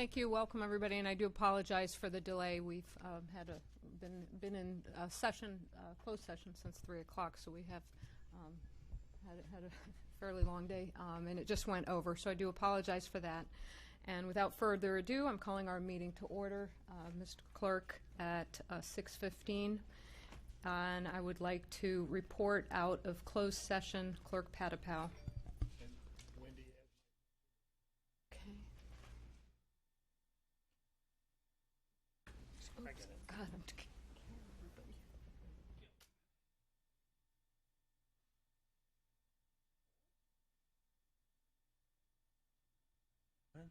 Thank you. Welcome, everybody, and I do apologize for the delay. We've been in session, closed session since 3 o'clock, so we have had a fairly long day, and it just went over. So I do apologize for that. And without further ado, I'm calling our meeting to order, Mr. Clerk, at 6:15. And I would like to report out of closed session, Clerk Patapow. God, I'm everybody. Okay.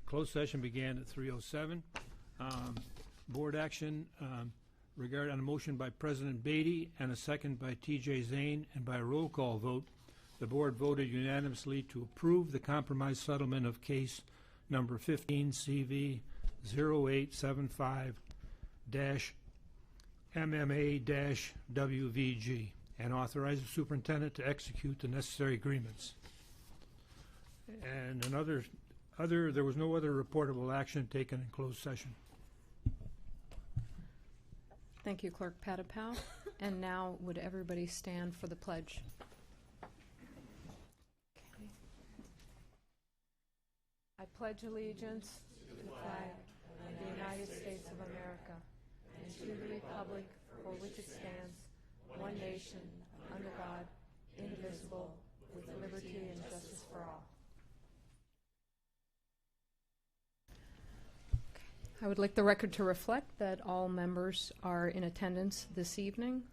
Closed session began at 3:07. Board action regarding on a motion by President Beatty and a second by T.J. Zane, and by a roll call vote, the board voted unanimously to approve the compromise settlement of case number 15 CV 0875-MMA-WVG and authorize the superintendent to execute the necessary agreements. And there was no other reportable action taken in closed session. Thank you, Clerk Patapow. And now, would everybody stand for the pledge? Okay. I pledge allegiance to the flag of the United States of America and to the republic for which it stands, one nation, under God, indivisible, with liberty and justice for all. I would like the record to reflect that all members are in attendance this evening,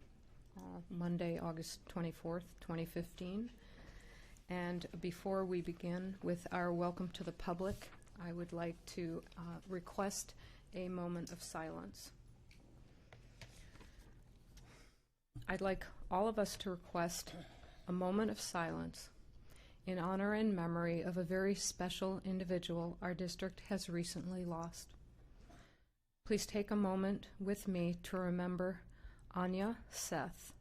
Monday, August 24th, 2015. And before we begin with our welcome to the public, I would like to request a moment of silence. I'd like all of us to request a moment of silence in honor and memory of a very special individual our district has recently lost. Please take a moment with me to remember Anya Seth,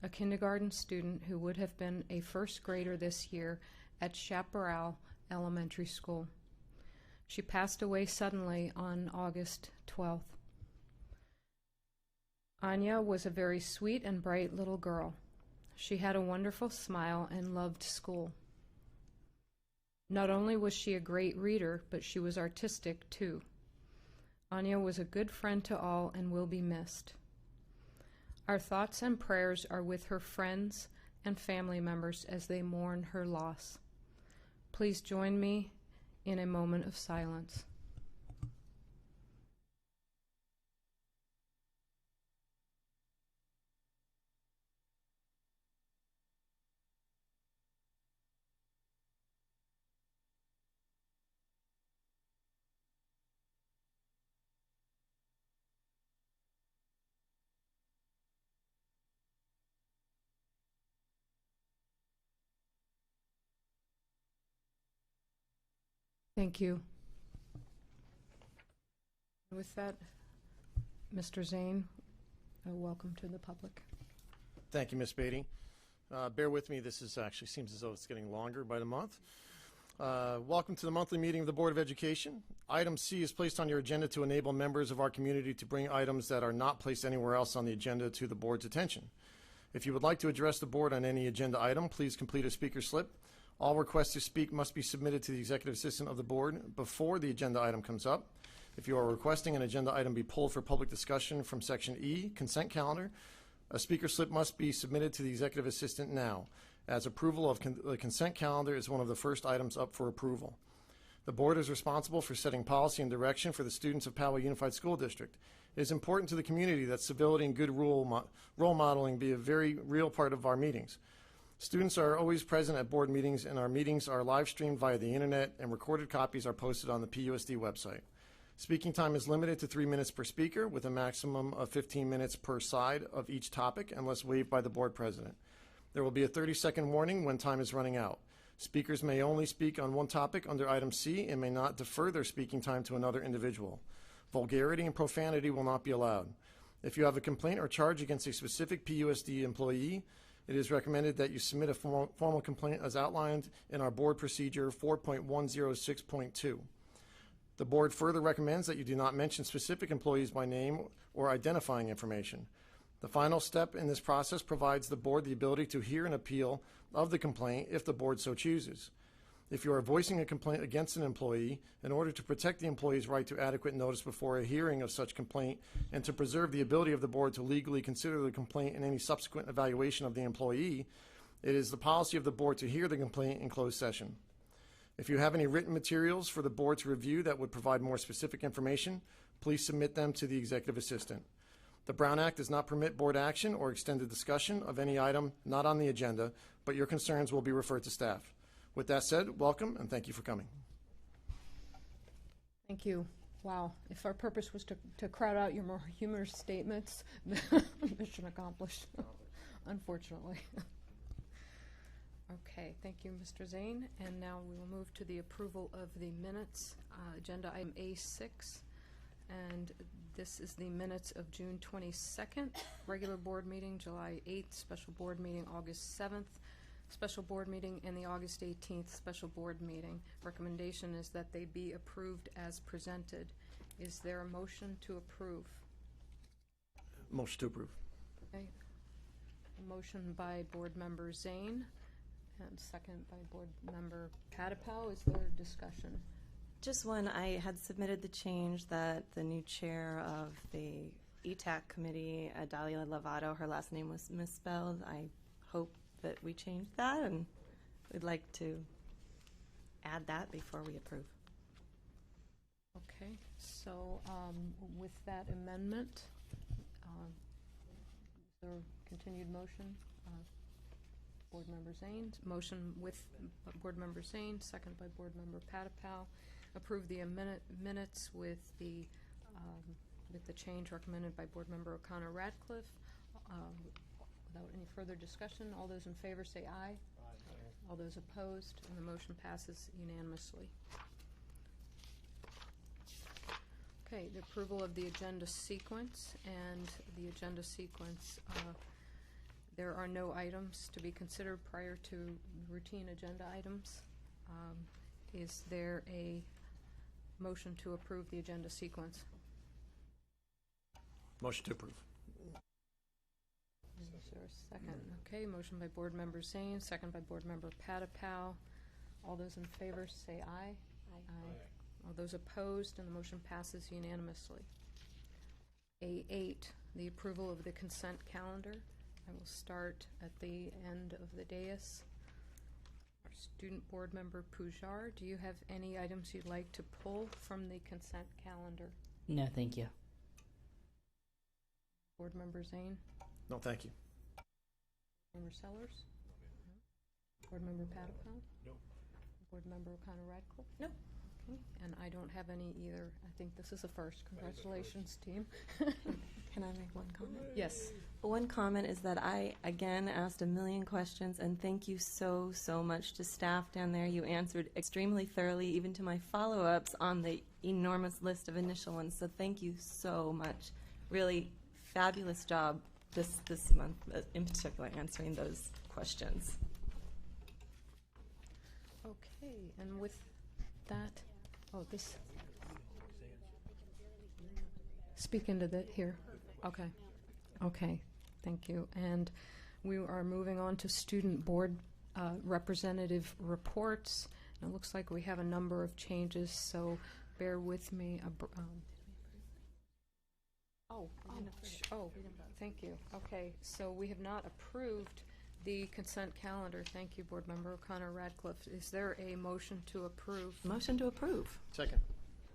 a kindergarten student who would have been a first grader this year at Chaparral Elementary School. She passed away suddenly on August 12th. Anya was a very sweet and bright little girl. She had a wonderful smile and loved school. Not only was she a great reader, but she was artistic too. Anya was a good friend to all and will be missed. Our thoughts and prayers are with her friends and family members as they mourn her loss. Please join me in a moment of silence. Thank you. With that, Mr. Zane, welcome to the public. Thank you, Ms. Beatty. Bear with me, this is actually seems as though it's getting longer by the month. Welcome to the monthly meeting of the Board of Education. Item C is placed on your agenda to enable members of our community to bring items that are not placed anywhere else on the agenda to the board's attention. If you would like to address the board on any agenda item, please complete a speaker slip. All requests to speak must be submitted to the executive assistant of the board before the agenda item comes up. If you are requesting an agenda item be pulled for public discussion from Section E, Consent Calendar, a speaker slip must be submitted to the executive assistant now, as approval of the consent calendar is one of the first items up for approval. The board is responsible for setting policy and direction for the students of Poway Unified School District. It is important to the community that civility and good role modeling be a very real part of our meetings. Students are always present at board meetings, and our meetings are live streamed via the internet, and recorded copies are posted on the PUSD website. Speaking time is limited to 3 minutes per speaker, with a maximum of 15 minutes per side of each topic, unless waived by the board president. There will be a 30-second warning when time is running out. Speakers may only speak on one topic under item C and may not defer their speaking time to another individual. Vulgarity and profanity will not be allowed. If you have a complaint or charge against a specific PUSD employee, It is recommended that you submit a formal complaint as outlined in our board procedure 4.106.2. The board further recommends that you do not mention specific employees by name or identifying information. The final step in this process provides the board the ability to hear an appeal of the complaint if the board so chooses. If you are voicing a complaint against an employee, in order to protect the employee's right to adequate notice before a hearing of such complaint and to preserve the ability of the board to legally consider the complaint in any subsequent evaluation of the employee, it is the policy of the board to hear the complaint in closed session. If you have any written materials for the board to review that would provide more specific information, please submit them to the executive assistant. The Brown Act does not permit board action or extended discussion of any item not on the agenda, but your concerns will be referred to staff. With that said, welcome and thank you for coming. Thank you. Wow. If our purpose was to crowd out your more humorous statements, mission accomplished, unfortunately. Okay, thank you, Mr. Zane. And now we will move to the approval of the minutes, agenda item A6. And this is the minutes of June 22nd, regular board meeting, July 8th, special board meeting, August 7th, special board meeting, and the August 18th special board meeting. Recommendation is that they be approved as presented. Is there a motion to approve? Motion to approve. Okay. A motion by board member Zane and second by board member Patapow. Is there discussion? Just one, I had submitted the change that the new chair of the ETAC committee, Adalia Lovato, her last name was misspelled. I hope that we change that, and we'd like to add that before we approve. Okay, so with that amendment, is there a continued motion? Board member Zane, motion with board member Zane, second by board member Patapow. Approve the minutes with the change recommended by board member O'Connor Radcliffe. Without any further discussion, all those in favor say aye. Aye. All those opposed, and the motion passes unanimously. Okay, the approval of the agenda sequence, and the agenda sequence, there are no items to be considered prior to routine agenda items. Is there a motion to approve the agenda sequence? Motion to approve. Is there a second? Okay, motion by board member Zane, second by board member Patapow. All those in favor say aye. Aye. All those opposed, and the motion passes unanimously. A8, the approval of the consent calendar. I will start at the end of the dais. Our student board member Pujar, do you have any items you'd like to pull from the consent calendar? No, thank you. Board member Zane? No, thank you. Member Sellers? No. Board member Patapow? No. Board member O'Connor Radcliffe? No. Okay, and I don't have any either. I think this is a first. Congratulations, team. Can I make one comment? Yes. One comment is that I, again, asked a million questions, and thank you so, so much to staff down there. You answered extremely thoroughly, even to my follow-ups on the enormous list of initial ones, so thank you so much. Really fabulous job this month, in particular, answering those questions. Okay, and with that, this. Speak into the here. Okay. Okay. Thank you. And we are moving on to student board representative reports. And it looks like we have a number of changes, so bear with me. Thank you. Okay, so we have not approved the consent calendar. Thank you, Board Member O'Connor Radcliffe. Is there a motion to approve? Motion to approve. Second.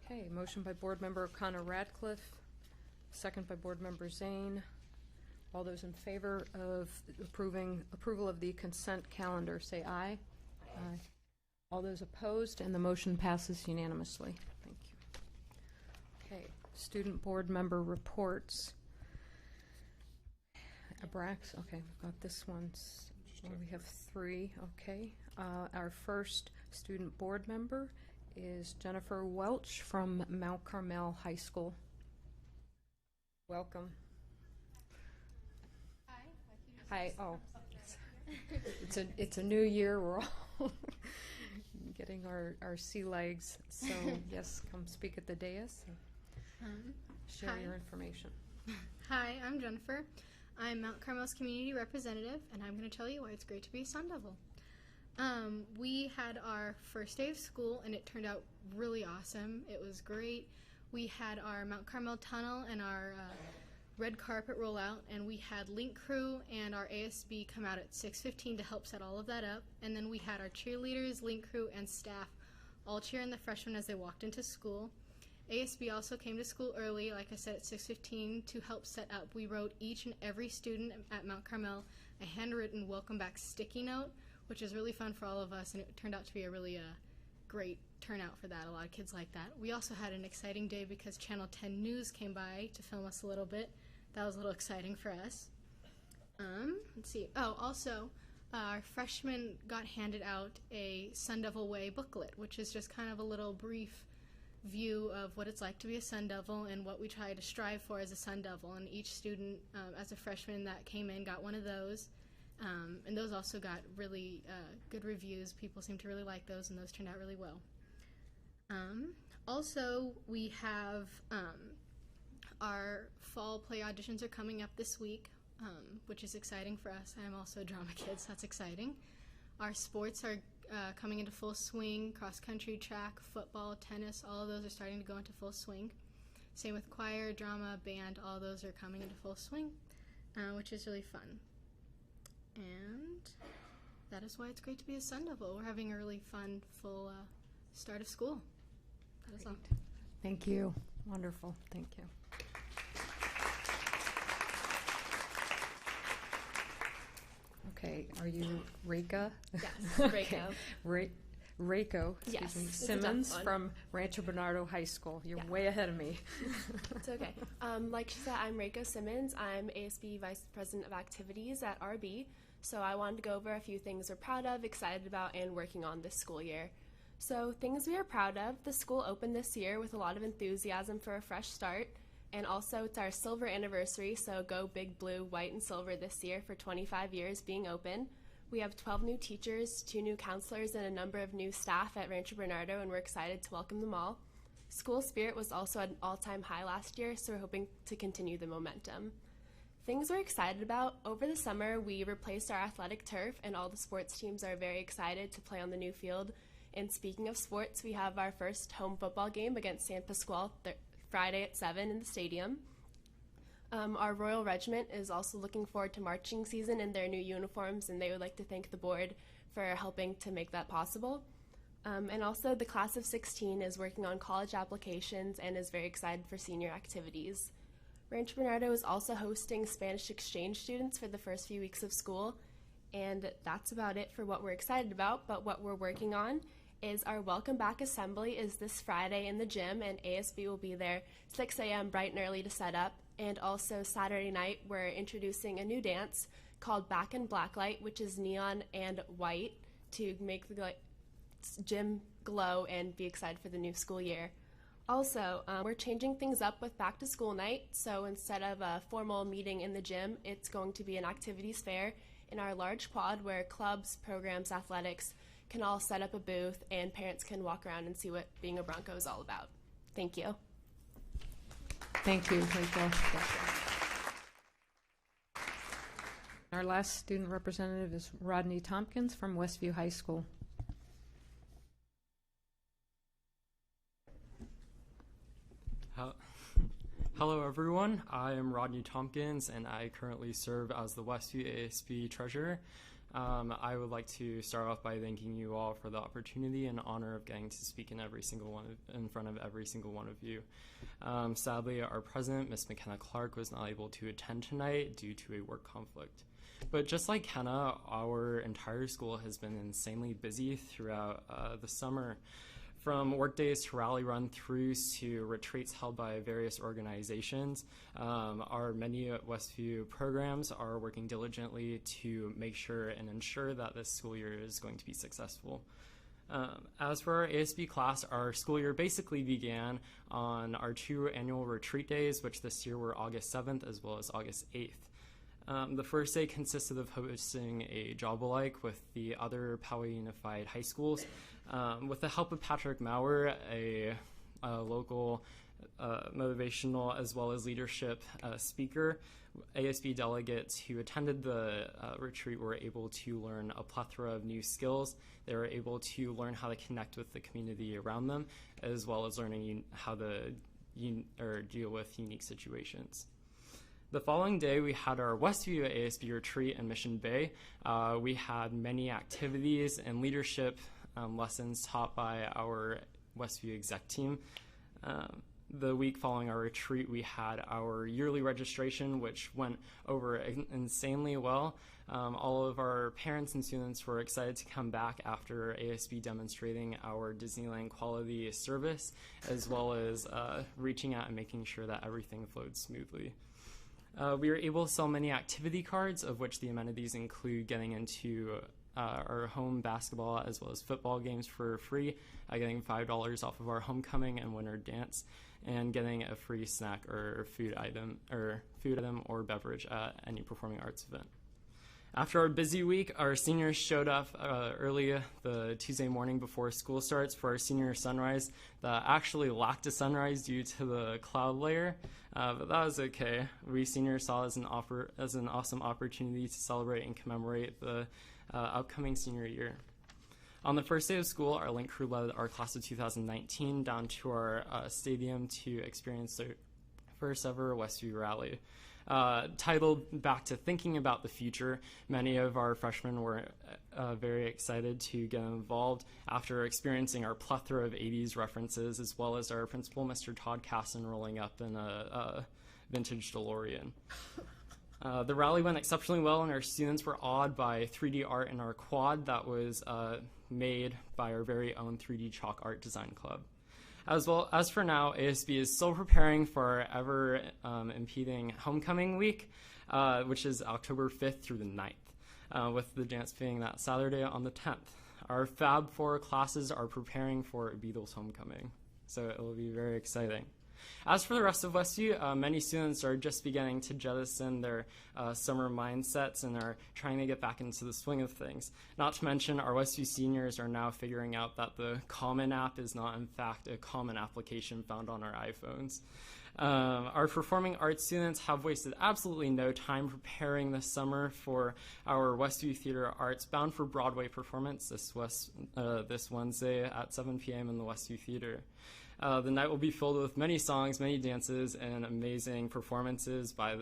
Okay, motion by Board Member O'Connor Radcliffe, second by Board Member Zane. All those in favor of approval of the consent calendar, say aye. Aye. All those opposed, and the motion passes unanimously. Thank you. Okay, student board member reports. Abrax, okay, we've got this one. Well, we have three, okay. Our first student board member is Jennifer Welch from Mount Carmel High School. Welcome. Hi. Hi. Oh, It's a new year. We're all getting our sea legs. So yes, come speak at the dais and share Hi. your information. Hi, I'm Jennifer. I'm Mount Carmel's community representative, and I'm going to tell you why it's great to be a Sun Devil. We had our first day of school, and it turned out really awesome. It was great. We had our Mount Carmel tunnel and our red carpet rollout, and we had Link Crew and our ASB come out at 6:15 to help set all of that up. And then we had our cheerleaders, Link Crew, and staff all cheering the freshmen as they walked into school. ASB also came to school early, like I said, at 6:15 to help set up. We wrote each and every student at Mount Carmel a handwritten welcome back sticky note, which is really fun for all of us, and it turned out to be a really great turnout for that. A lot of kids like that. We also had an exciting day because Channel 10 News came by to film us a little bit. That was a little exciting for us. Let's see. Oh, also, our freshmen got handed out a Sun Devil Way booklet, which is just kind of a little brief view of what it's like to be a Sun Devil and what we try to strive for as a Sun Devil. And each student, as a freshman that came in, got one of those. And those also got really good reviews. People seem to really like those, and those turned out really well. Also, we have our fall play auditions are coming up this week, which is exciting for us. I'm also a drama kid, so that's exciting. Our sports are coming into full swing. Cross-country, track, football, tennis, all of those are starting to go into full swing. Same with choir, drama, band, all those are coming into full swing, which is really fun. And that is why it's great to be a Sun Devil. We're having a really fun, full start of school. That is all. Thank you. Wonderful. Thank you. Okay, are you Reika? Yes, Okay. Reiko. Reiko, Yes, excuse me, it's a tough Simmons one. from Rancho Bernardo High School. You're Yeah. way ahead of me. It's okay. Like she said, I'm Reiko Simmons. I'm ASB Vice President of Activities at RB. So I wanted to go over a few things we're proud of, excited about, and working on this school year. So things we are proud of, the school opened this year with a lot of enthusiasm for a fresh start. And also it's our silver anniversary, so go big blue, white, and silver this year for 25 years being open. We have 12 new teachers, 2 new counselors, and a number of new staff at Rancho Bernardo, and we're excited to welcome them all. School spirit was also at an all-time high last year, so we're hoping to continue the momentum. Things we're excited about, over the summer we replaced our athletic turf, and all the sports teams are very excited to play on the new field. And speaking of sports, we have our first home football game against San Pasqual Friday at 7 in the stadium. Our Royal Regiment is also looking forward to marching season in their new uniforms, and they would like to thank the board for helping to make that possible. And also the class of 16 is working on college applications and is very excited for senior activities. Rancho Bernardo is also hosting Spanish exchange students for the first few weeks of school, and that's about it for what we're excited about. But what we're working on is our Welcome Back Assembly is this Friday in the gym, and ASB will be there 6 a.m. bright and early to set up. And also Saturday night, we're introducing a new dance called Back in Blacklight, which is neon and white to make the gym glow and be excited for the new school year. Also, we're changing things up with back to school night, so instead of a formal meeting in the gym, it's going to be an activities fair in our large quad where clubs, programs, athletics can all set up a booth and parents can walk around and see what being a Bronco is all about. Thank you. Thank you, Rachel. Our last student representative is Rodney Tompkins from Westview High School. Hello everyone, I am Rodney Tompkins and I currently serve as the Westview ASB Treasurer. I would like to start off by thanking you all for the opportunity and honor of getting to speak in front of every single one of you. Sadly, our president, Ms. McKenna Clark, was not able to attend tonight due to a work conflict. But just like Kenna, our entire school has been insanely busy throughout the summer. From work days to rally run-throughs to retreats held by various organizations, our many Westview programs are working diligently to make sure and ensure that this school year is going to be successful. As for our ASB class, our school year basically began on our 2 annual retreat days, which this year were August 7th as well as August 8th. The first day consisted of hosting a job alike with the other Poway Unified High Schools. With the help of Patrick Maurer, a local motivational as well as leadership speaker, ASB delegates who attended the retreat were able to learn a plethora of new skills. They were able to learn how to connect with the community around them, as well as learning how to deal with unique situations. The following day, we had our Westview ASB retreat in Mission Bay. We had many activities and leadership lessons taught by our Westview exec team. The week following our retreat, we had our yearly registration, which went over insanely well. All of our parents and students were excited to come back after ASB demonstrating our Disneyland quality service, as well as reaching out and making sure that everything flowed smoothly. We were able to sell many activity cards, of which the amenities include getting into our home basketball as well as football games for free, getting $5 off of our homecoming and winter dance, and getting a free snack or food item or beverage at any performing arts event. After our busy week, our seniors showed up early the Tuesday morning before school starts for our senior sunrise that actually lacked a sunrise due to the cloud layer, but that was okay. We seniors saw it as an awesome opportunity to celebrate and commemorate the upcoming senior year. On the first day of school, our Link crew led our class of 2019 down to our stadium to experience their first ever Westview rally. Titled Back to Thinking About the Future, many of our freshmen were very excited to get involved after experiencing our plethora of 80s references, as well as our principal, Mr. Todd Casson, rolling up in a vintage DeLorean. The rally went exceptionally well, and our students were awed by 3D art in our quad that was made by our very own 3D Chalk Art Design Club. As for now, ASB is still preparing for our ever impeding homecoming week, which is October 5th through the 9th, with the dance being that Saturday on the 10th. Our Fab 4 classes are preparing for Beatles homecoming, so it will be very exciting. As for the rest of Westview, many students are just beginning to jettison their summer mindsets and are trying to get back into the swing of things. Not to mention, our Westview seniors are now figuring out that the Common app is not, in fact, a common application found on our iPhones. Our performing arts students have wasted absolutely no time preparing this summer for our Westview Theater Arts Bound for Broadway performance this Wednesday at 7 p.m. in the Westview Theater. The night will be filled with many songs, many dances, and amazing performances by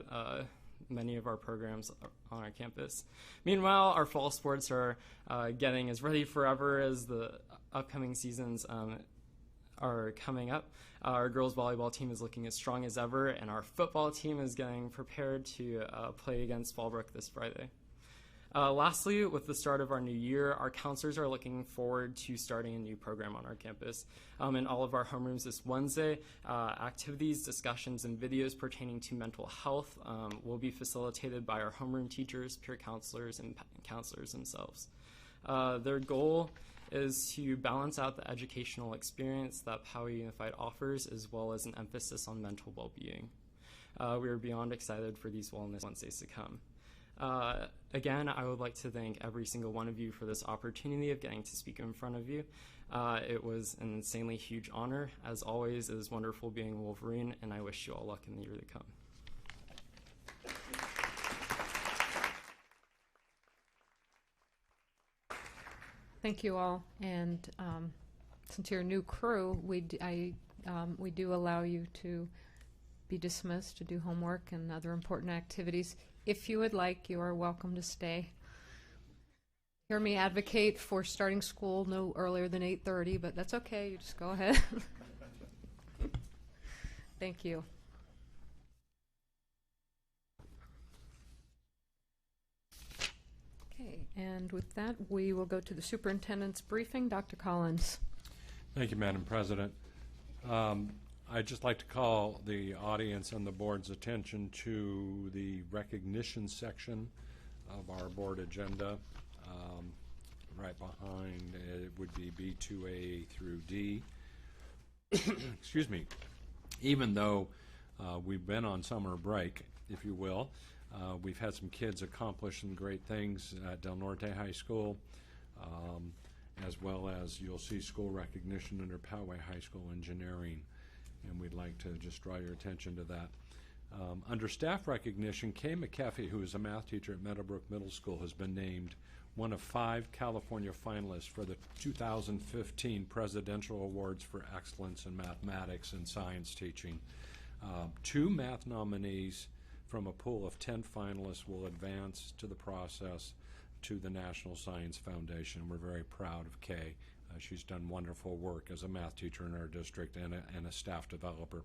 many of our programs on our campus. Meanwhile, our fall sports are getting as ready forever as the upcoming seasons are coming up. Our girls volleyball team is looking as strong as ever, and our football team is getting prepared to play against Fallbrook this Friday. Lastly, with the start of our new year, our counselors are looking forward to starting a new program on our campus. In all of our homerooms this Wednesday, activities, discussions, and videos pertaining to mental health will be facilitated by our homeroom teachers, peer counselors, and counselors themselves. Their goal is to balance out the educational experience that Poway Unified offers, as well as an emphasis on mental well-being. We are beyond excited for these Wellness Wednesdays to come. Again, I would like to thank every single one of you for this opportunity of getting to speak in front of you. It was an insanely huge honor. As always, it is wonderful being Wolverine, and I wish you all luck in the year to come. Thank you all, and since you're a new crew, we do allow you to be dismissed to do homework and other important activities. If you would like, you are welcome to stay. Hear me advocate for starting school no earlier than 8:30, but that's okay. You just go ahead. Thank you. Okay, and with that, we will go to the superintendent's briefing. Dr. Collins. Thank you, Madam President. I'd just like to call the audience and the board's attention to the recognition section of our board agenda. Right behind it would be B2A through D. Excuse me. Even though we've been on summer break, if you will, We've had some kids accomplish some great things at Del Norte High School, as well as you'll see school recognition under Poway High School Engineering, and we'd like to just draw your attention to that. Under staff recognition, Kay McAfee, who is a math teacher at Meadowbrook Middle School, has been named one of 5 California finalists for the 2015 Presidential Awards for Excellence in Mathematics and Science Teaching. 2 math nominees from a pool of 10 finalists will advance to the process to the National Science Foundation. We're very proud of Kay. She's done wonderful work as a math teacher in our district and a staff developer.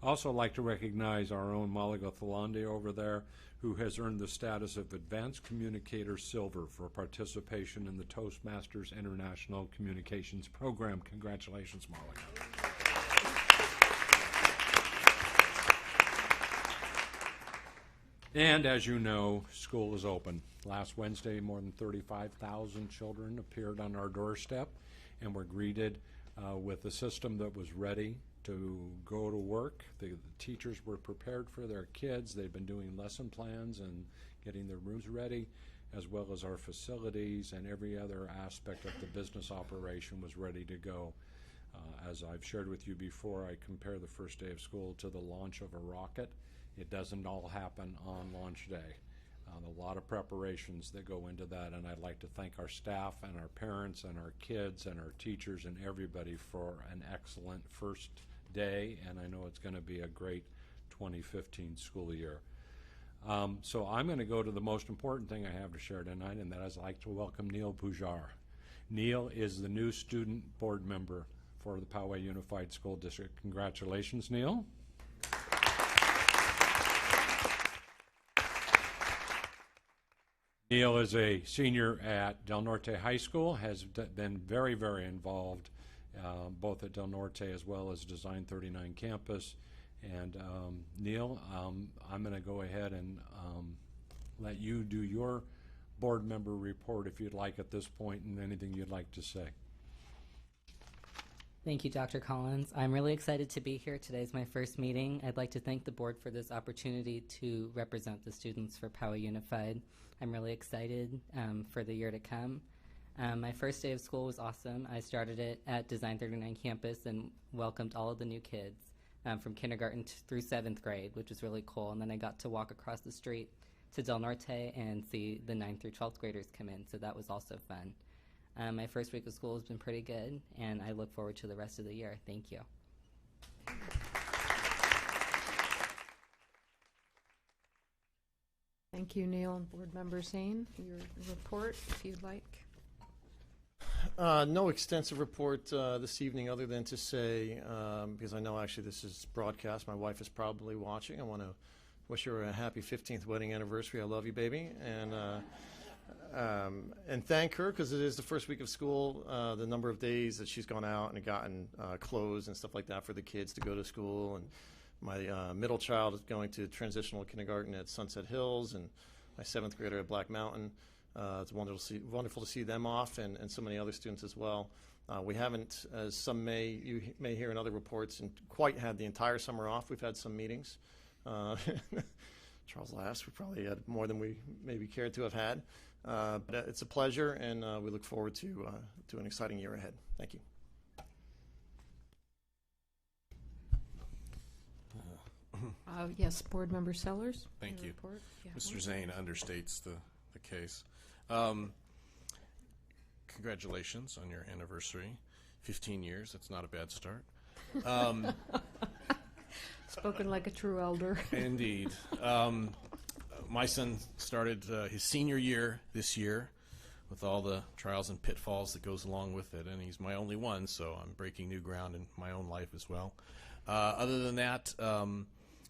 Also like to recognize our own Malaga Theland over there, who has earned the status of Advanced Communicator Silver for participation in the Toastmasters International Communications Program. Congratulations, Malaga. And as you know, school is open. Last Wednesday, more than 35,000 children appeared on our doorstep and were greeted with a system that was ready to go to work. The teachers were prepared for their kids. They've been doing lesson plans and getting their rooms ready, as well as our facilities, and every other aspect of the business operation was ready to go. As I've shared with you before, I compare the first day of school to the launch of a rocket. It doesn't all happen on launch day. A lot of preparations that go into that, and I'd like to thank our staff and our parents and our kids and our teachers and everybody for an excellent first day, and I know it's going to be a great 2015 school year. So I'm going to go to the most important thing I have to share tonight, and that is I'd like to welcome Neil Pujar. Neil is the new student board member for the Poway Unified School District. Congratulations, Neil. Neil is a senior at Del Norte High School, has been very, very involved both at Del Norte as well as Design 39 campus. And Neil, I'm going to go ahead and let you do your board member report if you'd like at this point, and anything you'd like to say. Thank you, Dr. Collins. I'm really excited to be here. Today's my first meeting. I'd like to thank the board for this opportunity to represent the students for Poway Unified. I'm really excited for the year to come. My first day of school was awesome. I started it at Design 39 campus and welcomed all of the new kids from kindergarten through 7th grade, which was really cool. And then I got to walk across the street to Del Norte and see the 9th through 12th graders come in, so that was also fun. My first week of school has been pretty good, and I look forward to the rest of the year. Thank you. Thank you, Neil. And Board Member Zane, your report, if you'd like. No extensive report this evening, other than to say, because I know actually this is broadcast, my wife is probably watching. I want to wish her a happy 15th wedding anniversary. I love you, baby. And thank her, because it is the first week of school, the number of days that she's gone out and gotten clothes and stuff like that for the kids to go to school. And my middle child is going to transitional kindergarten at Sunset Hills, and my 7th grader at Black Mountain. It's wonderful to see them off, and so many other students as well. We haven't, as you may hear in other reports, and quite had the entire summer off. We've had some meetings. Charles laughs. We probably had more than we maybe cared to have had. But it's a pleasure, and we look forward to an exciting year ahead. Thank you. Yes, Board Member Sellers. Thank you. Report. Yeah. Mr. Zane understates the case. Congratulations on your anniversary. 15 years, that's not a bad start. Spoken like a true elder. Indeed. My son started his senior year this year with all the trials and pitfalls that goes along with it, and he's my only one, so I'm breaking new ground in my own life as well. Other than that,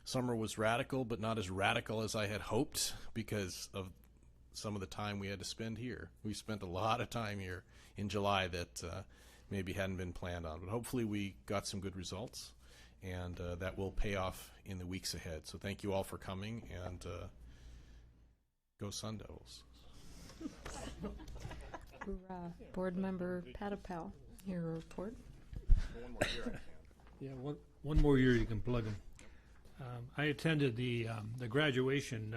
summer was radical, but not as radical as I had hoped because of some of the time we had to spend here. We spent a lot of time here in July that maybe hadn't been planned on, but hopefully we got some good results, and that will pay off in the weeks ahead. So thank you all for coming, and go Sun Devils. Board Member Patapel, your report. Yeah, one more year you can plug them. I attended the graduation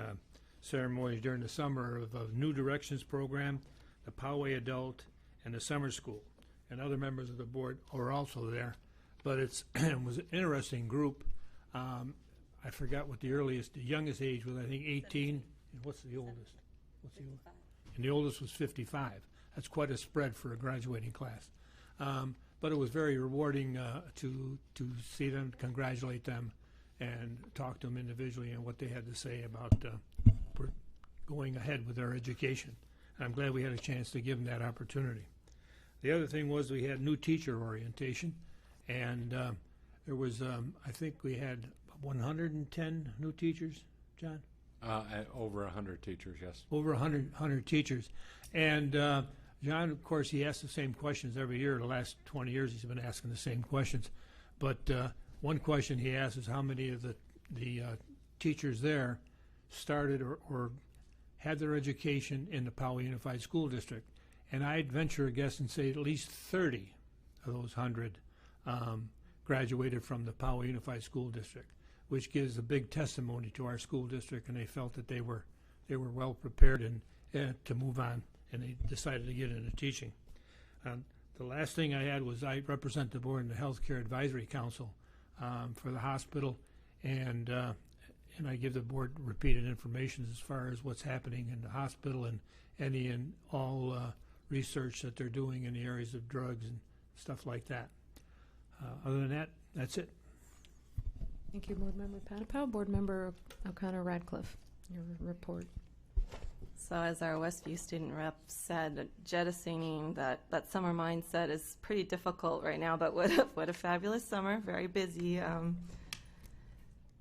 ceremonies during the summer of the New Directions program, the Poway Adult, and the summer school. And other members of the board were also there. But it was an interesting group. I forgot what the youngest age was, I think 18. And what's the oldest? What's the oldest? And the oldest was 55. That's quite a spread for a graduating class. But it was very rewarding to see them, congratulate them, and talk to them individually and what they had to say about going ahead with their education. And I'm glad we had a chance to give them that opportunity. The other thing was we had new teacher orientation, and there was, I think we had 110 new teachers, John? Over 100 teachers, yes. Over 100 teachers. And John, of course, he asks the same questions every year. The last 20 years he's been asking the same questions. But one question he asked is how many of the teachers there started or had their education in the Poway Unified School District. And I'd venture a guess and say at least 30 of those 100 graduated from the Poway Unified School District, which gives a big testimony to our school district, and they felt that they were well prepared and to move on, and they decided to get into teaching. The last thing I had was I represent the board in the Healthcare Advisory Council for the hospital, and I give the board repeated information as far as what's happening in the hospital and any and all research that they're doing in the areas of drugs and stuff like that. Other than that, that's it. Thank you, Board Member Patapow. Board Member O'Connor-Radcliffe, your report. So as our Westview student rep said, jettisoning that summer mindset is pretty difficult right now, but what a fabulous summer, very busy.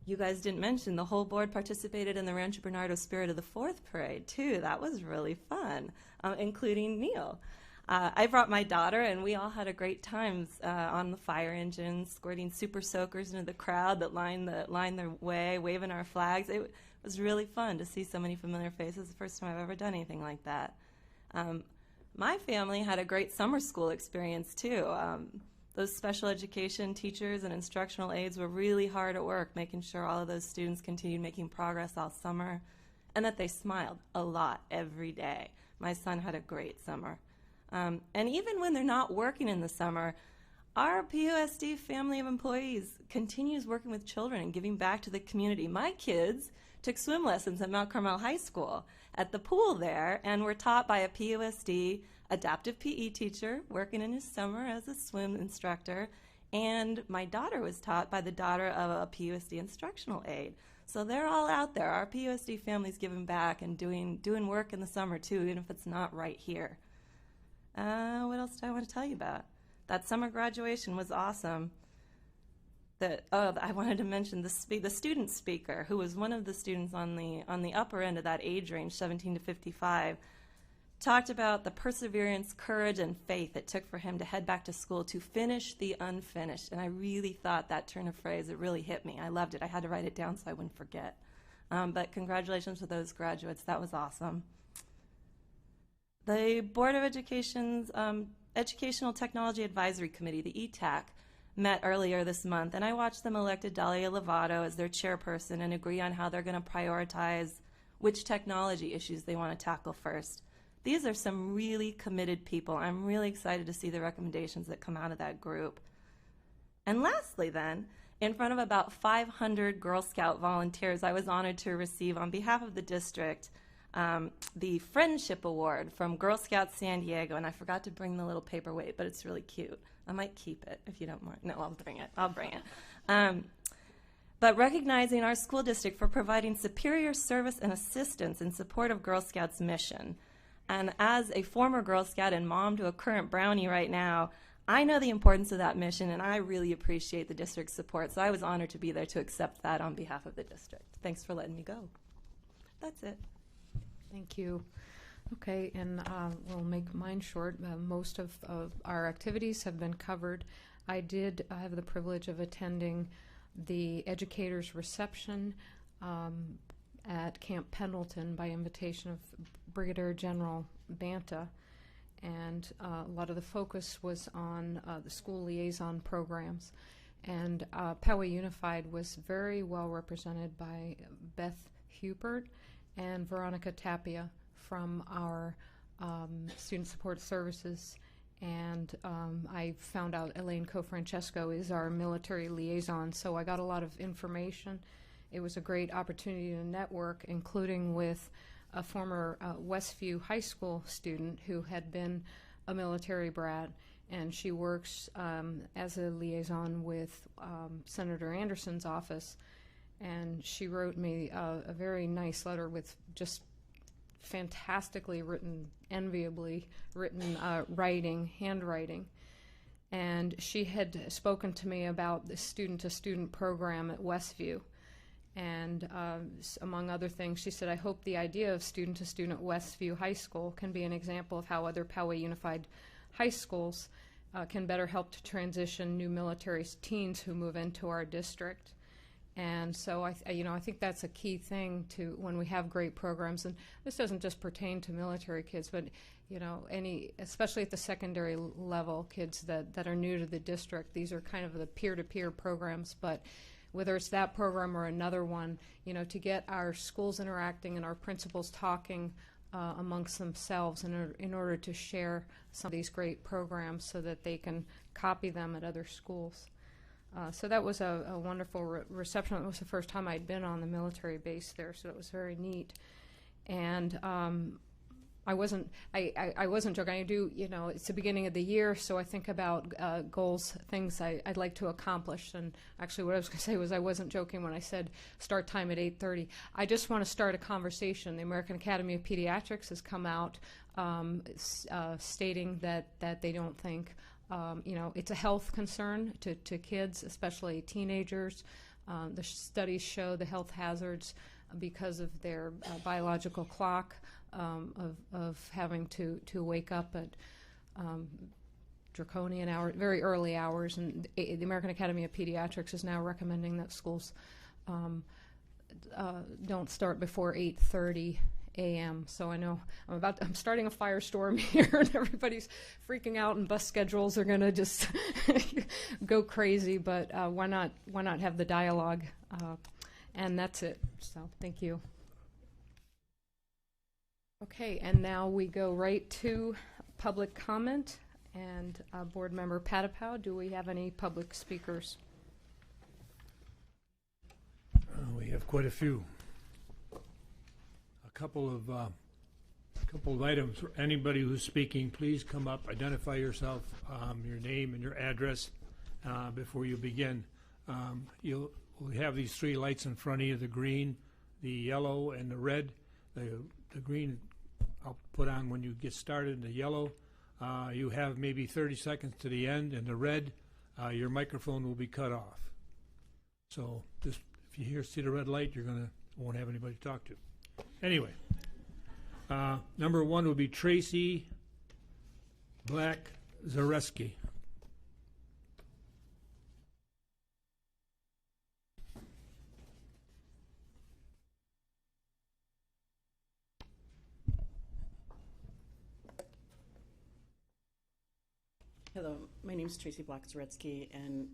You guys didn't mention the whole board participated in the Rancho Bernardo Spirit of the Fourth Parade, too. That was really fun, including Neil. I brought my daughter, and we all had a great time on the fire engines, squirting super soakers into the crowd that lined their way, waving our flags. It was really fun to see so many familiar faces. The first time I've ever done anything like that. My family had a great summer school experience, too. Those special education teachers and instructional aides were really hard at work, making sure all of those students continued making progress all summer, and that they smiled a lot every day. My son had a great summer. And even when they're not working in the summer, our PUSD family of employees continues working with children and giving back to the community. My kids took swim lessons at Mount Carmel High School at the pool there and were taught by a PUSD adaptive PE teacher working in his summer as a swim instructor, and my daughter was taught by the daughter of a PUSD instructional aide. So they're all out there. Our PUSD family's giving back and doing work in the summer too, even if it's not right here. What else do I want to tell you about? That summer graduation was awesome. I wanted to mention the student speaker, who was one of the students on the upper end of that age range, 17 to 55, talked about the perseverance, courage, and faith it took for him to head back to school to finish the unfinished. And I really thought that turn of phrase, it really hit me. I loved it. I had to write it down so I wouldn't forget. But congratulations to those graduates. That was awesome. The Board of Education's Educational Technology Advisory Committee, the ETAC, met earlier this month, and I watched them elect Dalia Lovato as their chairperson and agree on how they're going to prioritize which technology issues they want to tackle first. These are some really committed people. I'm really excited to see the recommendations that come out of that group. And lastly then, in front of about 500 Girl Scout volunteers, I was honored to receive on behalf of the district the Friendship Award from Girl Scouts San Diego, and I forgot to bring the little paperweight, but it's really cute. I might keep it if you don't mind. No, I'll bring it. But recognizing our school district for providing superior service and assistance in support of Girl Scouts' mission. And as a former Girl Scout and mom to a current Brownie right now, I know the importance of that mission, and I really appreciate the district's support. So I was honored to be there to accept that on behalf of the district. Thanks for letting me go. That's it. Thank you. Okay, and we'll make mine short. Most of our activities have been covered. I did have the privilege of attending the educators' reception at Camp Pendleton by invitation of Brigadier General Banta, and a lot of the focus was on the school liaison programs. And Poway Unified was very well represented by Beth Hubert and Veronica Tapia from our Student Support Services. And I found out Elaine Cofrancesco is our military liaison, so I got a lot of information. It was a great opportunity to network, including with a former Westview High School student who had been a military brat, and she works as a liaison with Senator Anderson's office. And she wrote me a very nice letter with just fantastically written, enviably written handwriting. And she had spoken to me about the student-to-student program at Westview. And among other things, she said, I hope the idea of student-to-student at Westview High School can be an example of how other Poway Unified high schools can better help to transition new military teens who move into our district. And so I think that's a key thing to when we have great programs. And this doesn't just pertain to military kids, but especially at the secondary level, kids that are new to the district. These are kind of the peer-to-peer programs, but whether it's that program or another one, to get our schools interacting and our principals talking amongst themselves in order to share some of these great programs so that they can copy them at other schools. So that was a wonderful reception. It was the first time I'd been on the military base there, so it was very neat. And I wasn't joking. I do, it's the beginning of the year, so I think about goals, things I'd like to accomplish. And actually what I was going to say was I wasn't joking when I said start time at 8:30. I just want to start a conversation. The American Academy of Pediatrics has come out stating that they don't think it's a health concern to kids, especially teenagers. The studies show the health hazards because of their biological clock of having to wake up at draconian hours, very early hours. And the American Academy of Pediatrics is now recommending that schools don't start before 8:30 a.m. So I know I'm starting a firestorm here, and everybody's freaking out, and bus schedules are going to just go crazy. But why not have the dialogue? And that's it. So thank you. Okay, and now we go right to public comment. And Board Member Patapow, do we have any public speakers? We have quite a few. A couple of items. For anybody who's speaking, please come up, identify yourself, your name and your address before you begin. We'll have these three lights in front of you: the green, the yellow, and the red. The green I'll put on when you get started. The yellow, you have maybe 30 seconds to the end, and the red, your microphone will be cut off. So just if you see the red light, won't have anybody to talk to. Anyway, number one will be Tracy Black Zareski. Hello, my name is Tracy Block-Zaretsky, and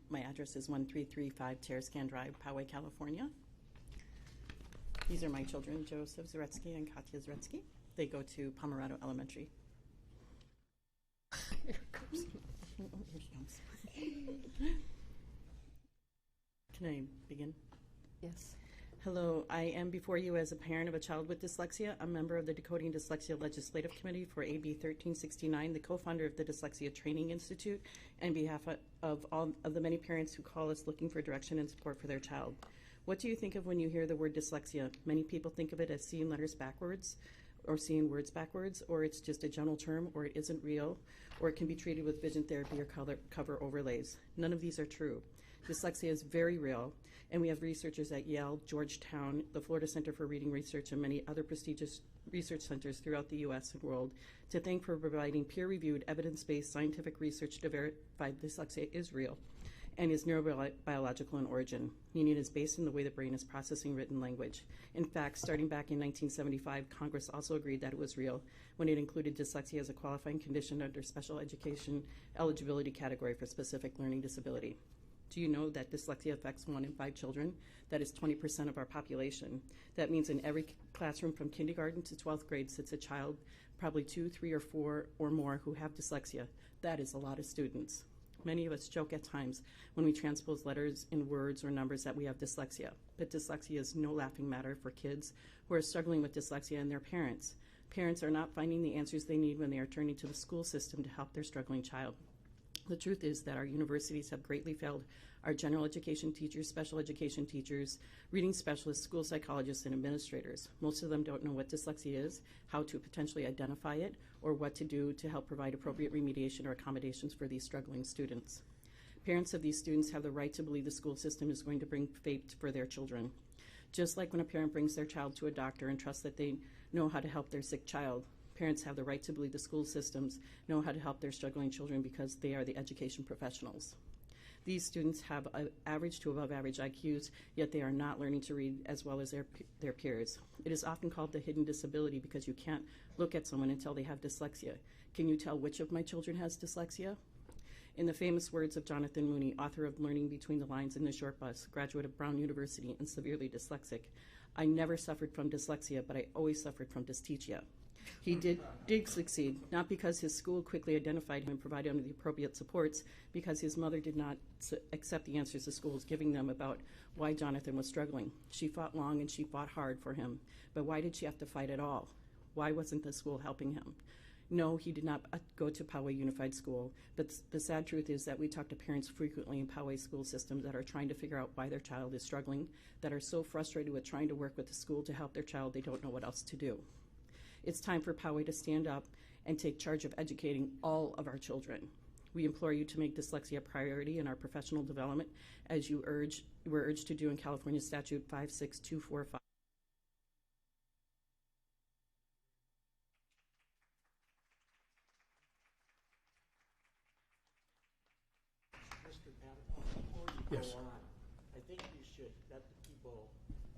my address is 1335 Terrascan Drive, Poway, California. These are my children, Joseph Zaretsky and Katya Zaretsky. They go to Pomerado Elementary. Here it comes. Can I begin? Yes. Hello, I am before you as a parent of a child with dyslexia, a member of the Decoding Dyslexia Legislative Committee for AB 1369, the co-founder of the Dyslexia Training Institute, and on behalf of all of the many parents who call us looking for direction and support for their child. What do you think of when you hear the word dyslexia? Many people think of it as seeing letters backwards or seeing words backwards, or it's just a general term, or it isn't real, or it can be treated with vision therapy or cover overlays. None of these are true. Dyslexia is very real, and we have researchers at Yale, Georgetown, the Florida Center for Reading Research, and many other prestigious research centers throughout the U.S. and world to thank for providing peer-reviewed, evidence-based scientific research to verify dyslexia is real and is neurobiological in origin, meaning it is based on the way the brain is processing written language. In fact, starting back in 1975, Congress also agreed that it was real when it included dyslexia as a qualifying condition under special education eligibility category for specific learning disability. Do you know that dyslexia affects 1 in 5 children? That is 20% of our population. That means in every classroom from kindergarten to 12th grade sits a child, probably 2, 3, or 4 or more who have dyslexia. That is a lot of students. Many of us joke at times when we transpose letters in words or numbers that we have dyslexia. But dyslexia is no laughing matter for kids who are struggling with dyslexia and their parents. Parents are not finding the answers they need when they are turning to the school system to help their struggling child. The truth is that our universities have greatly failed our general education teachers, special education teachers, reading specialists, school psychologists, and administrators. Most of them don't know what dyslexia is, how to potentially identify it, or what to do to help provide appropriate remediation or accommodations for these struggling students. Parents of these students have the right to believe the school system is going to bring fate for their children. Just like when a parent brings their child to a doctor and trusts that they know how to help their sick child, parents have the right to believe the school systems know how to help their struggling children because they are the education professionals. These students have average to above average IQs, yet they are not learning to read as well as their peers. It is often called the hidden disability because you can't look at someone until they have dyslexia. Can you tell which of my children has dyslexia? In the famous words of Jonathan Mooney, author of Learning Between the Lines in the Short Bus, graduate of Brown University and severely dyslexic, I never suffered from dyslexia, but I always suffered from dysteachia. He did succeed, not because his school quickly identified him and provided him the appropriate supports, because his mother did not accept the answers the school was giving them about why Jonathan was struggling. She fought long and she fought hard for him, but why did she have to fight at all? Why wasn't the school helping him? No, he did not go to Poway Unified School, but the sad truth is that we talk to parents frequently in Poway school systems that are trying to figure out why their child is struggling, that are so frustrated with trying to work with the school to help their child they don't know what else to do. It's time for Poway to stand up and take charge of educating all of our children. We implore you to make dyslexia a priority in our professional development, as you were urged to do in California Statute 56245. Mr. Patterson, before you Yes. go on, I think you should let the people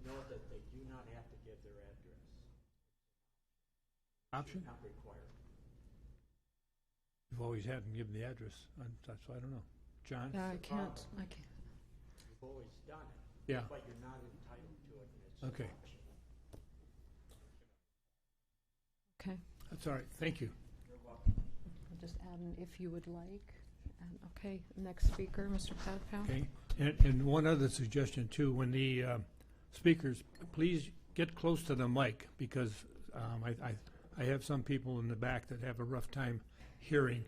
know that they do not have to give their address. Option? Not required. We've always had them give the address. That's why I don't know. John? Yeah, I can't. You've always done it. Yeah. But you're not entitled to it. And it's Okay. an option. Okay. That's all right. Thank you. You're welcome. I'll just add an if you would like. And, okay, next speaker, Mr. Padpow. Okay. And one other suggestion, too. When the speakers, please get close to the mic, because I have some people in the back that have a rough time hearing,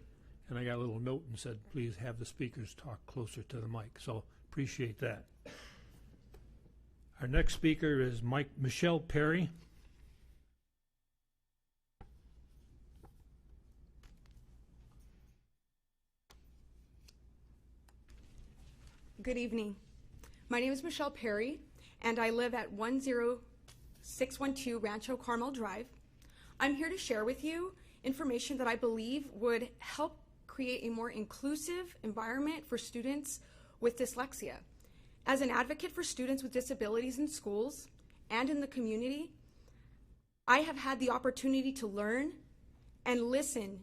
and I got a little note and said, please have the speakers talk closer to the mic. So appreciate that. Our next speaker is Michelle Perry. Good evening. My name is Michelle Perry, and I live at 10612 Rancho Carmel Drive. I'm here to share with you information that I believe would help create a more inclusive environment for students with dyslexia. As an advocate for students with disabilities in schools and in the community, I have had the opportunity to learn and listen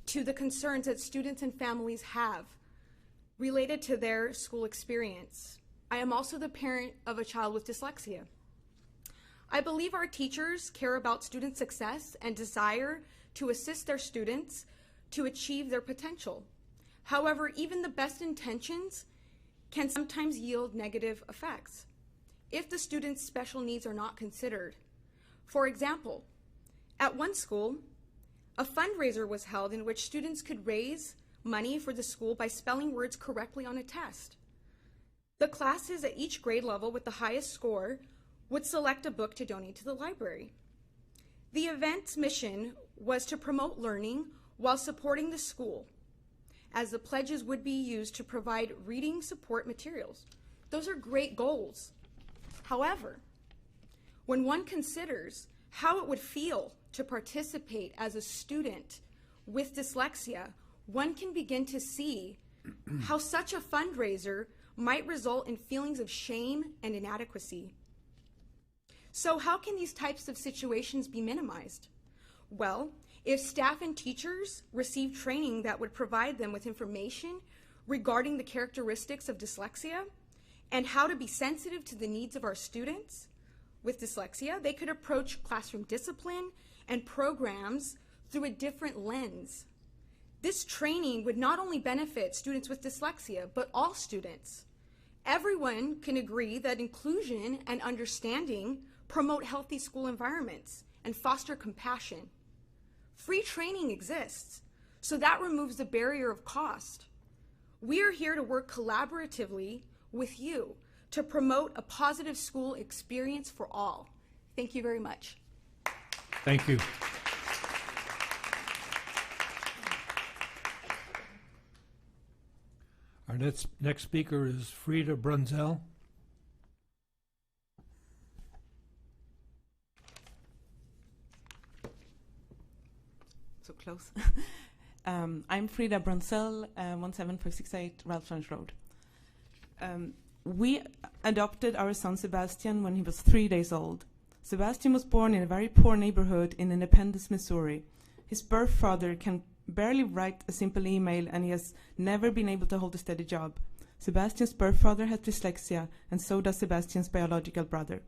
to the concerns that students and families have related to their school experience. I am also the parent of a child with dyslexia. I believe our teachers care about student success and desire to assist their students to achieve their potential. However, even the best intentions can sometimes yield negative effects if the student's special needs are not considered. For example, at one school, a fundraiser was held in which students could raise money for the school by spelling words correctly on a test. The classes at each grade level with the highest score would select a book to donate to the library. The event's mission was to promote learning while supporting the school, as the pledges would be used to provide reading support materials. Those are great goals. However, when one considers how it would feel to participate as a student with dyslexia, one can begin to see how such a fundraiser might result in feelings of shame and inadequacy. So how can these types of situations be minimized? Well, if staff and teachers receive training that would provide them with information regarding the characteristics of dyslexia and how to be sensitive to the needs of our students with dyslexia, they could approach classroom discipline and programs through a different lens. This training would not only benefit students with dyslexia, but all students. Everyone can agree that inclusion and understanding promote healthy school environments and foster compassion. Free training exists, so that removes the barrier of cost. We are here to work collaboratively with you to promote a positive school experience for all. Thank you very much. Thank you. Our next speaker is Frida Brunzel. So close. I'm Frida Brunzel, 17568 Ralph Lunch Road. We adopted our son Sebastian when he was 3 days old. Sebastian was born in a very poor neighborhood in Independence, Missouri. His birth father can barely write a simple email, and he has never been able to hold a steady job. Sebastian's birth father has dyslexia, and so does Sebastian's biological brother.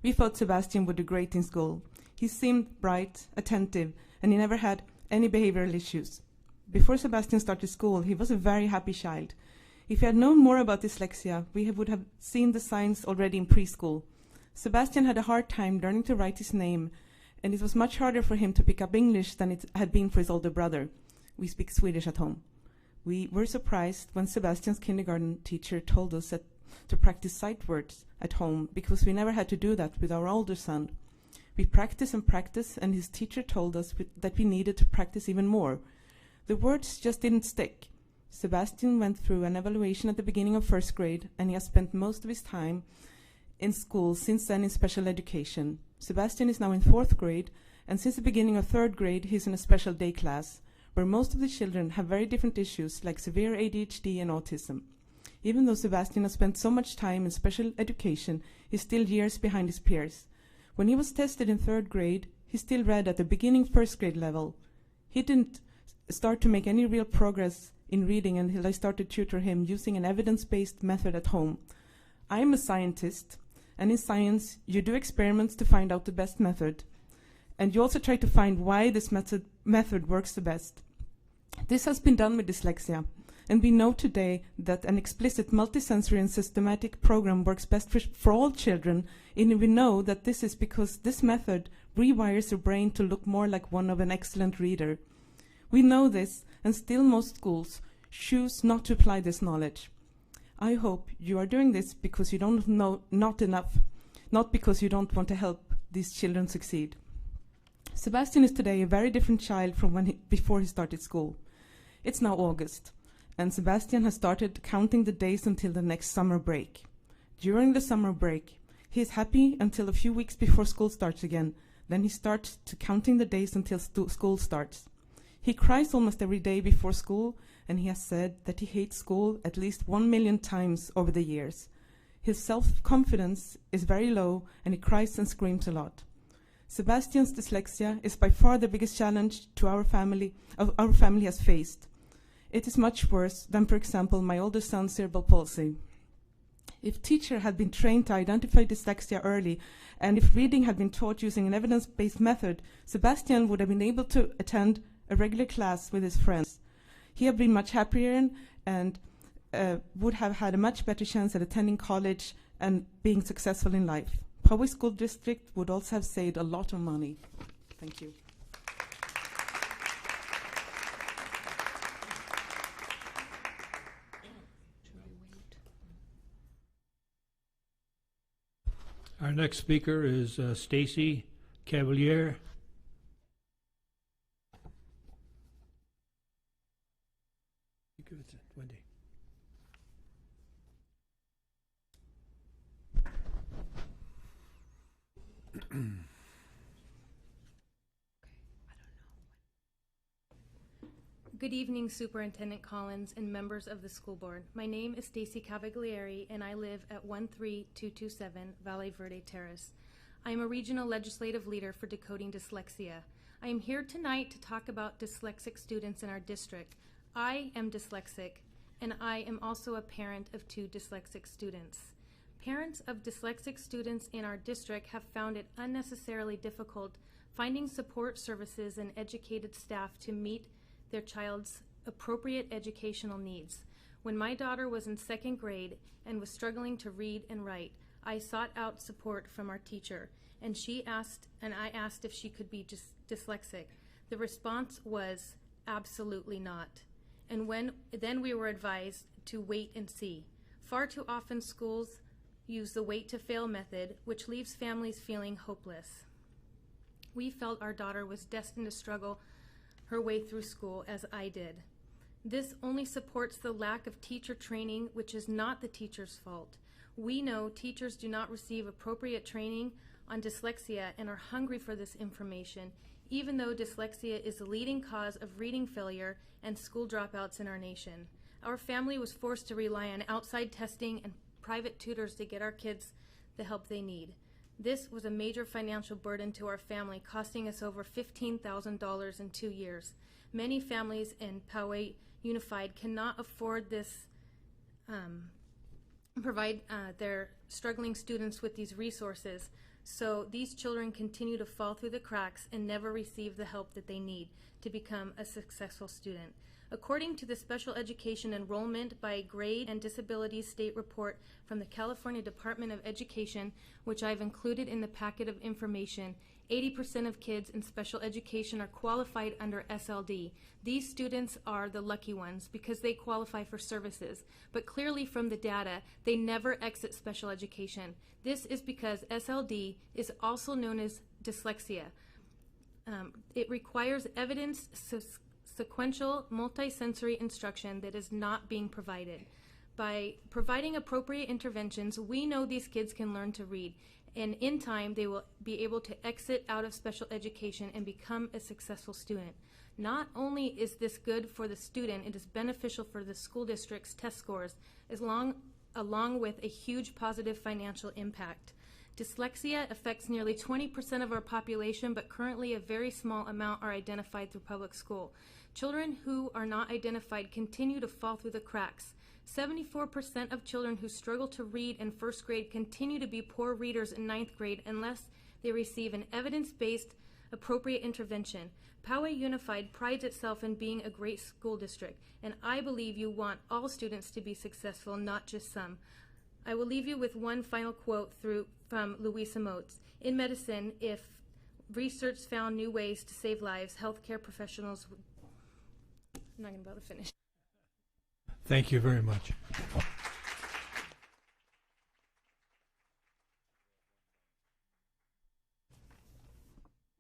We thought Sebastian would do great in school. He seemed bright, attentive, and he never had any behavioral issues. Before Sebastian started school, he was a very happy child. If we had known more about dyslexia, we would have seen the signs already in preschool. Sebastian had a hard time learning to write his name, and it was much harder for him to pick up English than it had been for his older brother. We speak Swedish at home. We were surprised when Sebastian's kindergarten teacher told us to practice sight words at home, because we never had to do that with our older son. We practiced and practiced, and his teacher told us that we needed to practice even more. The words just didn't stick. Sebastian went through an evaluation at the beginning of first grade, and he has spent most of his time in school since then in special education. Sebastian is now in 4th grade, and since the beginning of 3rd grade, he's in a special day class, where most of the children have very different issues like severe ADHD and autism. Even though Sebastian has spent so much time in special education, he's still years behind his peers. When he was tested in 3rd grade, he still read at the beginning 1st grade level. He didn't start to make any real progress in reading until I started to tutor him using an evidence-based method at home. I am a scientist, and in science, you do experiments to find out the best method. And you also try to find why this method works the best. This has been done with dyslexia, and we know today that an explicit multisensory and systematic program works best for all children, and we know that this is because this method rewires your brain to look more like one of an excellent reader. We know this, and still most schools choose not to apply this knowledge. I hope you are doing this because you don't know not enough, not because you don't want to help these children succeed. Sebastian is today a very different child from before he started school. It's now August, and Sebastian has started counting the days until the next summer break. During the summer break, he is happy until a few weeks before school starts again. Then he starts to counting the days until school starts. He cries almost every day before school, and he has said that he hates school at least 1 million times over the years. His self-confidence is very low, and he cries and screams a lot. Sebastian's dyslexia is by far the biggest challenge to our family has faced. It is much worse than, for example, my older son's cerebral palsy. If teacher had been trained to identify dyslexia early, and if reading had been taught using an evidence-based method, Sebastian would have been able to attend a regular class with his friends. He had been much happier and would have had a much better chance at attending college and being successful in life. Poway School District would also have saved a lot of money. Thank you. Our next speaker is Stacy Cavalier. Give it to Wendy. Good evening, Superintendent Collins and members of the school board. My name is Stacy Cavagliari, and I live at 13227 Valle Verde Terrace. I am a regional legislative leader for Decoding Dyslexia. I am here tonight to talk about dyslexic students in our district. I am dyslexic, and I am also a parent of 2 dyslexic students. Parents of dyslexic students in our district have found it unnecessarily difficult finding support services and educated staff to meet their child's appropriate educational needs. When my daughter was in 2nd grade and was struggling to read and write, I sought out support from our teacher, and I asked if she could be dyslexic. The response was absolutely not. And then we were advised to wait and see. Far too often schools use the wait to fail method, which leaves families feeling hopeless. We felt our daughter was destined to struggle her way through school, as I did. This only supports the lack of teacher training, which is not the teacher's fault. We know teachers do not receive appropriate training on dyslexia and are hungry for this information, even though dyslexia is the leading cause of reading failure and school dropouts in our nation. Our family was forced to rely on outside testing and private tutors to get our kids the help they need. This was a major financial burden to our family, costing us over $15,000 in 2 years. Many families in Poway Unified cannot afford this, provide their struggling students with these resources, so these children continue to fall through the cracks and never receive the help that they need to become a successful student. According to the Special Education Enrollment by Grade and Disabilities State Report from the California Department of Education, which I've included in the packet of information, 80% of kids in special education are qualified under SLD. These students are the lucky ones because they qualify for services, but clearly from the data, they never exit special education. This is because SLD is also known as dyslexia. It requires evidence-based sequential multisensory instruction that is not being provided. By providing appropriate interventions, we know these kids can learn to read, and in time they will be able to exit out of special education and become a successful student. Not only is this good for the student, it is beneficial for the school district's test scores, along with a huge positive financial impact. Dyslexia affects nearly 20% of our population, but currently a very small amount are identified through public school. Children who are not identified continue to fall through the cracks. 74% of children who struggle to read in 1st grade continue to be poor readers in 9th grade unless they receive an evidence-based, appropriate intervention. Poway Unified prides itself in being a great school district, and I believe you want all students to be successful, not just some. I will leave you with one final quote from Louisa Motes. In medicine, if research found new ways to save lives, healthcare professionals would... I'm not going to be able to finish. Thank you very much.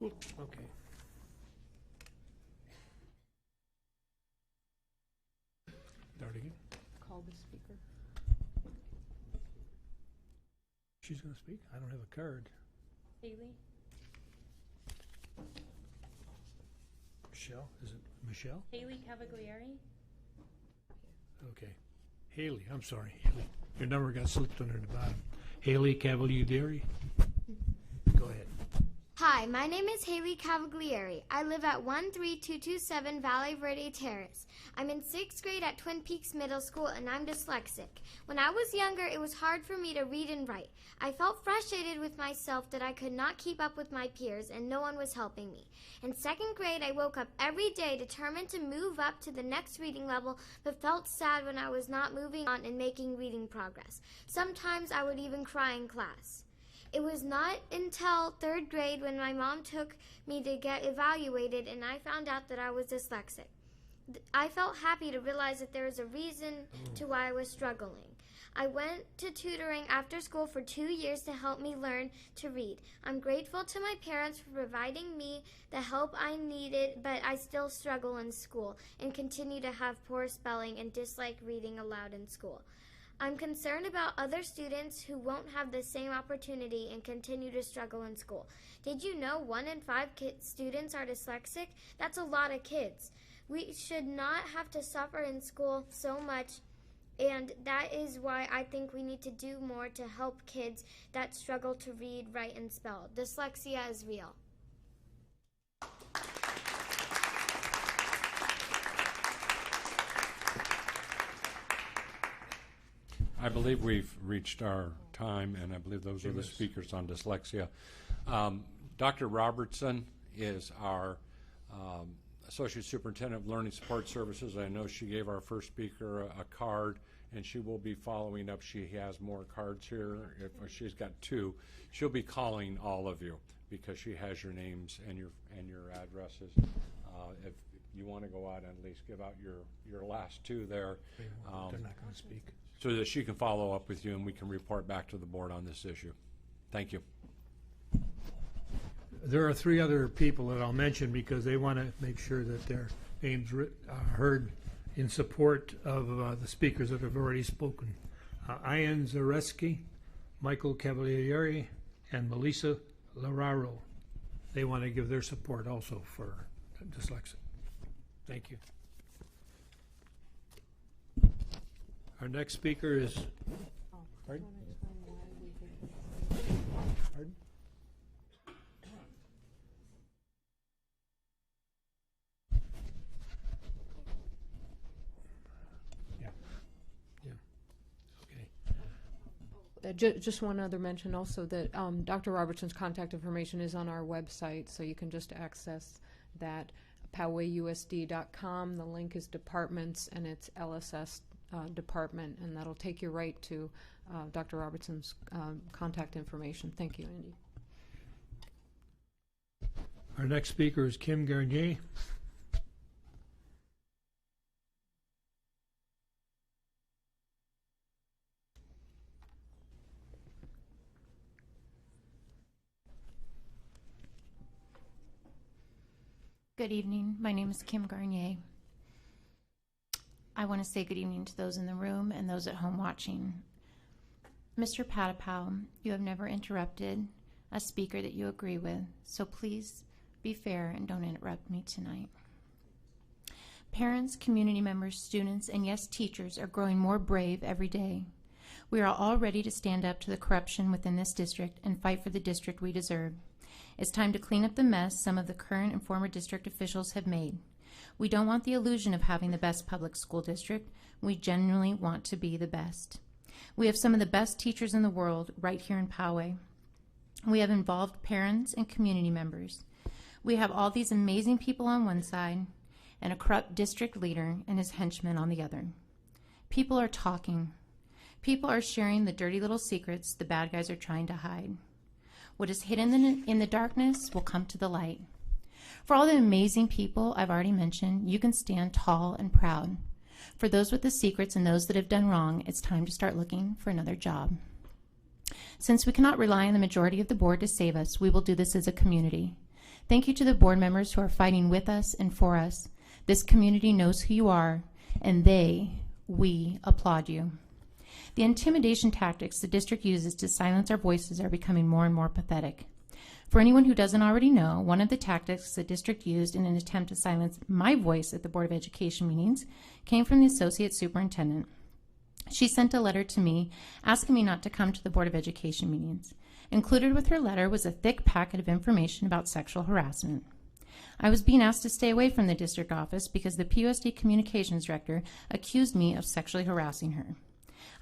Okay. Start again. Call the speaker. She's going to speak? I don't have a card. Haley? Michelle? Is it Michelle? Haley Cavagliari? Okay. Haley, I'm sorry, Haley. Your number got slipped under the bottom. Haley Cavagliari? Go ahead. Hi, my name is Haley Cavagliari. I live at 13227 Valley Verde Terrace. I'm in 6th grade at Twin Peaks Middle School, and I'm dyslexic. When I was younger, it was hard for me to read and write. I felt frustrated with myself that I could not keep up with my peers, and no one was helping me. In 2nd grade, I woke up every day determined to move up to the next reading level, but felt sad when I was not moving on and making reading progress. Sometimes I would even cry in class. It was not until 3rd grade when my mom took me to get evaluated and I found out that I was dyslexic. I felt happy to realize that there was a reason to why I was struggling. I went to tutoring after school for 2 years to help me learn to read. I'm grateful to my parents for providing me the help I needed, but I still struggle in school and continue to have poor spelling and dislike reading aloud in school. I'm concerned about other students who won't have the same opportunity and continue to struggle in school. Did you know 1 in 5 students are dyslexic? That's a lot of kids. We should not have to suffer in school so much, and that is why I think we need to do more to help kids that struggle to read, write, and spell. Dyslexia is real. believe we've reached our time, and I believe those are the speakers on dyslexia. Dr. Robertson is our Associate Superintendent of Learning Support Services. I know she gave our first speaker a card, and she will be following up. She has more cards here. She's got 2. She'll be calling all of you because she has your names and your addresses. If you want to go out and at least give out your last 2 there. They're not going to speak. So that she can follow up with you and we can report back to the board on this issue. Thank you. There are 3 other people that I'll mention because they want to make sure that their names heard in support of the speakers that have already spoken. Anya Seth, Michael Cavagliari, and Melissa Lararo. They want to give their support also for dyslexia. Thank you. Our next speaker is. Pardon? Pardon? Just one other mention also that Dr. Robertson's contact information is on our website, so you can just access that, powayusd.com. The link is departments, and it's LSS department, and that'll take you right to Dr. Robertson's contact information. Thank you, Andy. Our next speaker is Kim Garnier. Good evening. My name is Kim Garnier. I want to say good evening to those in the room and those at home watching. Mr. Patapow, you have never interrupted a speaker that you agree with, so please be fair and don't interrupt me tonight. Parents, community members, students, and yes, teachers are growing more brave every day. We are all ready to stand up to the corruption within this district and fight for the district we deserve. It's time to clean up the mess some of the current and former district officials have made. We don't want the illusion of having the best public school district. We genuinely want to be the best. We have some of the best teachers in the world right here in Poway. We have involved parents and community members. We have all these amazing people on one side and a corrupt district leader and his henchmen on the other. People are talking. People are sharing the dirty little secrets the bad guys are trying to hide. What is hidden in the darkness will come to the light. For all the amazing people I've already mentioned, you can stand tall and proud. For those with the secrets and those that have done wrong, it's time to start looking for another job. Since we cannot rely on the majority of the board to save us, we will do this as a community. Thank you to the board members who are fighting with us and for us. This community knows who you are, and we applaud you. The intimidation tactics the district uses to silence our voices are becoming more and more pathetic. For anyone who doesn't already know, one of the tactics the district used in an attempt to silence my voice at the Board of Education meetings came from the Associate Superintendent. She sent a letter to me asking me not to come to the Board of Education meetings. Included with her letter was a thick packet of information about sexual harassment. I was being asked to stay away from the district office because the PUSD communications director accused me of sexually harassing her.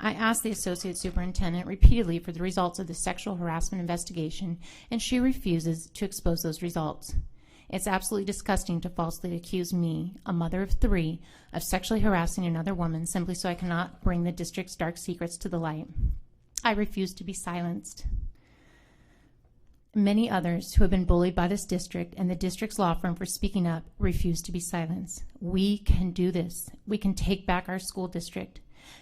I asked the Associate Superintendent repeatedly for the results of the sexual harassment investigation, and she refuses to expose those results. It's absolutely disgusting to falsely accuse me, a mother of 3, of sexually harassing another woman simply so I cannot bring the district's dark secrets to the light. I refuse to be silenced. Many others who have been bullied by this district and the district's law firm for speaking up refuse to be silenced. We can do this. We can take back our school district.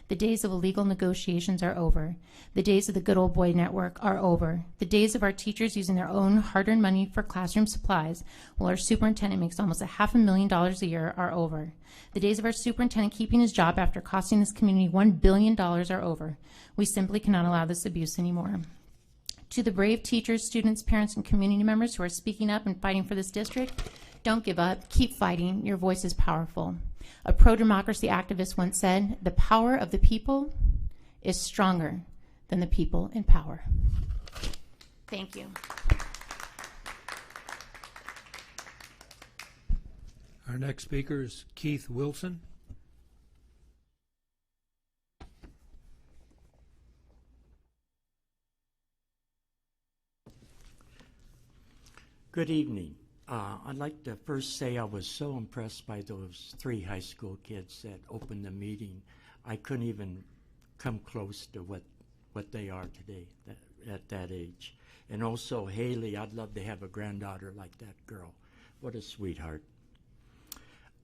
The days of illegal negotiations are over. The days of the good old boy network are over. The days of our teachers using their own hard-earned money for classroom supplies while our superintendent makes almost $500,000 a year are over. The days of our superintendent keeping his job after costing this community $1 billion are over. We simply cannot allow this abuse anymore. To the brave teachers, students, parents, and community members who are speaking up and fighting for this district, don't give up. Keep fighting. Your voice is powerful. A pro-democracy activist once said, "The power of the people is stronger than the people in power." Thank you. Our next speaker is Keith Wilson. Good evening. I'd like to first say I was so impressed by those 3 high school kids that opened the meeting. I couldn't even come close to what they are today at that age. And also Haley, I'd love to have a granddaughter like that girl. What a sweetheart.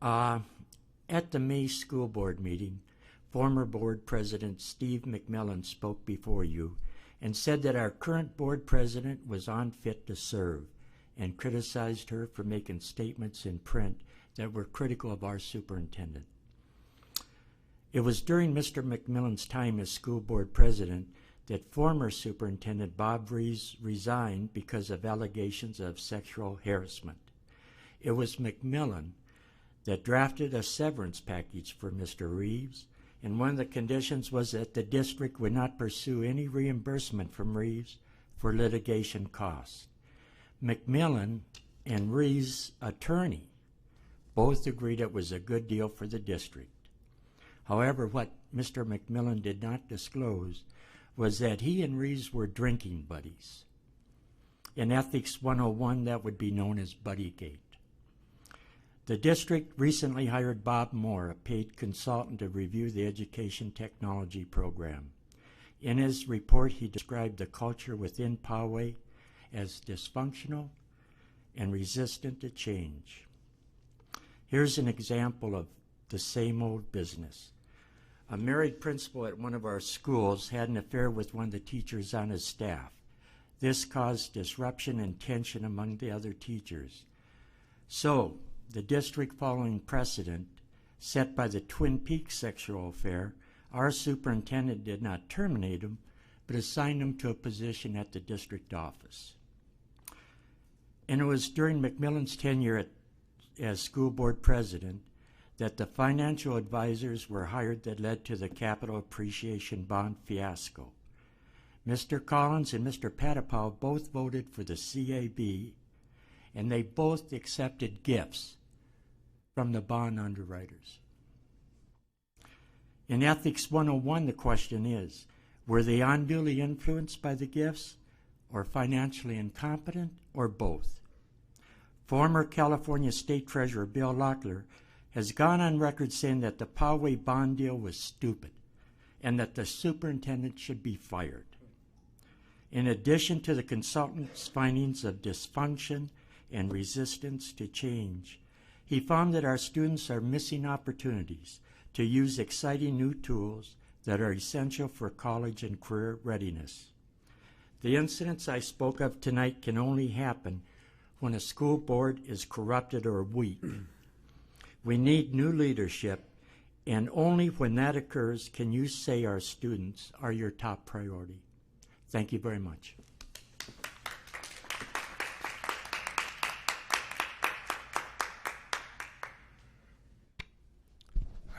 At the May school board meeting, former board president Steve McMillan spoke before you and said that our current board president was unfit to serve, and criticized her for making statements in print that were critical of our superintendent. It was during Mr. McMillan's time as school board president that former Superintendent Bob Reeves resigned because of allegations of sexual harassment. It was McMillan that drafted a severance package for Mr. Reeves, and one of the conditions was that the district would not pursue any reimbursement from Reeves for litigation costs. McMillan and Reeves' attorney both agreed it was a good deal for the district. However, what Mr. McMillan did not disclose was that he and Reeves were drinking buddies. In Ethics 101, that would be known as Buddygate. The district recently hired Bob Moore, a paid consultant, to review the education technology program. In his report, he described the culture within Poway as dysfunctional and resistant to change. Here's an example of the same old business. A married principal at one of our schools had an affair with one of the teachers on his staff. This caused disruption and tension among the other teachers. So, the district, following precedent set by the Twin Peaks sexual affair, our superintendent did not terminate him, but assigned him to a position at the district office. And it was during McMillan's tenure as school board president that the financial advisors were hired that led to the capital appreciation bond fiasco. Mr. Collins and Mr. Patapow both voted for the CAB, and they both accepted gifts from the bond underwriters. In Ethics 101, the question is, were they unduly influenced by the gifts, or financially incompetent, or both? Former California State Treasurer Bill Locklear has gone on record saying that the Poway bond deal was stupid and that the superintendent should be fired. In addition to the consultant's findings of dysfunction and resistance to change, he found that our students are missing opportunities to use exciting new tools that are essential for college and career readiness. The incidents I spoke of tonight can only happen when a school board is corrupted or weak. We need new leadership, and only when that occurs can you say our students are your top priority. Thank you very much.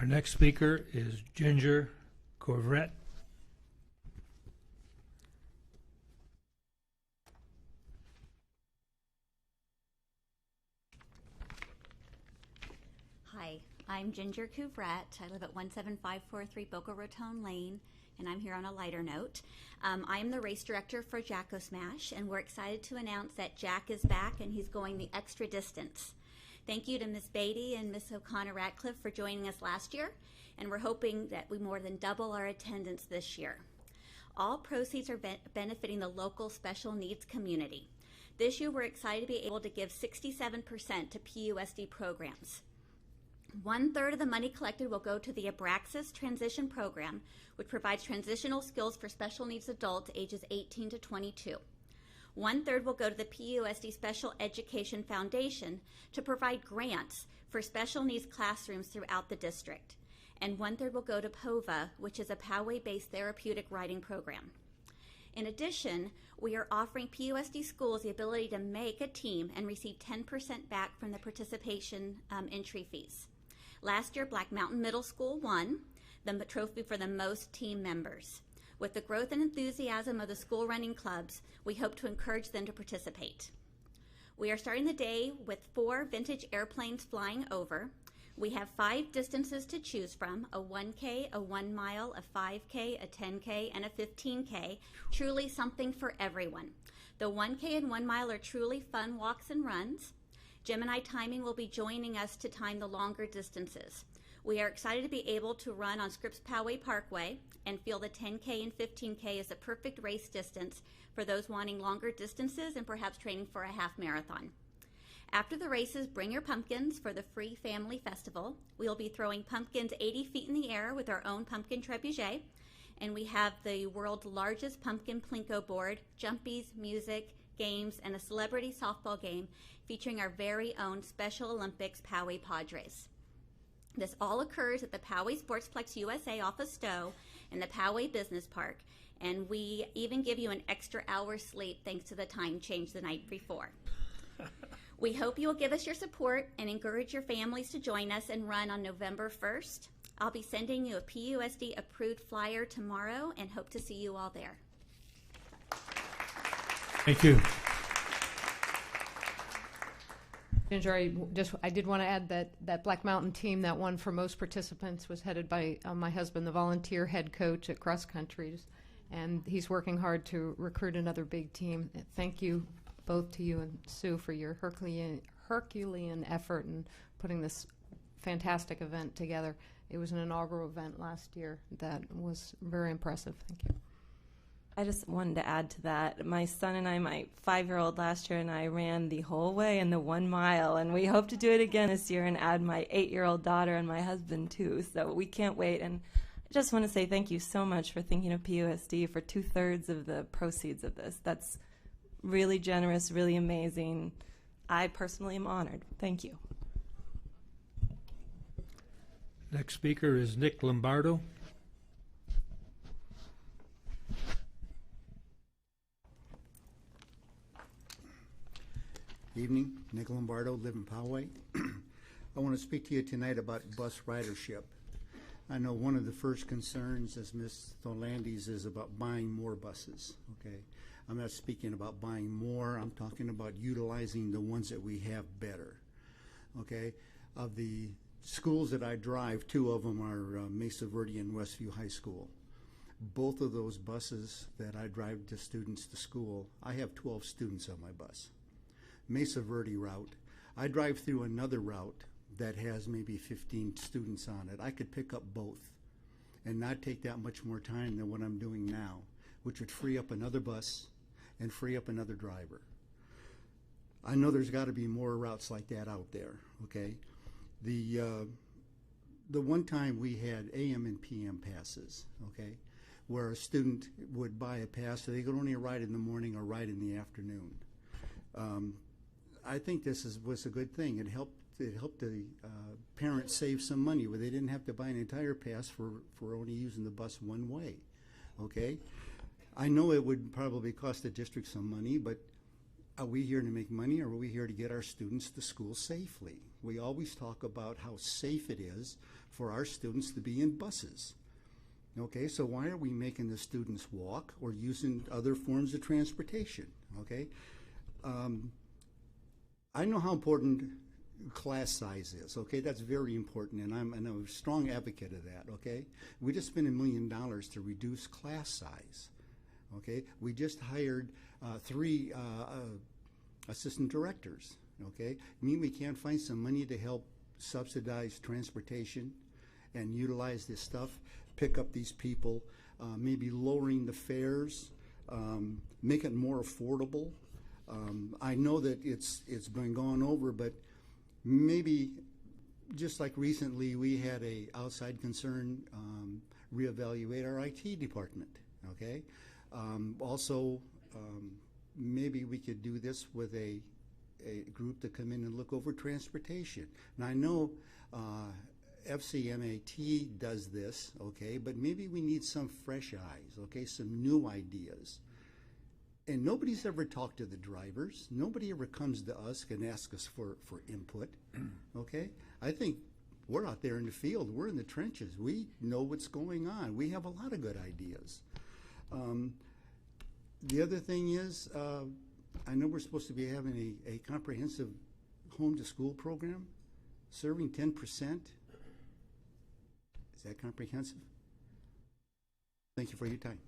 Our next speaker is Ginger Corvette. Hi, I'm Ginger Couvrette. I live at 17543 Boca Raton Lane, and I'm here on a lighter note. I am the race director for Jacko Smash, and we're excited to announce that Jack is back and he's going the extra distance. Thank you to Ms. Beatty and Ms. O'Connor-Ratcliffe for joining us last year, and we're hoping that we more than double our attendance this year. All proceeds are benefiting the local special needs community. This year we're excited to be able to give 67% to PUSD programs. 1/3 of the money collected will go to the Abraxas Transition Program, which provides transitional skills for special needs adults ages 18 to 22. 1/3 will go to the PUSD Special Education Foundation to provide grants for special needs classrooms throughout the district. And 1/3 will go to POVA, which is a Poway-based therapeutic writing program. In addition, we are offering PUSD schools the ability to make a team and receive 10% back from the participation entry fees. Last year, Black Mountain Middle School won the trophy for the most team members. With the growth and enthusiasm of the school running clubs, we hope to encourage them to participate. We are starting the day with 4 vintage airplanes flying over. We have 5 distances to choose from: a 1K, a 1 mile, a 5K, a 10K, and a 15K. Truly something for everyone. The 1K and 1 mile are truly fun walks and runs. Gemini Timing will be joining us to time the longer distances. We are excited to be able to run on Scripps Poway Parkway and feel the 10K and 15K is a perfect race distance for those wanting longer distances and perhaps training for a half marathon. After the races, bring your pumpkins for the free family festival. We will be throwing pumpkins 80 feet in the air with our own pumpkin trebuchet, and we have the world's largest pumpkin plinko board, jumpies, music, games, and a celebrity softball game featuring our very own Special Olympics Poway Padres. This all occurs at the Poway Sportsplex USA off of Stowe in the Poway Business Park, and we even give you an extra hour's sleep thanks to the time change the night before. We hope you will give us your support and encourage your families to join us and run on November 1st. I'll be sending you a PUSD approved flyer tomorrow and hope to see you all there. Thank you. Ginger, I did want to add that Black Mountain team that won for most participants was headed by my husband, the volunteer head coach at cross country, and he's working hard to recruit another big team. Thank you both to you and Sue for your Herculean effort in putting this fantastic event together. It was an inaugural event last year that was very impressive. Thank you. I just wanted to add to that. My son and I, my 5-year-old last year, and I ran the whole way in the 1 mile, and we hope to do it again this year and add my 8-year-old daughter and my husband too. So we can't wait. And I just want to say thank you so much for thinking of PUSD for 2/3 of the proceeds of this. That's really generous, really amazing. I personally am honored. Thank you. Next speaker is Nick Lombardo. Evening, Nick Lombardo, live in Poway. I want to speak to you tonight about bus ridership. I know one of the first concerns, as Ms. Tholandis, is about buying more buses, okay? I'm not speaking about buying more, I'm talking about utilizing the ones that we have better, okay? Of the schools that I drive, 2 of them are Mesa Verde and Westview High School. Both of those buses that I drive the students to school, I have 12 students on my bus. Mesa Verde route, I drive through another route that has maybe 15 students on it. I could pick up both and not take that much more time than what I'm doing now, which would free up another bus and free up another driver. I know there's got to be more routes like that out there, okay? The one time we had AM and PM passes, okay, where a student would buy a pass so they could only ride in the morning or ride in the afternoon. I think this was a good thing. It helped the parents save some money where they didn't have to buy an entire pass for only using the bus one way, okay? I know it would probably cost the district some money, but are we here to make money, or are we here to get our students to school safely? We always talk about how safe it is for our students to be in buses. Okay, so why are we making the students walk or using other forms of transportation? Okay, I know how important class size is. Okay, that's very important, and I'm a strong advocate of that. Okay, we just spent $1 million to reduce class size. Okay, we just hired 3 assistant directors. Okay, I mean, we can't find some money to help subsidize transportation and utilize this stuff, pick up these people, maybe lowering the fares, make it more affordable. I know that it's been gone over, but maybe just like recently we had a outside concern reevaluate our IT department, okay? Also, maybe we could do this with a group to come in and look over transportation. Now I know FCMAT does this, okay, but maybe we need some fresh eyes, okay, some new ideas. And nobody's ever talked to the drivers. Nobody ever comes to us and asks us for input, okay? I think we're out there in the field. We're in the trenches. We know what's going on. We have a lot of good ideas. The other thing is, I know we're supposed to be having a comprehensive home-to-school program, serving 10%. Is that comprehensive? Thank you for your time.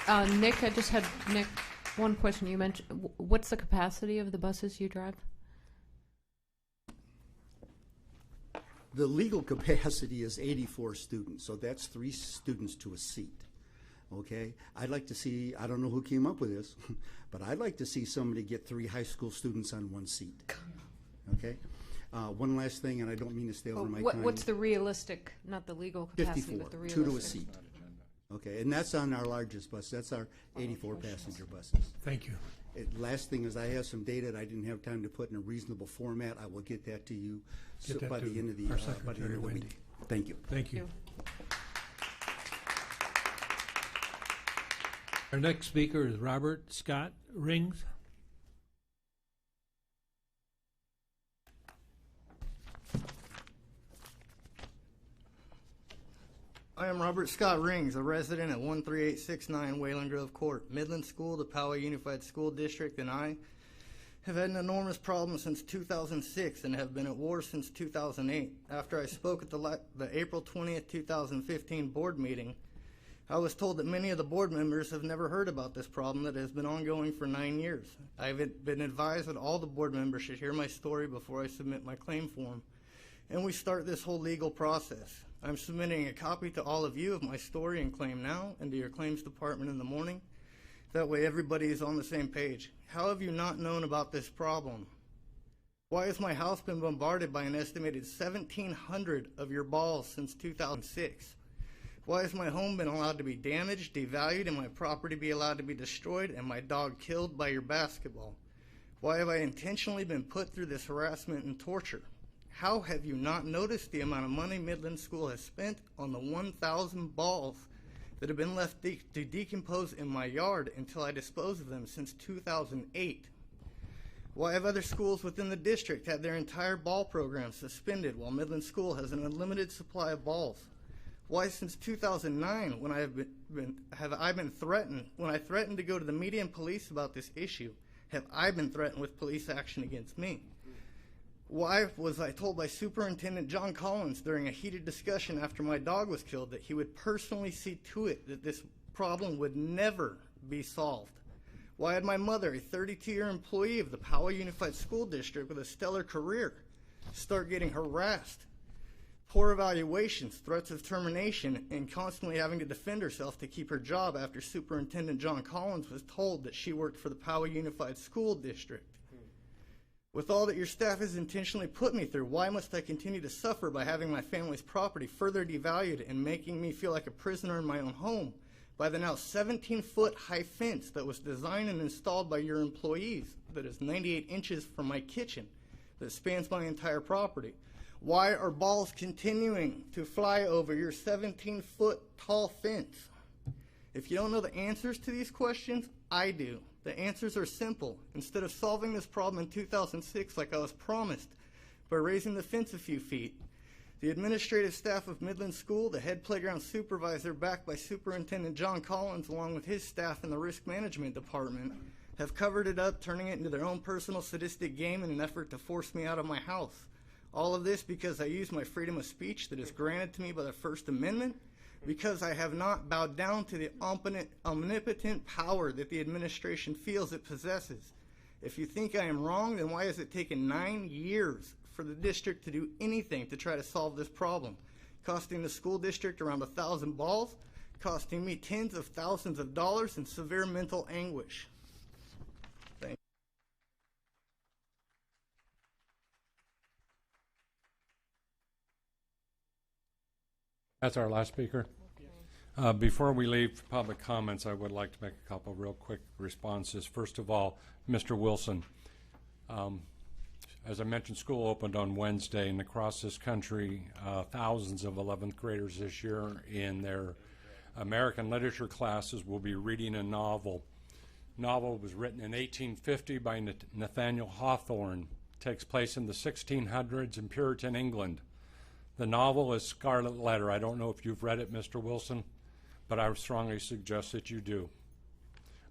Nick, I just had, Nick, one question. You mentioned, what's the capacity of the buses you drive? The legal capacity is 84 students, so that's 3 students to a seat. Okay? I'd like to see, I don't know who came up with this, but I'd like to see somebody get 3 high school students on 1 seat. Okay? One last thing, and I don't mean to stay over my time. What's the realistic, not the legal capacity, 54, but the realistic? 2 to a seat. Okay, and that's on our largest bus. That's our 84 passenger buses. Thank you. Last thing is I have some data that I didn't have time to put in a reasonable format. I will get that to you by the end of the week. Thank you. Thank you. Our next speaker is Robert Scott Rings. I am Robert Scott Rings, a resident at 13869 Wayland Grove Court. Midland School, the Poway Unified School District, and I have had an enormous problem since 2006 and have been at war since 2008. After I spoke at the April 20th, 2015 board meeting, I was told that many of the board members have never heard about this problem that has been ongoing for 9 years. I've been advised that all the board members should hear my story before I submit my claim form, and we start this whole legal process. I'm submitting a copy to all of you of my story and claim now and to your claims department in the morning. That way everybody is on the same page. How have you not known about this problem? Why has my house been bombarded by an estimated 1,700 of your balls since 2006? Why has my home been allowed to be damaged, devalued, and my property be allowed to be destroyed and my dog killed by your basketball? Why have I intentionally been put through this harassment and torture? How have you not noticed the amount of money Midland School has spent on the 1,000 balls that have been left to decompose in my yard until I dispose of them since 2008? Why have other schools within the district had their entire ball program suspended while Midland School has an unlimited supply of balls? Why since 2009, when I threatened to go to the media and police about this issue, have I been threatened with police action against me? Why was I told by Superintendent John Collins during a heated discussion after my dog was killed that he would personally see to it that this problem would never be solved? Why had my mother, a 32-year employee of the Poway Unified School District with a stellar career, start getting harassed? Poor evaluations, threats of termination, and constantly having to defend herself to keep her job after Superintendent John Collins was told that she worked for the Poway Unified School District. With all that your staff has intentionally put me through, why must I continue to suffer by having my family's property further devalued and making me feel like a prisoner in my own home by the now 17-foot high fence that was designed and installed by your employees that is 98 inches from my kitchen that spans my entire property? Why are balls continuing to fly over your 17-foot tall fence? If you don't know the answers to these questions, I do. The answers are simple. Instead of solving this problem in 2006 like I was promised by raising the fence a few feet, the administrative staff of Midland School, the head playground supervisor backed by Superintendent John Collins along with his staff in the risk management department, have covered it up, turning it into their own personal sadistic game in an effort to force me out of my house. All of this because I use my freedom of speech that is granted to me by the First Amendment, because I have not bowed down to the omnipotent power that the administration feels it possesses. If you think I am wrong, then why has it taken 9 years for the district to do anything to try to solve this problem, costing the school district around 1,000 balls, costing me tens of thousands of dollars and severe mental anguish? Thank you. That's our last speaker. Before we leave public comments, I would like to make a couple real quick responses. First of all, Mr. Wilson, as I mentioned, school opened on Wednesday, and across this country, thousands of 11th graders this year in their American literature classes will be reading a novel. Novel was written in 1850 by Nathaniel Hawthorne. Takes place in the 1600s in Puritan England. The novel is Scarlet Letter. I don't know if you've read it, Mr. Wilson, but I strongly suggest that you do.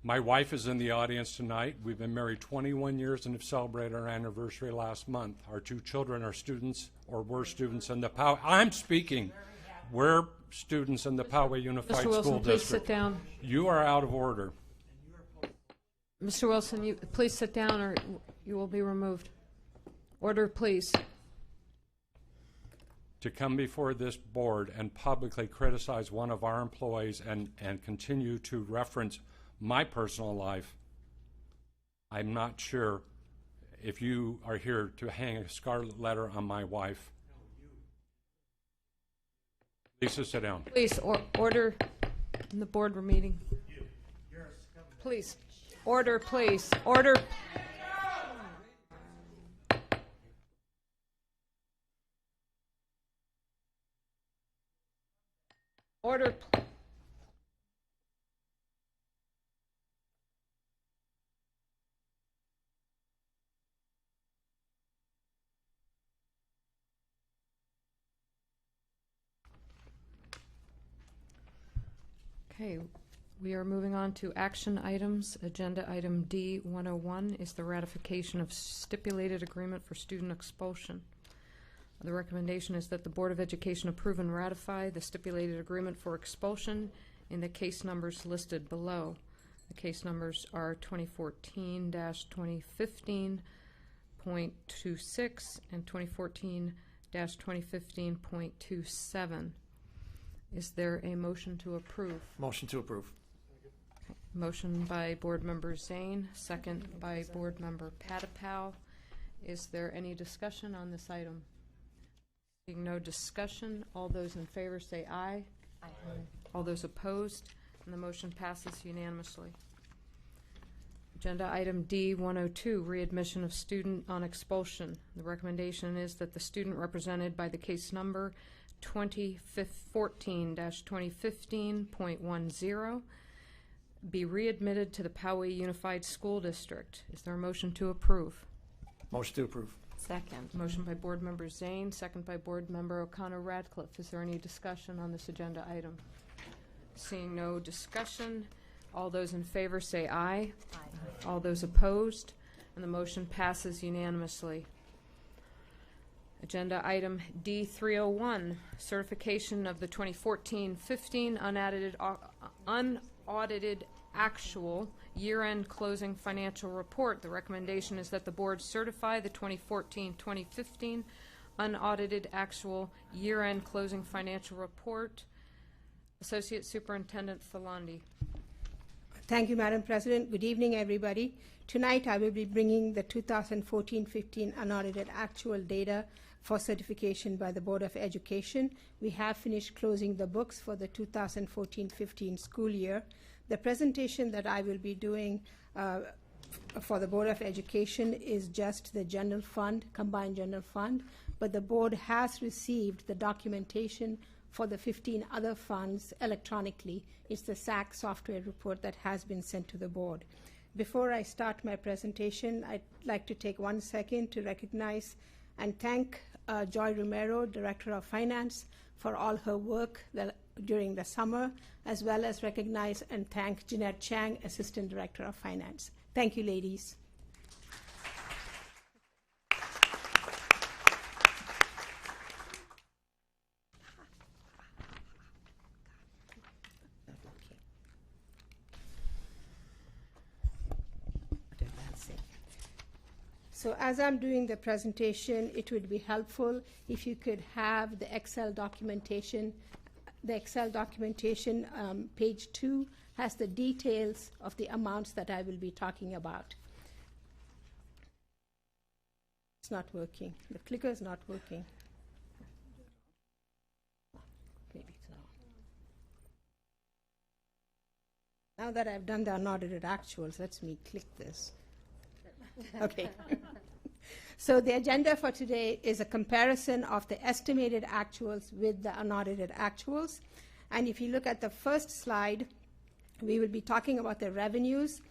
My wife is in the audience tonight. We've been married 21 years and have celebrated our anniversary last month. Our 2 children are students or were students in the Poway. I'm speaking. We're students in the Poway Unified Mr. School Wilson, please District. sit down. You are out of order. Mr. Wilson, you please sit down or you will be removed. Order, please. To come before this board and publicly criticize one of our employees and continue to reference my personal life, I'm not sure if you are here to hang a scarlet letter on my wife. Lisa, sit down. Please, order in the board meeting. Please. Order, please. Order. Order. Okay, we are moving on to action items. Agenda item D101 is the ratification of stipulated agreement for student expulsion. The recommendation is that the Board of Education approve and ratify the stipulated agreement for expulsion in the case numbers listed below. The case numbers are 2014-2015.26 and 2014-2015.27. Is there a motion to approve? Motion to approve. Okay. Motion by Board Member Zane, second by Board Member Patapow. Is there any discussion on this item? Seeing no discussion, all those in favor say aye. Aye. All those opposed, and the motion passes unanimously. Agenda item D102, readmission of student on expulsion. The recommendation is that the student represented by the case number 2014-2015.10 be readmitted to the Poway Unified School District. Is there a motion to approve? Motion to approve. Second. Motion by Board Member Zane, second by Board Member O'Connor-Radcliffe. Is there any discussion on this agenda item? Seeing no discussion, all those in favor say aye. Aye. All those opposed, and the motion passes unanimously. Agenda item D301, certification of the 2014-15 unaudited actual year-end closing financial report. The recommendation is that the board certify the 2014-2015 unaudited actual year-end closing financial report. Associate Superintendent Theland. Thank you, Madam President. Good evening, everybody. Tonight I will be bringing the 2014-15 unaudited actual data for certification by the Board of Education. We have finished closing the books for the 2014-15 school year. The presentation that I will be doing for the Board of Education is just the general fund, combined general fund, but the board has received the documentation for the 15 other funds electronically. It's the Hvac software report that has been sent to the board. Before I start my presentation, I'd like to take 1 second to recognize and thank Joy Romero, Director of Finance, for all her work during the summer, as well as recognize and thank Jeanette Chang, Assistant Director of Finance. Thank you, ladies. So as I'm doing the presentation, it would be helpful if you could have the Excel documentation. The Excel documentation, page 2, has the details of the amounts that I will be talking about. It's not working. The clicker is not working. Maybe it's not. Now that I've done the unaudited actuals, let me click this. Okay. So the agenda for today is a comparison of the estimated actuals with the unaudited actuals. And if you look at the first slide, we will be talking about the revenues.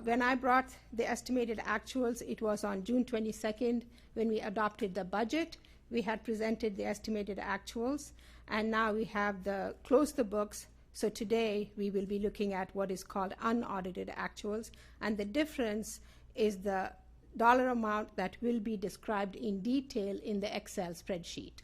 When I brought the estimated actuals, it was on June 22nd when we adopted the budget. We had presented the estimated actuals, and now we have closed the books. So today we will be looking at what is called unaudited actuals, and the difference is the dollar amount that will be described in detail in the Excel spreadsheet.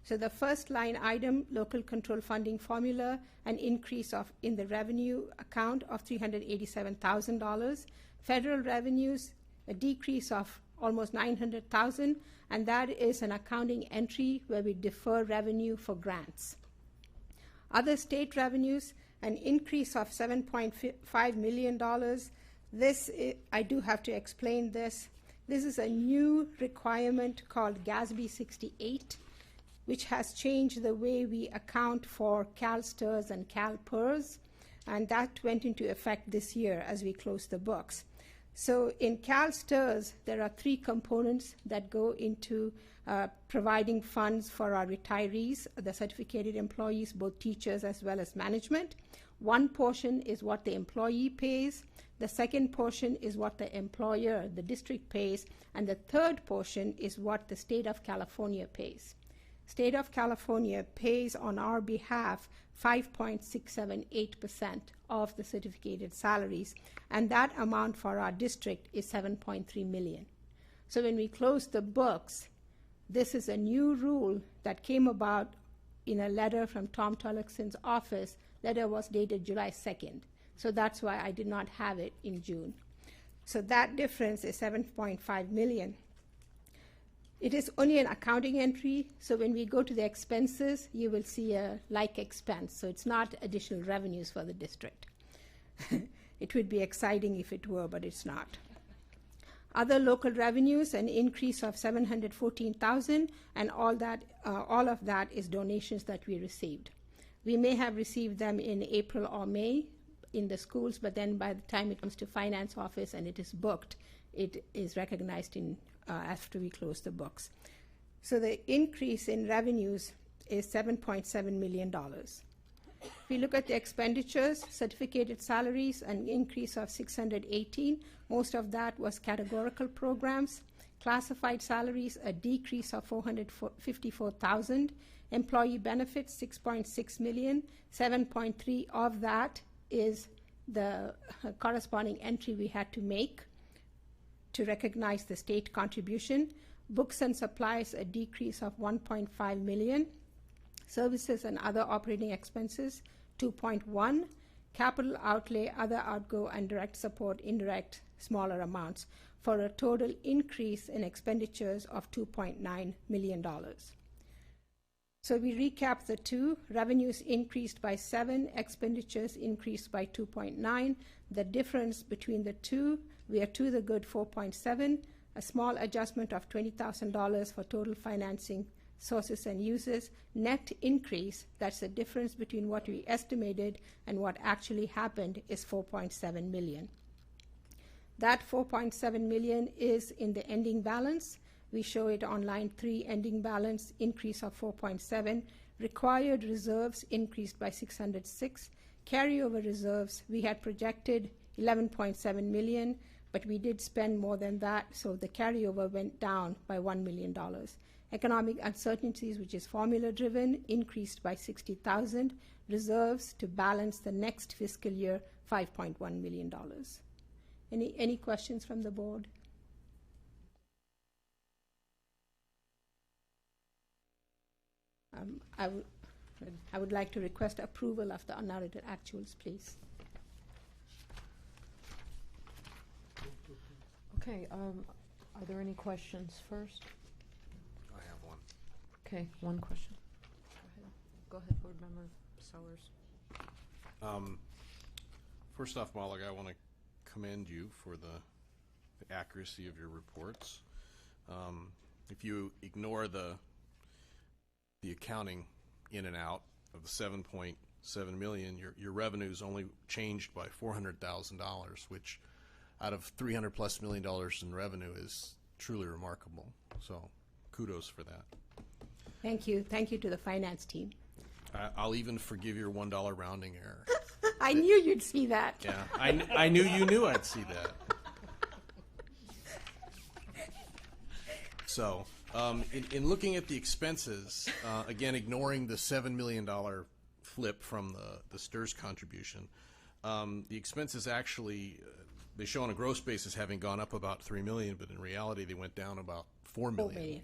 So the first line item, local control funding formula, an increase in the revenue account of $387,000. Federal revenues, a decrease of almost $900,000, and that is an accounting entry where we defer revenue for grants. Other state revenues, an increase of $7.5 million. I do have to explain this. This is a new requirement called GASB 68, which has changed the way we account for CalSTRS and CalPERS, and that went into effect this year as we close the books. So in CalSTRS, there are three components that go into providing funds for our retirees, the certificated employees, both teachers as well as management. One portion is what the employee pays. The second portion is what the employer, the district, pays. And the third portion is what the state of California pays. State of California pays on our behalf 5.678% of the certificated salaries, and that amount for our district is $7.3 million. So when we close the books, this is a new rule that came about in a letter from Tom Tullochson's office. Letter was dated July 2nd, so that's why I did not have it in June. So that difference is $7.5 million. It is only an accounting entry, so when we go to the expenses, you will see a like expense. So it's not additional revenues for the district. It would be exciting if it were, but it's not. Other local revenues, an increase of $714,000, and all of that is donations that we received. We may have received them in April or May in the schools, but then by the time it comes to finance office and it is booked, it is recognized after we close the books. So the increase in revenues is $7.7 million. If we look at the expenditures, certificated salaries, an increase of $618. Most of that was categorical programs. Classified salaries, a decrease of $454,000. Employee benefits, $6.6 million. 7.3 of that is the corresponding entry we had to make to recognize the state contribution. Books and supplies, a decrease of $1.5 million. Services and other operating expenses, 2.1. Capital outlay, other outgo, and direct support, indirect, smaller amounts, for a total increase in expenditures of $2.9 million. So we recap the two. Revenues increased by 7, expenditures increased by 2.9. The difference between the two, we are to the good 4.7, a small adjustment of $20,000 for total financing sources and uses. Net increase, that's the difference between what we estimated and what actually happened, is $4.7 million. That $4.7 million is in the ending balance. We show it on line 3, ending balance, increase of 4.7. Required reserves increased by 606. Carryover reserves, we had projected 11.7 million, but we did spend more than that, so the carryover went down by $1 million. Economic uncertainties, which is formula driven, increased by 60,000. Reserves to balance the next fiscal year, $5.1 million. Any questions from the board? I would like to request approval of the unaudited actuals, please. Okay, are there any questions first? I have one. Okay, one question. Go ahead, Board Member Sellers. First off, Malik, I want to commend you for the accuracy of your reports. If you ignore the accounting in and out of the $7.7 million, your revenues only changed by $400,000, which out of $300+ million in revenue is truly remarkable. So kudos for that. Thank you. Thank you to the finance team. I'll even forgive your $1 rounding error. I knew you'd see that. Yeah, I knew you knew I'd see that. So, in looking at the expenses, again, ignoring the $7 million flip from the STRS contribution, the expenses actually, they show on a gross basis having gone up about $3 million, but in reality they went down about $4 million.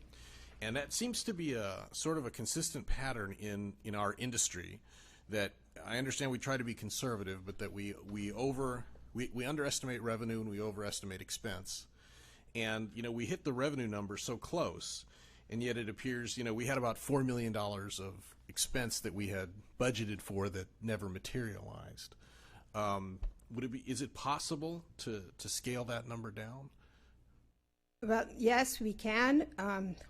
And that seems to be a sort of a consistent pattern in our industry, that I understand we try to be conservative, but that we underestimate revenue and we overestimate expense. And, we hit the revenue number so close, and yet it appears, we had about $4 million of expense that we had budgeted for that never materialized. Is it possible to scale that number down? Well, yes, we can.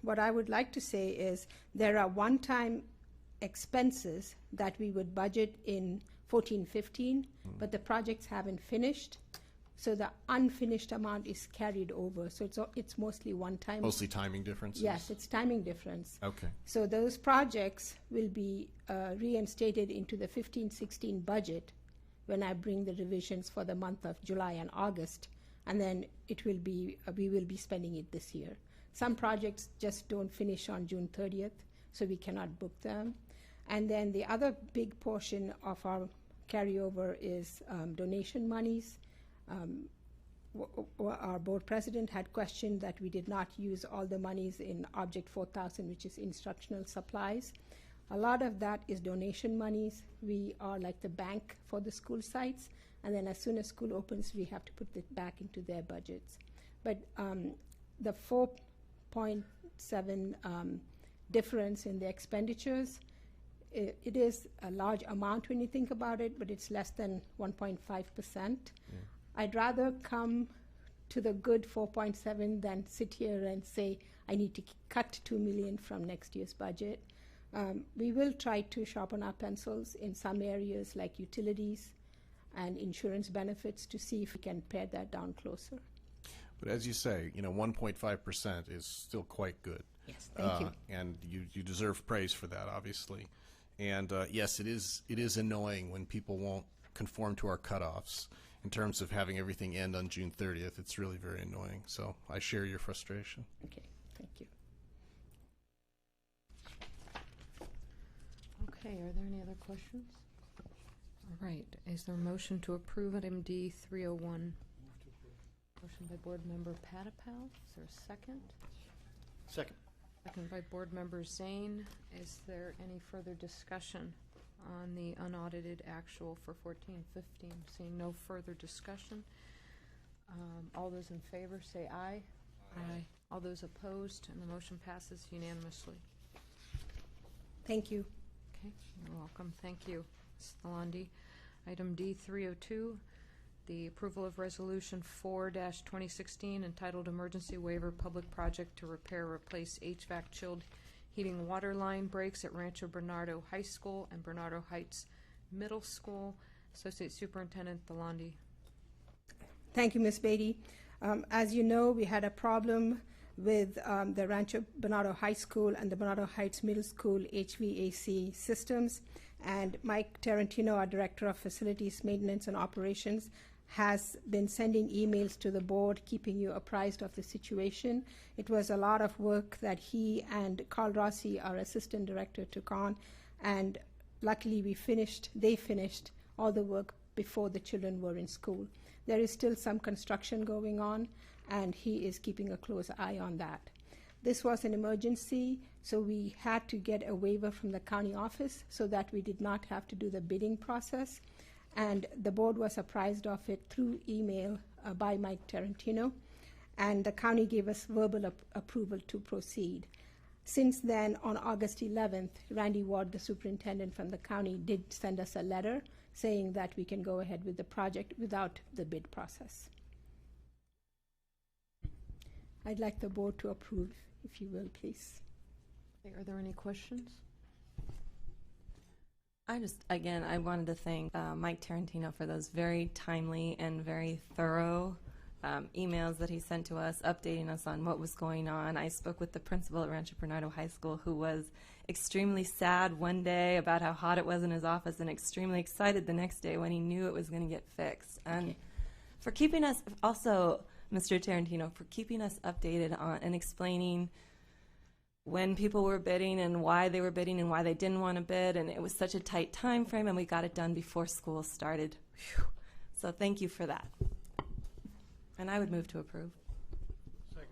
What I would like to say is there are one-time expenses that we would budget in 14-15, but the projects haven't finished, so the unfinished amount is carried over. So it's mostly one-time. Mostly timing differences? Yes, it's timing difference. Okay. So those projects will be reinstated into the 15-16 budget when I bring the revisions for the month of July and August, and then it will be we will be spending it this year. Some projects just don't finish on June 30th, so we cannot book them. And then the other big portion of our carryover is donation monies. Our board president had questioned that we did not use all the monies in Object 4000, which is instructional supplies. A lot of that is donation monies. We are like the bank for the school sites, and then as soon as school opens, we have to put it back into their budgets. But the 4.7 difference in the expenditures, it is a large amount when you think about it, but it's less than 1.5%. I'd rather come to the good 4.7 than sit here and say I need to cut $2 million from next year's budget. We will try to sharpen our pencils in some areas like utilities and insurance benefits to see if we can pare that down closer. But as you say, 1.5% is still quite good. Yes, thank you. And you deserve praise for that, obviously. And yes, it is annoying when people won't conform to our cutoffs in terms of having everything end on June 30th. It's really very annoying. So I share your frustration. Okay, thank you. Okay, are there any other questions? All right, is there a motion to approve item D 301? Motion by Board Member Patapal. Is there a second? Second. Second by Board Member Zane. Is there any further discussion on the unaudited actual for 14-15? Seeing no further discussion. All those in favor say aye. Aye. All those opposed, and the motion passes unanimously. Thank you. Okay, you're welcome. Thank you, Ms. Theland. Item D 302, the approval of Resolution 4-2016 entitled Emergency Waiver Public Project to Repair Replace HVAC Chilled Heating Water Line Breaks at Rancho Bernardo High School and Bernardo Heights Middle School. Associate Superintendent Theland. Thank you, Ms. Beatty. As you know, we had a problem with the Rancho Bernardo High School and the Bernardo Heights Middle School HVAC systems. And Mike Tarantino, our Director of Facilities Maintenance and Operations, has been sending emails to the board, keeping you apprised of the situation. It was a lot of work that he and Carl Rossi, our Assistant Director, took on. And luckily they finished all the work before the children were in school. There is still some construction going on, and he is keeping a close eye on that. This was an emergency, so we had to get a waiver from the county office so that we did not have to do the bidding process. And the board was apprised of it through email by Mike Tarantino, and the county gave us verbal approval to proceed. Since then, on August 11th, Randy Ward, the superintendent from the county, did send us a letter saying that we can go ahead with the project without the bid process. I'd like the board to approve, if you will, please. Okay, are there any questions? I wanted to thank Mike Tarantino for those very timely and very thorough emails that he sent to us, updating us on what was going on. I spoke with the principal at Rancho Bernardo High School, who was extremely sad one day about how hot it was in his office and extremely excited the next day when he knew it was going to get fixed. And for keeping us, also, Mr. Tarantino, for keeping us updated on and explaining when people were bidding and why they were bidding and why they didn't want to bid. And it was such a tight time frame, and we got it done before school started. Whew. So thank you for that. And I would move to approve. Second.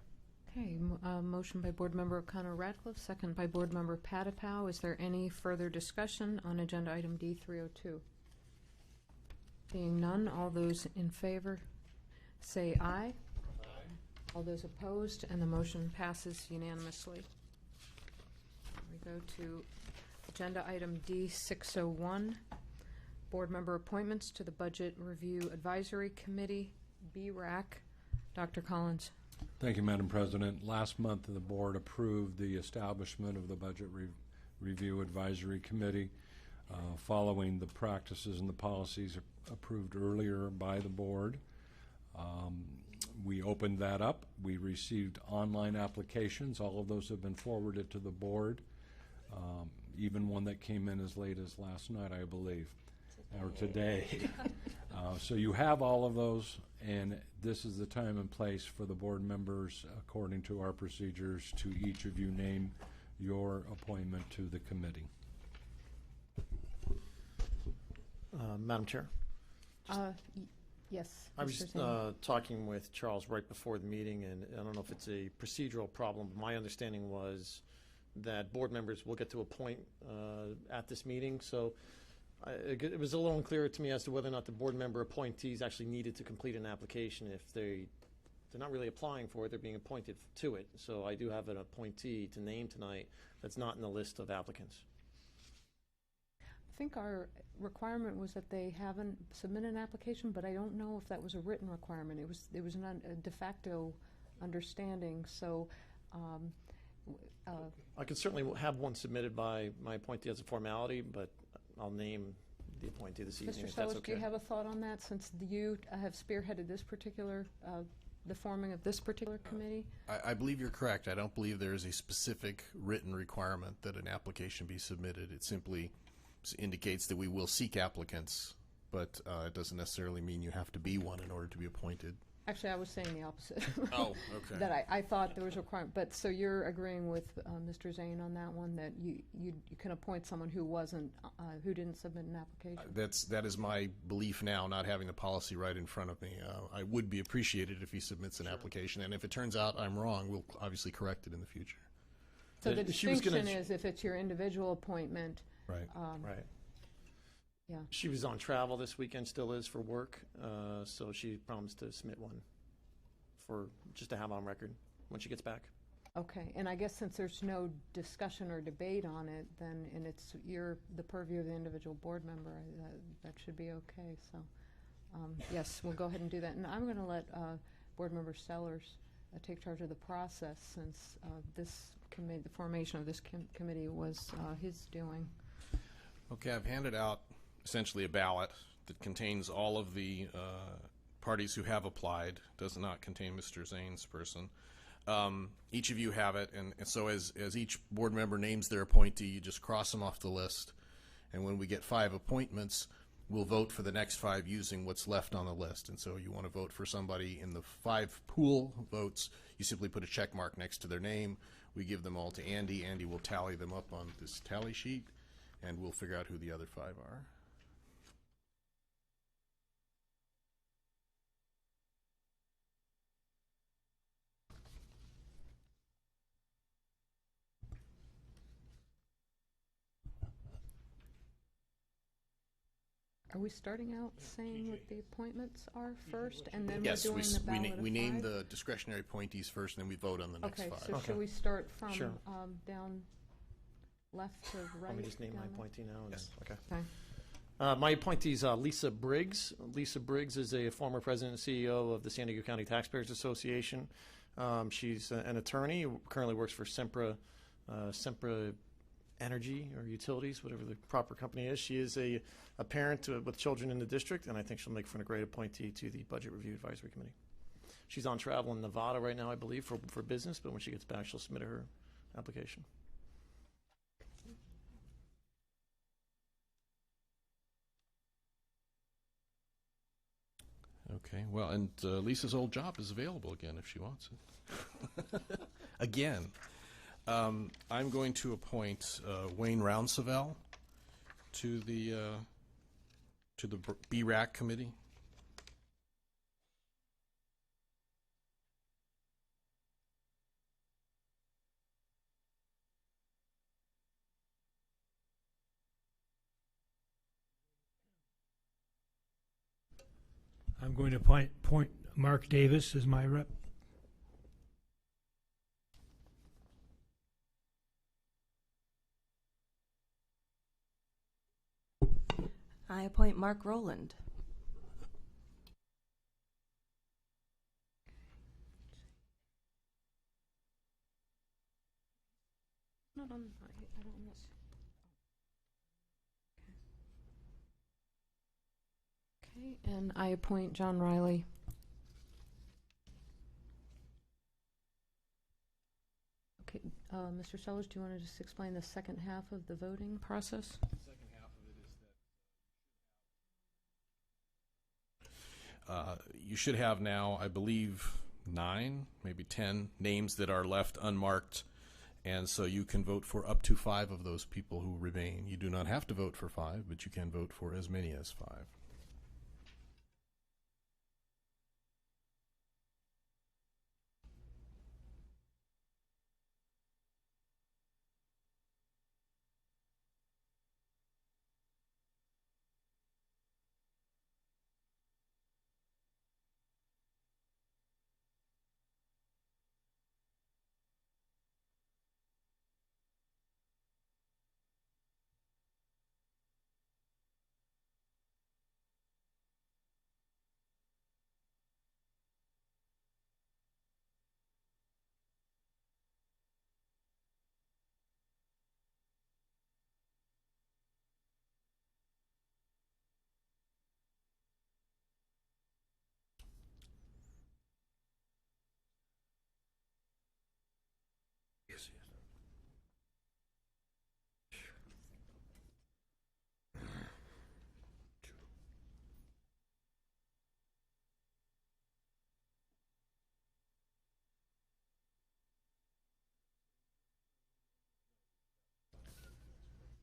Okay, motion by Board Member O'Connor Ratcliffe, second by Board Member Patapow. Is there any further discussion on agenda item D302? Being none, all those in favor say aye. Aye. All those opposed, and the motion passes unanimously. We go to agenda item D601, Board Member Appointments to the Budget Review Advisory Committee, BRAC. Dr. Collins. Thank you, Madam President. Last month, the board approved the establishment of the Budget Review Advisory Committee following the practices and the policies approved earlier by the board. We opened that up. We received online applications. All of those have been forwarded to the board, even one that came in as late as last night, I believe, or today. So you have all of those, and this is the time and place for the board members, according to our procedures, to each of you name your appointment to the committee. Madam Chair? Yes. I was talking with Charles right before the meeting, and I don't know if it's a procedural problem, but my understanding was that board members will get to appoint at this meeting. So it was a little unclear to me as to whether or not the board member appointees actually needed to complete an application. If they're not really applying for it, they're being appointed to it. So I do have an appointee to name tonight that's not in the list of applicants. I think our requirement was that they haven't submitted an application, but I don't know if that was a written requirement. It was not a de facto understanding. So I could certainly have one submitted by my appointee as a formality, but I'll name the appointee this evening, Mr. if that's Sellers, okay. do you have a thought on that, since you have spearheaded this particular, the forming of this particular committee? I believe you're correct. I don't believe there is a specific written requirement that an application be submitted. It simply indicates that we will seek applicants, but it doesn't necessarily mean you have to be one in order to be appointed. Actually, I was saying the opposite. Oh, okay. That I thought there was a requirement, but so you're agreeing with Mr. Zane on that one, that you can appoint someone who wasn't, who didn't submit an application? That is my belief now, not having the policy right in front of me. I would be appreciated if he submits an application, and if it turns out I'm wrong, we'll obviously correct it in the future. So the distinction is if it's your individual appointment. Right. Right. Yeah. She was on travel this weekend, still is, for work, so she promised to submit one for just to have on record when she gets back. Okay, and I guess since there's no discussion or debate on it, then, and it's the purview of the individual board member, that should be okay. So, yes, we'll go ahead and do that. And I'm going to let Board Member Sellers take charge of the process, since this committee, the formation of this committee was his doing. Okay, I've handed out essentially a ballot that contains all of the parties who have applied. Does not contain Mr. Zane's person. Each of you have it, and so as each board member names their appointee, you just cross them off the list. And when we get 5 appointments, we'll vote for the next 5 using what's left on the list. And so you want to vote for somebody in the 5 pool votes, you simply put a check mark next to their name. We give them all to Andy. Andy will tally them up on this tally sheet, and we'll figure out who the other 5 are. Are we starting out saying what the appointments are first, and then Yes, we're doing the ballot we of name 5? the discretionary appointees first, and then we vote on the next 5. So should we start from Sure. down left to right? Let me just name my down there? appointee now. Yes. Okay. My appointee is Lisa Briggs. Lisa Briggs is a former president and CEO of the San Diego County Taxpayers Association. She's an attorney, currently works for Sempra Energy or Utilities, whatever the proper company is. She is a parent with children in the district, and I think she'll make for a great appointee to the Budget Review Advisory Committee. She's on travel in Nevada right now, I believe, for business, but when she gets back, she'll submit her application. Okay, well, and Lisa's old job is available again if she wants it. Again. I'm going to appoint Wayne Rounsavell to the BRAC committee. I'm going to appoint Mark Davis as my rep. I appoint Mark Rowland. Not on, I don't know. Okay, and I appoint John Riley. Okay, Mr. Sellers, do you want to just explain the second half of the voting process? The second half of it is that you should have now, I believe, 9, maybe 10 names that are left unmarked, and so you can vote for up to 5 of those people who remain. You do not have to vote for 5, but you can vote for as many as 5.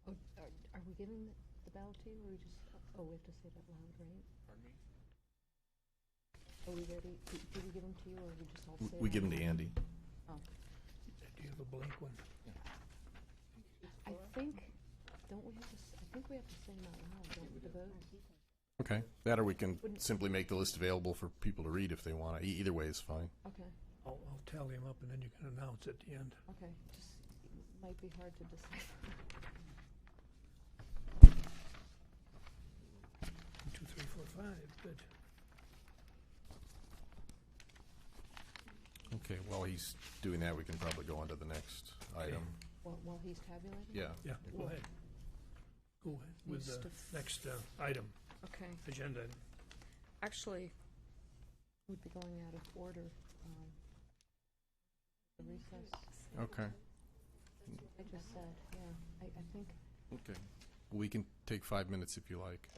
Oh, are we giving the ballot to you, or we just, oh, we have to say it out loud, right? Pardon me? Are we ready? Do we give them to you, or we just all say it We out give them to loud? Andy. Oh. Do you have a blank one? I think, don't we have to, I think we have to say them out loud, don't we, the votes? Okay. That or we can simply make the list available for people to read if they want. Either way is fine. Okay, I'll tally them up and then you can announce at the end. okay, just, might be hard to decipher. 2, 3, 4, 5. Good. Okay, while he's doing that, we can probably go on to the next item. While he's tabulating? Yeah. Yeah, go ahead. Go ahead with Needs the to next item, Okay, agenda item. actually, we'd be going out of order, the recess. Okay. I just said, yeah, I think, Okay. We can take 5 minutes if you like.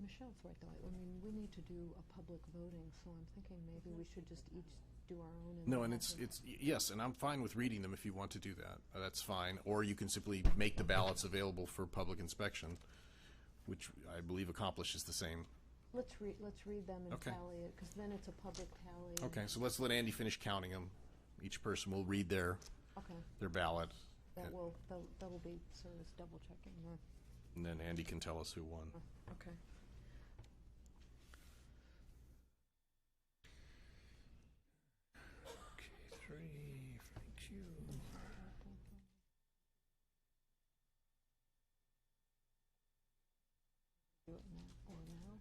Michelle's right though, I mean, we need to do a public voting, so I'm thinking maybe we should just each do our own. No, and then it's yes, and I'm fine with reading them if you want to do that. That's fine. Or you can simply make the ballots available for public inspection, which I believe accomplishes the same. Let's read them and Okay. tally it, because then it's a public tally. and- Okay, so let's let Andy finish counting them. Each person will read their Okay, ballot, that'll be sort of double checking, and then Andy can tell us who won. okay. Okay, 3, thank you. Do it now, or now?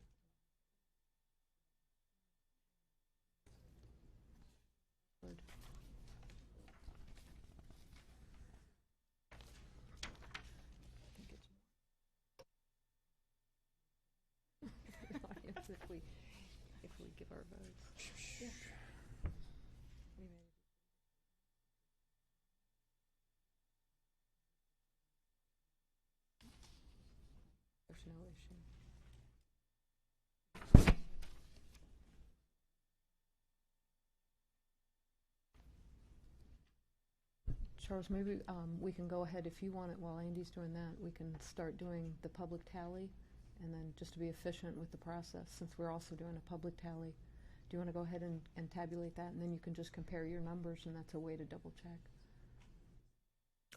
Good. I think it's if we give our votes. Yeah. We may- There's no issue. Charles, maybe we can go ahead, if you want it, while Andy's doing that, we can start doing the public tally, and then just to be efficient with the process, since we're also doing a public tally. Do you want to go ahead and tabulate that, and then you can just compare your numbers, and that's a way to double check.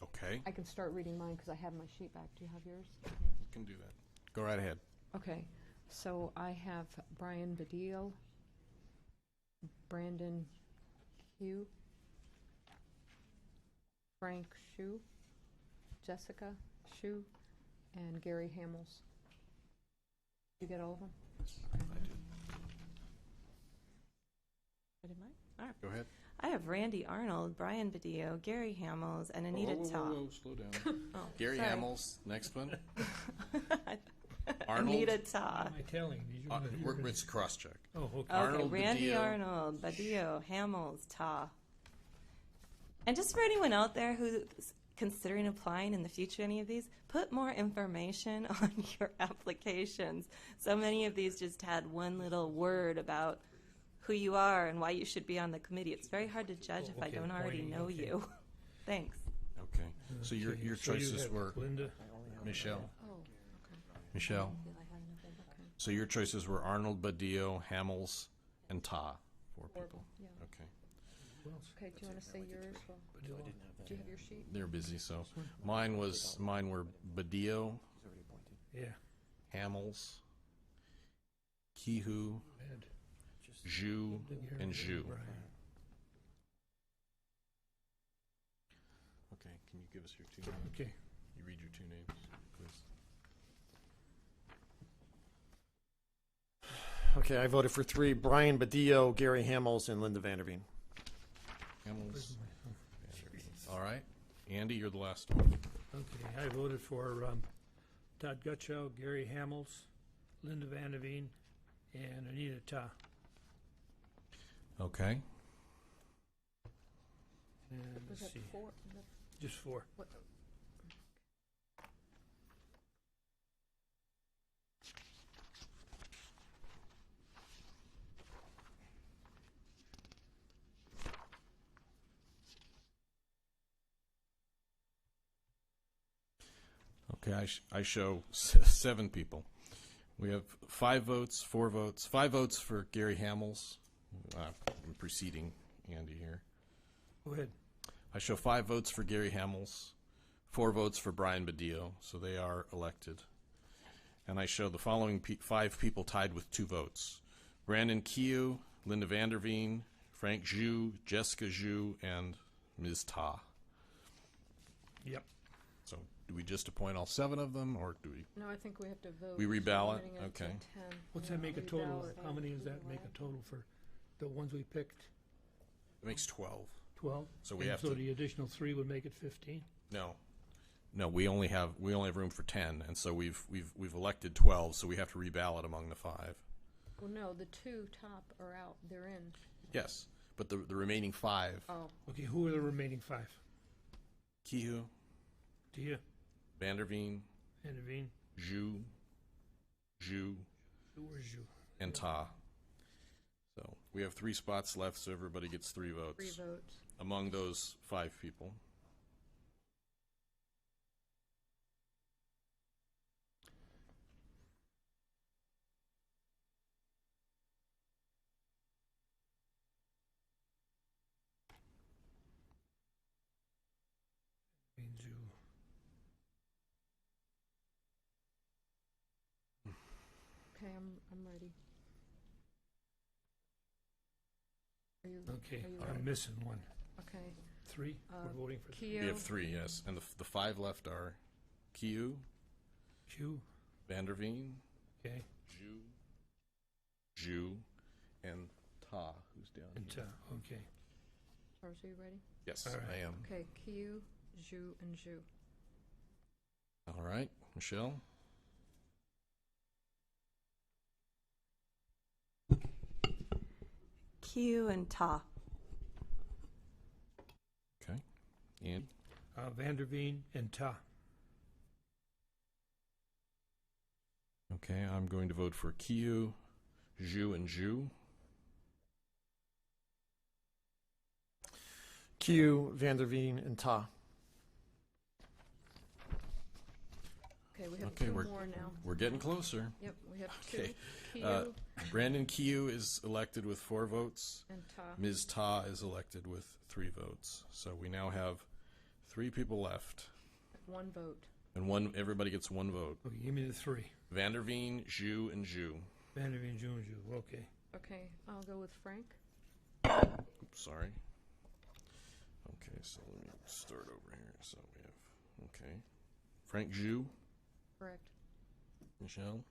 Okay. I can start reading mine because I have my sheet back. Do you have yours? You can do that. Go right ahead. Okay, So I have Brian Badillo, Brandon Hugh, Frank Shu, Jessica Shu, and Gary Hamels. You get all of them? I did. What am I? All right. Go ahead. I have Randy Arnold, Brian Badillo, Gary Hamels, and Anita Tah. Whoa, slow down. Oh, Gary sorry. Hamels, next one. Arnold. Anita Tah. Am I telling? It's a cross-check. Oh, okay. Okay, Arnold, Randy Badillo. Arnold, Badillo, Hamels, Tah. And just for anyone out there who's considering applying in the future, any of these, put more information on your applications. So many of these just had one little word about who you are and why you should be on the committee. It's very hard to judge if I okay, don't already pointing, know okay. you. Thanks. Okay. So your So you choices have were Linda. Michelle. Oh, okay. Michelle. So your choices were Arnold, Badillo, Hamels, and Tah. Four people. Yeah. Okay. Okay, do you want to say yours? Well, do you have your sheet? They're busy, so mine were Badillo, Yeah. Hamels, Kihu, Zhu, and Zhu. Okay, can you give us your two names? Okay. You read your two names, please. Okay, I voted for 3, Brian Badillo, Gary Hamels, and Linda Vanderveen. Hamels. All right. Andy, you're the last one. Okay, I voted for Todd Gutchow, Gary Hamels, Linda Vanderveen, and Anita Tah. Okay. And Was let's that see. 4? Just 4. What? Okay, I show 7 people. We have 5 votes, 4 votes, 5 votes for Gary Hamels. I'm preceding Andy here. Go ahead. I show 5 votes for Gary Hamels, 4 votes for Brian Badillo, so they are elected. And I show the following 5 people tied with 2 votes: Brandon Kiu, Linda Vanderveen, Frank Zhu, Jessica Zhu, and Ms. Tah. Yep. So do we just appoint all 7 of them, or do we? No, I think we have to vote. We reballot? Limiting it to Okay. 10. What's Yeah, that make a total? reballot. How many does that make a total for the ones we picked? It makes 12. 12? So we And have so to- the additional 3 would make it 15? No, we only have room for 10, and so we've elected 12, so we have to reballot among the 5. Well, no, the 2 top are out. They're in. Yes, but the remaining 5: Oh, Okay, who are the remaining 5? Kihu, Dia, Vanderveen, Vanderveen, Zhu, where's you? and Tah. So we have 3 spots left, so everybody gets 3 votes 3 votes. among those 5 people. Ju. Okay, I'm ready. Are you, Okay, are you I'm ready? missing one. Okay. 3? We're voting for 3. Kiu. We have 3, yes, and the 5 left are Kiu, Ju. Vanderveen, Okay. Zhu, and Tah, who's down And here. okay. Charles, are you ready? Yes, All right. I am. Okay, Kiu, Zhu, and Zhu. All right, Michelle. Q and Ta. Okay. And Vanderveen and Ta. okay, I'm going to vote for Kiu, Zhu, and Zhu. Q, Vanderveen, and Ta. Okay, we have Okay, 2 we're more now. we're getting closer. Yep, we have 2. Okay. Kiu Brandon Kiu is elected with 4 votes. and Ta. Ms. Ta is elected with 3 votes. So we now have 3 people left. 1 vote. And everybody gets one vote. Okay, give me the three. Vanderveen, Zhu, and Zhu. Vanderveen, June, okay. Okay, I'll go with Frank. Oops, sorry. Okay, so let me start over here. So we have, okay. Frank Zhu. Correct. Michelle.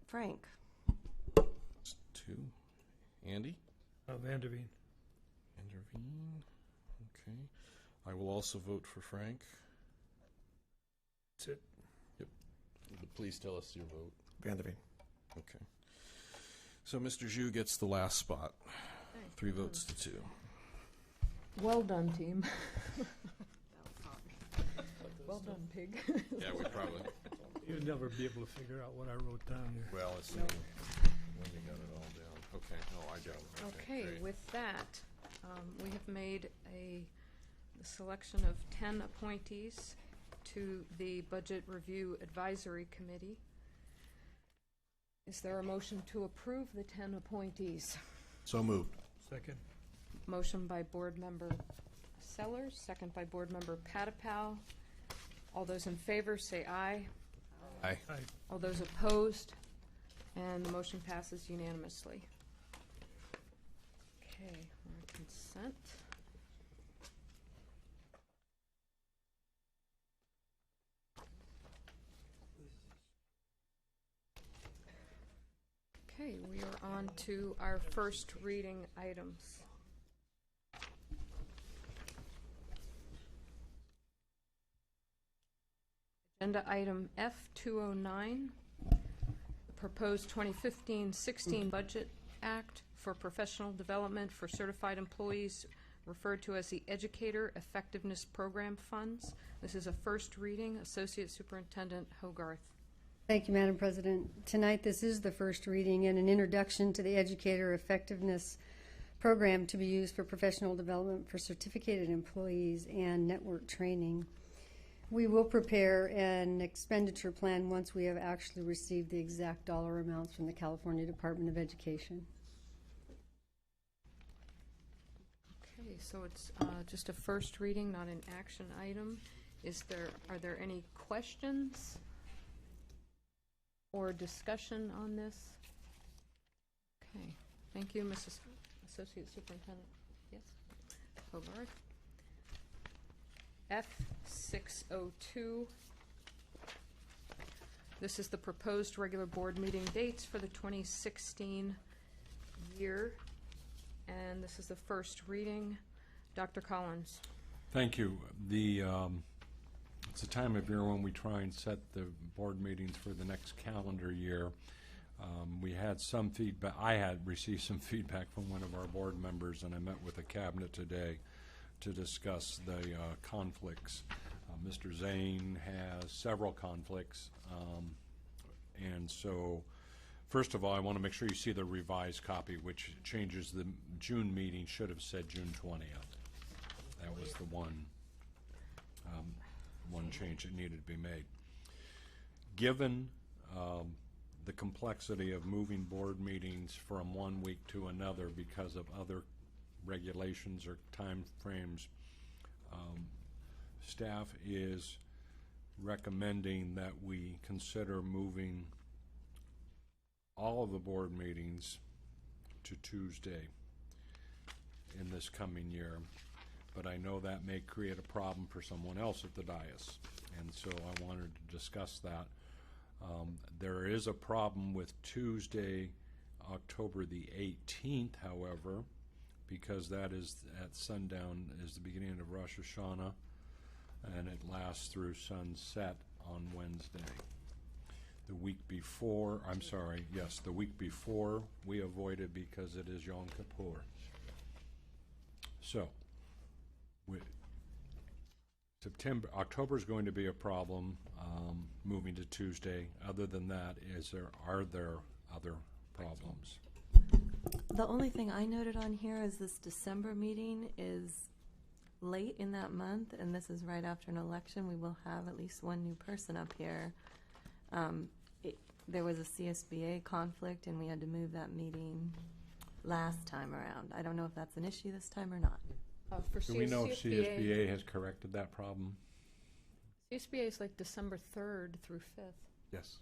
Frank. That's two. Andy. Vanderveen. Vanderveen. Okay. I will also vote for Frank. That's it. Yep. Please tell us your vote. Vanderveen. Okay. So Mr. Zhu gets the last spot. Okay. 3 votes to 2. Well done, team. Well done, pig. Yeah, we probably. You'll never be able to figure out what I wrote down here. Well, let's see. No. When you got it all down. Okay. No, I don't. Okay, great. with that, we have made the selection of 10 appointees to the Budget Review Advisory Committee. Is there a motion to approve the 10 appointees? So moved. Second. Motion by Board Member Sellers, second by Board Member Patapow. All those in favor say aye. Aye. Aye. All those opposed, and the motion passes unanimously. Okay, we're on consent. Okay, we are on to our first reading items. Agenda item F209, proposed 2015-16 Budget Act for Professional Development for Certified Employees, referred to as the Educator Effectiveness Program Funds. This is a first reading. Associate Superintendent Hogarth. Thank you, Madam President. Tonight, this is the first reading and an introduction to the Educator Effectiveness Program to be used for professional development for certificated employees and network training. We will prepare an expenditure plan once we have actually received the exact dollar amounts from the California Department of Education. Okay, so it's just a first reading, not an action item. Are there any questions or discussion on this? Okay, thank you, Mrs. Associate Superintendent. Yes, Hogarth. F602. This is the proposed regular board meeting dates for the 2016 year, and this is the first reading. Dr. Collins. Thank you. It's a time of year when we try and set the board meetings for the next calendar year. We had some feedback. I had received some feedback from one of our board members, and I met with the cabinet today to discuss the conflicts. Mr. Zane has several conflicts, and so first of all, I want to make sure you see the revised copy, which changes the June meeting. Should have said June 20th. That was the one change that needed to be made. Given the complexity of moving board meetings from one week to another because of other regulations or time frames, staff is recommending that we consider moving all of the board meetings to Tuesday in this coming year. But I know that may create a problem for someone else at the dais, and so I wanted to discuss that. There is a problem with Tuesday, October the 18th, however, because that is at sundown is the beginning of Rosh Hashanah, and it lasts through sunset on Wednesday. The week before, the week before we avoided because it is Yom Kippur. So, October is going to be a problem moving to Tuesday. Other than that, are there other problems? The only thing I noted on here is this December meeting is late in that month, and this is right after an election. We will have at least one new person up here. There was a CSBA conflict, and we had to move that meeting last time around. I don't know if that's an issue this time or not. For Do we know if CSBA has corrected that problem? CSBA is like December 3rd through 5th. Yes.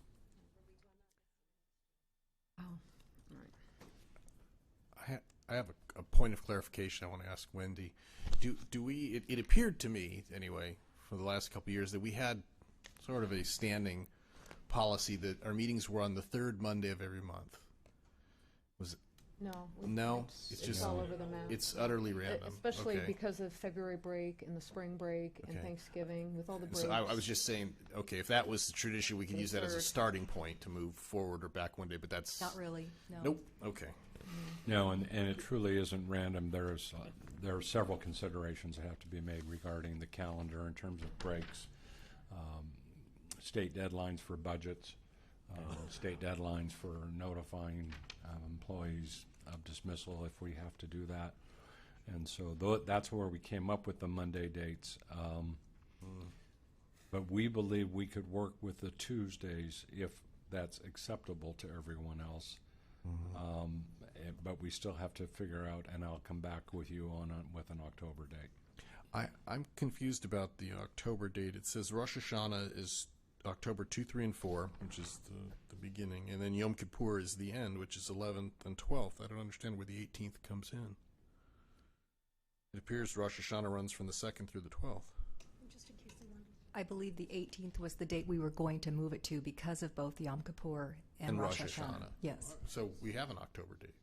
Oh, all right. I have a point of clarification I want to ask Wendy. Do we, it appeared to me, anyway, for the last couple of years, that we had sort of a standing policy that our meetings were on the third Monday of every month. Was it? No. It's just all over the map. It's utterly random. Especially Okay. because of February break and the spring break and Okay. Thanksgiving with all the breaks. So I was just saying, okay, if that was the tradition, we could The use that as a third. starting point to move forward or back one day, but that's... Not really, no. Nope, okay. No, and it truly isn't random. There are several considerations that have to be made regarding the calendar in terms of breaks, state deadlines for budgets, state deadlines for notifying employees of dismissal if we have to do that. And so that's where we came up with the Monday dates. But we believe we could work with the Tuesdays if that's acceptable to everyone else. But we still have to figure out, and I'll come back with you with an October date. I'm confused about the October date. It says Rosh Hashanah is October 2, 3, and 4, which is the beginning, and then Yom Kippur is the end, which is 11th and 12th. I don't understand where the 18th comes in. It appears Rosh Hashanah runs from the 2nd through the 12th. I believe the 18th was the date we were going to move it to because of both Yom Kippur and Rosh Hashanah. Yes, So we have an October date.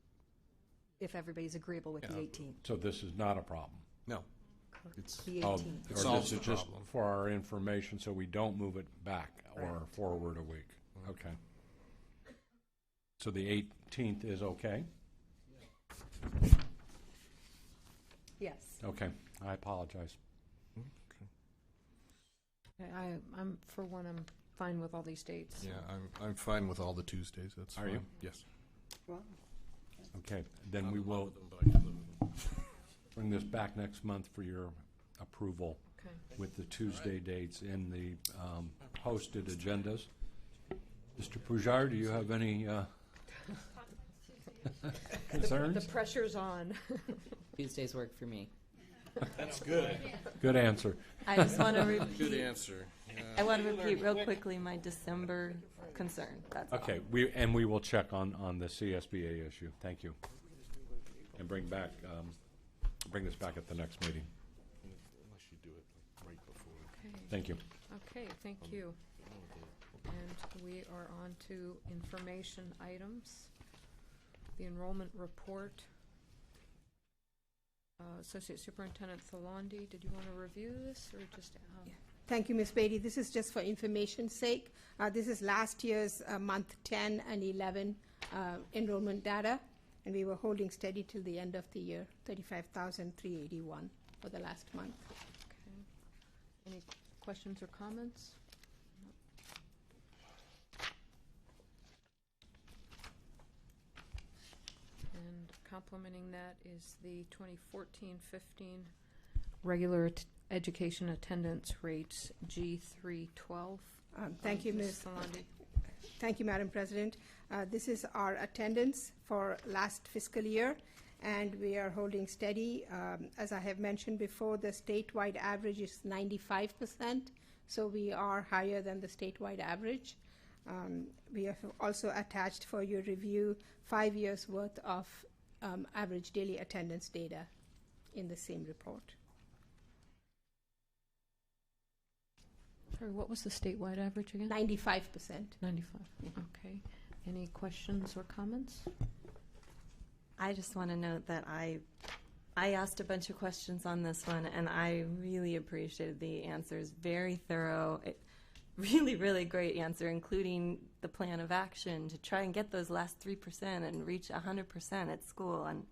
if everybody's agreeable with the 18th. So this is not a problem? No. It's the Oh, 18th. It or solves this is the just problem. for our information, so we don't move it back or forward a week. Okay. So the 18th is okay? Yes. Okay, I apologize. I'm for one. I'm fine with all these dates. Yeah, I'm fine with all the Tuesdays. That's Are fine. you? Yes. Okay, then we will bring this back next month for your approval Okay. with the Tuesday dates in the posted agendas. Mr. Pujar, do you have any concerns? The pressure's on. Tuesdays work for me. That's good. Good answer. I just want to repeat. Good answer. I want to repeat real quickly my December concern. That's all. Okay, we will check on the CSBA issue. Thank you. And bring this back at the next meeting. Unless you do it right before. Okay. Thank you. Okay, thank you. And we are on to information items. The enrollment report. Associate Superintendent Theland, did you want to review this or just? Thank you, Ms. Beatty. This is just for information's sake. This is last year's month 10 and 11 enrollment data, and we were holding steady till the end of the year, 35,381 for the last month. Okay. Any questions or comments? And complementing that is the 2014-15 regular education attendance rates, G312. Thank you, Ms. Theland. Thank you, Madam President. This is our attendance for last fiscal year, and we are holding steady. As I have mentioned before, the statewide average is 95%, so we are higher than the statewide average. We have also attached for your review 5 years' worth of average daily attendance data in the same report. Sorry, what was the statewide average again? 95%. 95. Okay. Any questions or comments? I just want to note that I asked a bunch of questions on this one, and I really appreciated the answers. Very thorough. Really, really great answer, including the plan of action to try and get those last 3% and reach 100% at school. And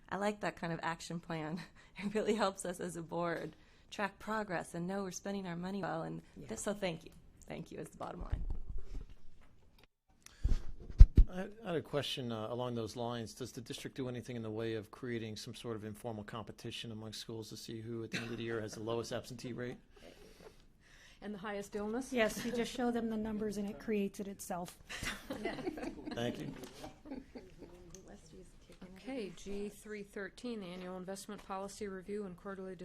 I like that kind of action plan. It really helps us as a board track progress and know we're spending our money well. And so thank you. Thank you is the bottom line. I had a question along those lines. Does the district do anything in the way of creating some sort of informal competition among schools to see who at the end of the year has the lowest absentee rate? And the highest illness? Yes, you just show them the numbers and it creates it itself. Thank you. Okay, G313, the Annual Investment Policy Review and Quarterly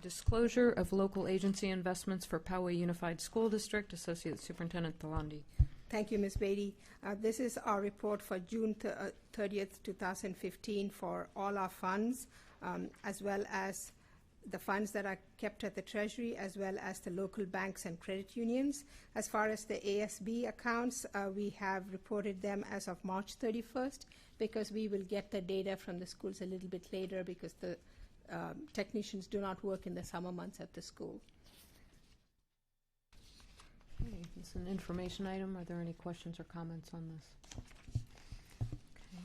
Disclosure of Local Agency Investments for Poway Unified School District, Associate Superintendent Theland. Thank you, Ms. Beatty. This is our report for June 30th, 2015 for all our funds, as well as the funds that are kept at the Treasury, as well as the local banks and credit unions. As far as the ASB accounts, we have reported them as of March 31st, because we will get the data from the schools a little bit later, because the technicians do not work in the summer months at the school. Okay, this is an information item. Are there any questions or comments on this? Okay.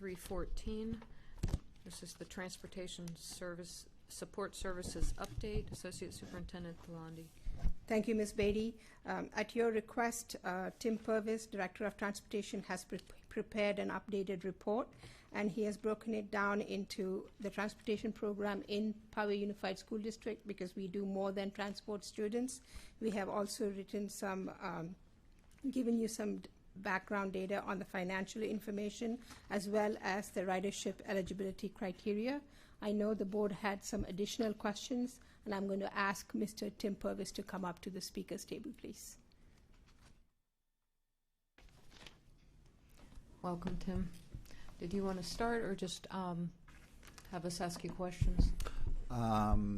G314. This is the Transportation Support Services Update. Associate Superintendent Theland. Thank you, Ms. Beatty. At your request, Tim Purvis, Director of Transportation, has prepared an updated report, and he has broken it down into the transportation program in Poway Unified School District, because we do more than transport students. We have also written some, given you some background data on the financial information, as well as the ridership eligibility criteria. I know the board had some additional questions, and I'm going to ask Mr. Tim Purvis to come up to the speaker's table, please. Welcome, Tim. Did you want to start, or just have us ask you questions?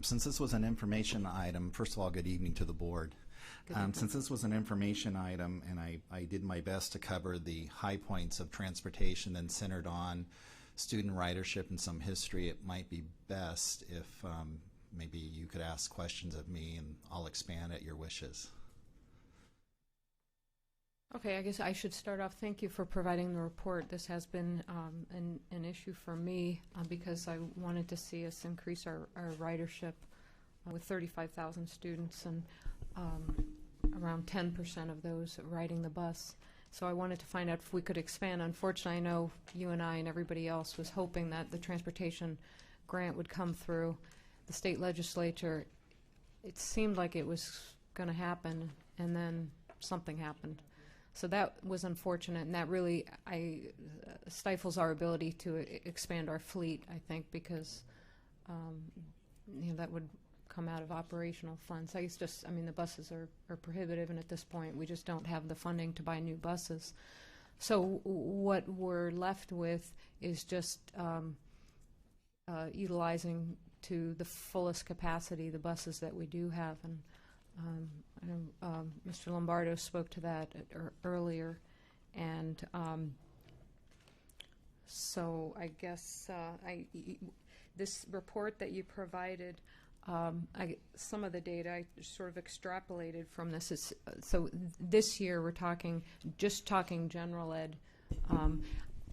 Since this was an information item, first of all, good evening to the board. Since this was an information item, and I did my best to cover the high points of transportation and centered on student ridership and some history, it might be best if maybe you could ask questions of me, and I'll expand at your wishes. Okay, I guess I should start off. Thank you for providing the report. This has been an issue for me because I wanted to see us increase our ridership with 35,000 students, and around 10% of those riding the bus. So I wanted to find out if we could expand. Unfortunately, I know you and I and everybody else was hoping that the transportation grant would come through the state legislature. It seemed like it was going to happen, and then something happened. So that was unfortunate, and that really stifles our ability to expand our fleet, I think, because that would come out of operational funds. I mean, the buses are prohibitive, and at this point we just don't have the funding to buy new buses. So what we're left with is just utilizing to the fullest capacity the buses that we do have, and I know Mr. Lombardo spoke to that earlier, and so I guess this report that you provided, some of the data I sort of extrapolated from this is, so this year we're just talking general ed.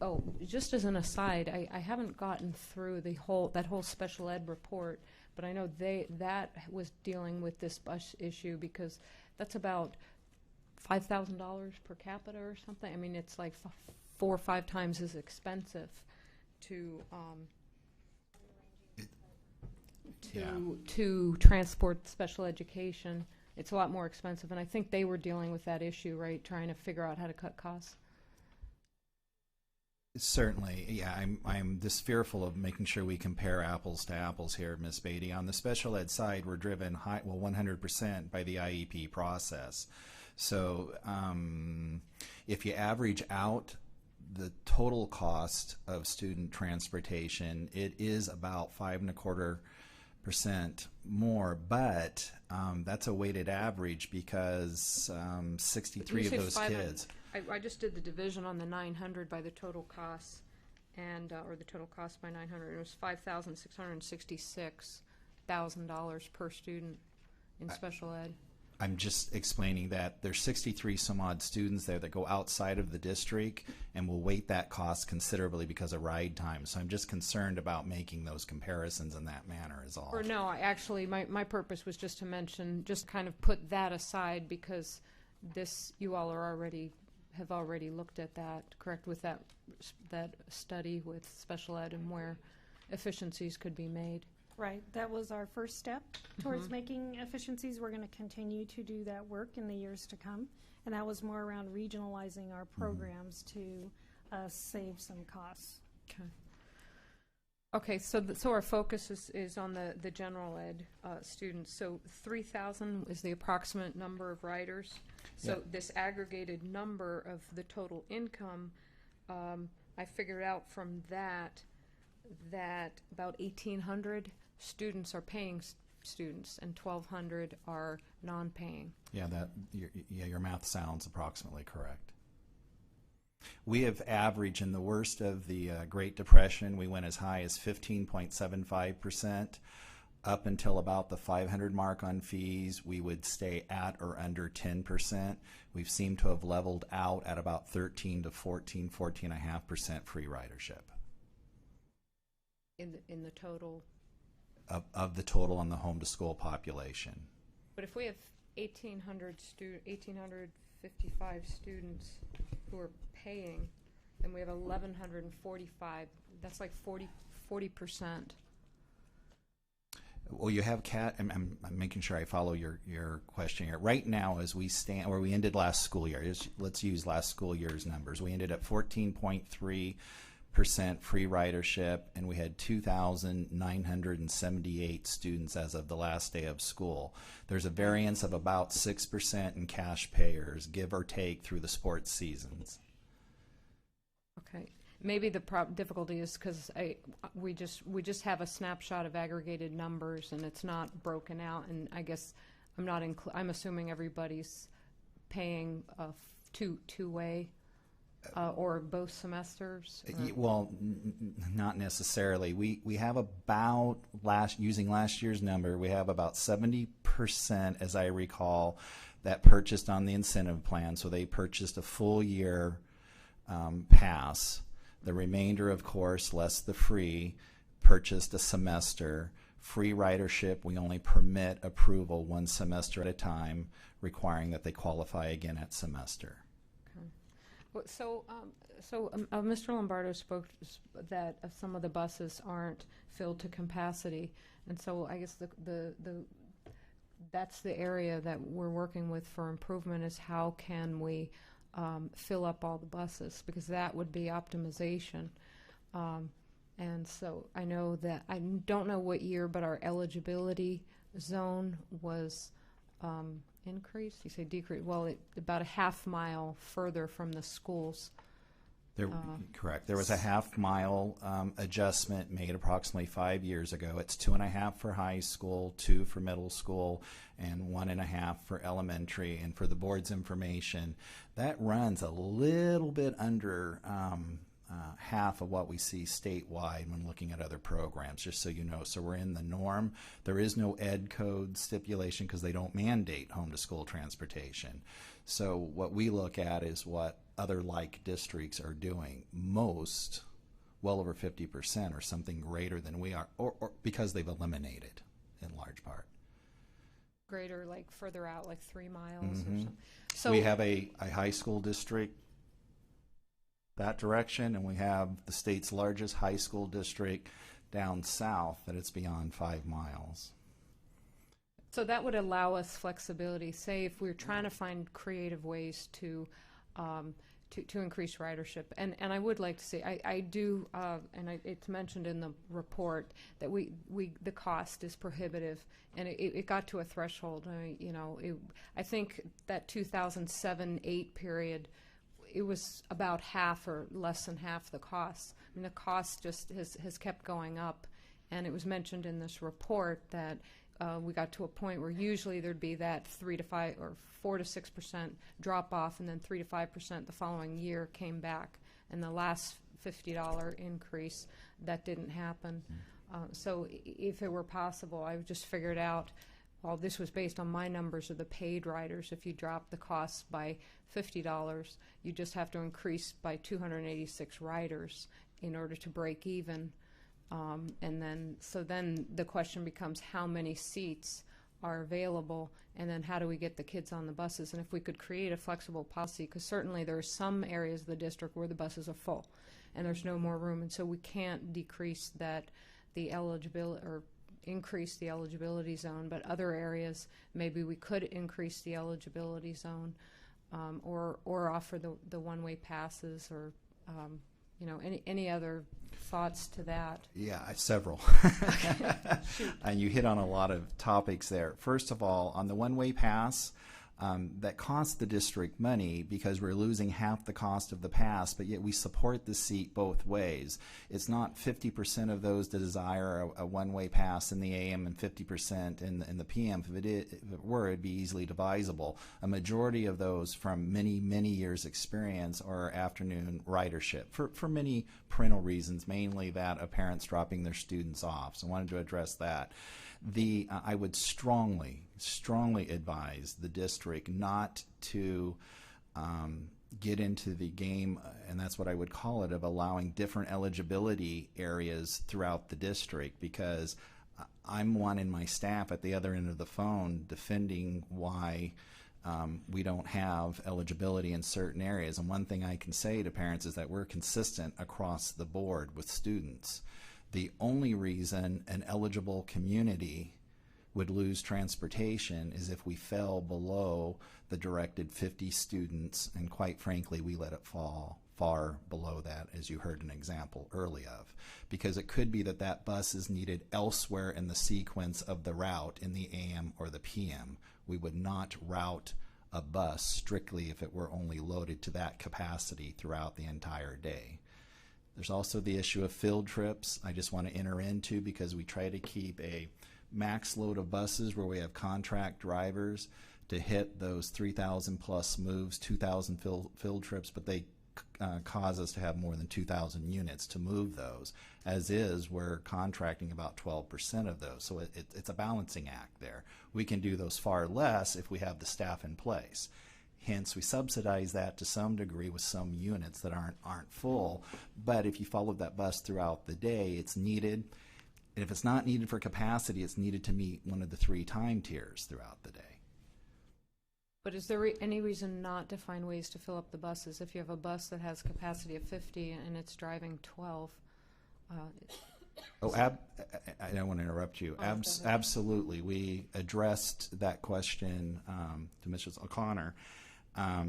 Oh, just as an aside, I haven't gotten through that whole special ed report, but I know that was dealing with this bus issue, because that's about $5,000 per capita or something. I mean, it's like 4 or 5 times as expensive to transport special education. It's a lot more expensive, and I think they were dealing with that issue, right, trying to figure out how to cut costs. Certainly, yeah. I'm just fearful of making sure we compare apples to apples here, Ms. Beatty. On the special ed side, we're driven 100% by the IEP process. So if you average out the total cost of student transportation, it is about 5.25% more, but that's a weighted average, because 63 of those kids. I just did the division on the 900 by the total costs, and or the total cost by 900. It was $5,666,000 per student in special ed. I'm just explaining that there's 63 some odd students there that go outside of the district, and will weight that cost considerably because of ride time. So I'm just concerned about making those comparisons in that manner is all. Or no, my purpose was just to mention, just kind of put that aside, because you all have already looked at that, correct, with that study with special ed and where efficiencies could be made. Right. That was our first step towards making efficiencies. We're going to continue to do that work in the years to come. And that was more around regionalizing our programs to us save some costs. Okay. Okay, so so our focus is on the general ed students. So 3,000 is the approximate number of riders. So Yeah. this aggregated number of the total income, I figured out from that about 1,800 students are paying students and 1,200 are non-paying. Yeah, your math sounds approximately correct. We have averaged, in the worst of the Great Depression, we went as high as 15.75%. Up until about the 500 mark on fees, we would stay at or under 10%. We've seemed to have leveled out at about 13 to 14.5% free ridership. In the total. Of the total on the home to school population. But if we have 1,855 students who are paying, and we have 1,145, that's like 40%. Well, you have I'm making sure I follow your question here. Right now, as we stand, where we ended last school year, let's use last school year's numbers. We ended at 14.3% free ridership, and we had 2,978 students as of the last day of school. There's a variance of about 6% in cash payers, give or take, through the sports seasons. Okay. Maybe the difficulty is because we just have a snapshot of aggregated numbers and it's not broken out, and I guess I'm assuming everybody's paying two-way or both semesters. Well, not necessarily. We have about using last year's number, we have about 70%, as I recall, that purchased on the incentive plan. So they purchased a full year pass. The remainder, of course, less the free, purchased a semester. Free ridership, we only permit approval one semester at a time, requiring that they qualify again at semester. Okay. Well, so Mr. Lombardo spoke that some of the buses aren't filled to capacity, and so I guess that's the area that we're working with for improvement, is how can we fill up all the buses, because that would be optimization. And so I know that, I don't know what year, but our eligibility zone was increased. You say decreased. Well, about a half mile further from the schools. Correct. There was a half-mile adjustment made approximately 5 years ago. It's 2.5 for high school, 2 for middle school, and 1.5 for elementary. And for the board's information, that runs a little bit under half of what we see statewide when looking at other programs, just so you know. So we're in the norm. There is no ed code stipulation because they don't mandate home-to-school transportation. So what we look at is what other like districts are doing. Most, well over 50%, or something greater than we are, or because they've eliminated in large part. Greater, like further out, like 3 miles or something. So we have a high school district that direction, and we have the state's largest high school district down south that it's beyond 5 miles. So that would allow us flexibility. Say if we're trying to find creative ways to increase ridership, and I would like to say I do, and it's mentioned in the report that the cost is prohibitive, and it got to a threshold. I think that 2007-8 period, it was about half or less than half the cost. I mean, the cost just has kept going up, and it was mentioned in this report that we got to a point where usually there'd be that 3 to 5 or 4 to 6% drop off, and then 3 to 5% the following year came back. And the last $50 increase, that didn't happen. So if it were possible, I just figured out, well, this was based on my numbers of the paid riders. If you drop the cost by $50, you just have to increase by 286 riders in order to break even. And then the question becomes how many seats are available, and then how do we get the kids on the buses? And if we could create a flexible policy, because certainly there are some areas of the district where the buses are full and there's no more room, and so we can't decrease the eligibility or increase the eligibility zone, but other areas maybe we could increase the eligibility zone, or offer the one-way passes, or any other thoughts to that? Yeah, several. And you hit on a lot of topics there. First of all, on the one-way pass, that costs the district money because we're losing half the cost of the pass, but yet we support the seat both ways. It's not 50% of those that desire a one-way pass in the AM and 50% in the PM. If it were, it'd be easily divisible. A majority of those from many, many years' experience are afternoon ridership for many parental reasons, mainly that of parents dropping their students off. So I wanted to address that. I would strongly advise the district not to get into the game, and that's what I would call it, of allowing different eligibility areas throughout the district, because I'm one in my staff at the other end of the phone defending why we don't have eligibility in certain areas. And one thing I can say to parents is that we're consistent across the board with students. The only reason an eligible community would lose transportation is if we fell below the directed 50 students, and quite frankly, we let it fall far below that, as you heard an example early of, because it could be that that bus is needed elsewhere in the sequence of the route in the AM or the PM. We would not route a bus strictly if it were only loaded to that capacity throughout the entire day. There's also the issue of field trips I just want to enter into, because we try to keep a max load of buses where we have contract drivers to hit those 3,000 plus moves, 2,000 field trips, but they cause us to have more than 2,000 units to move those. As is, we're contracting about 12% of those. So it's a balancing act there. We can do those far less if we have the staff in place. Hence, we subsidize that to some degree with some units that aren't full. But if you follow that bus throughout the day, it's needed. And if it's not needed for capacity, it's needed to meet one of the 3 time tiers throughout the day. But is there any reason not to find ways to fill up the buses? If you have a bus that has capacity of 50 and it's driving 12? I don't want to interrupt you. Absolutely. We addressed that question to Mrs. O'Connor.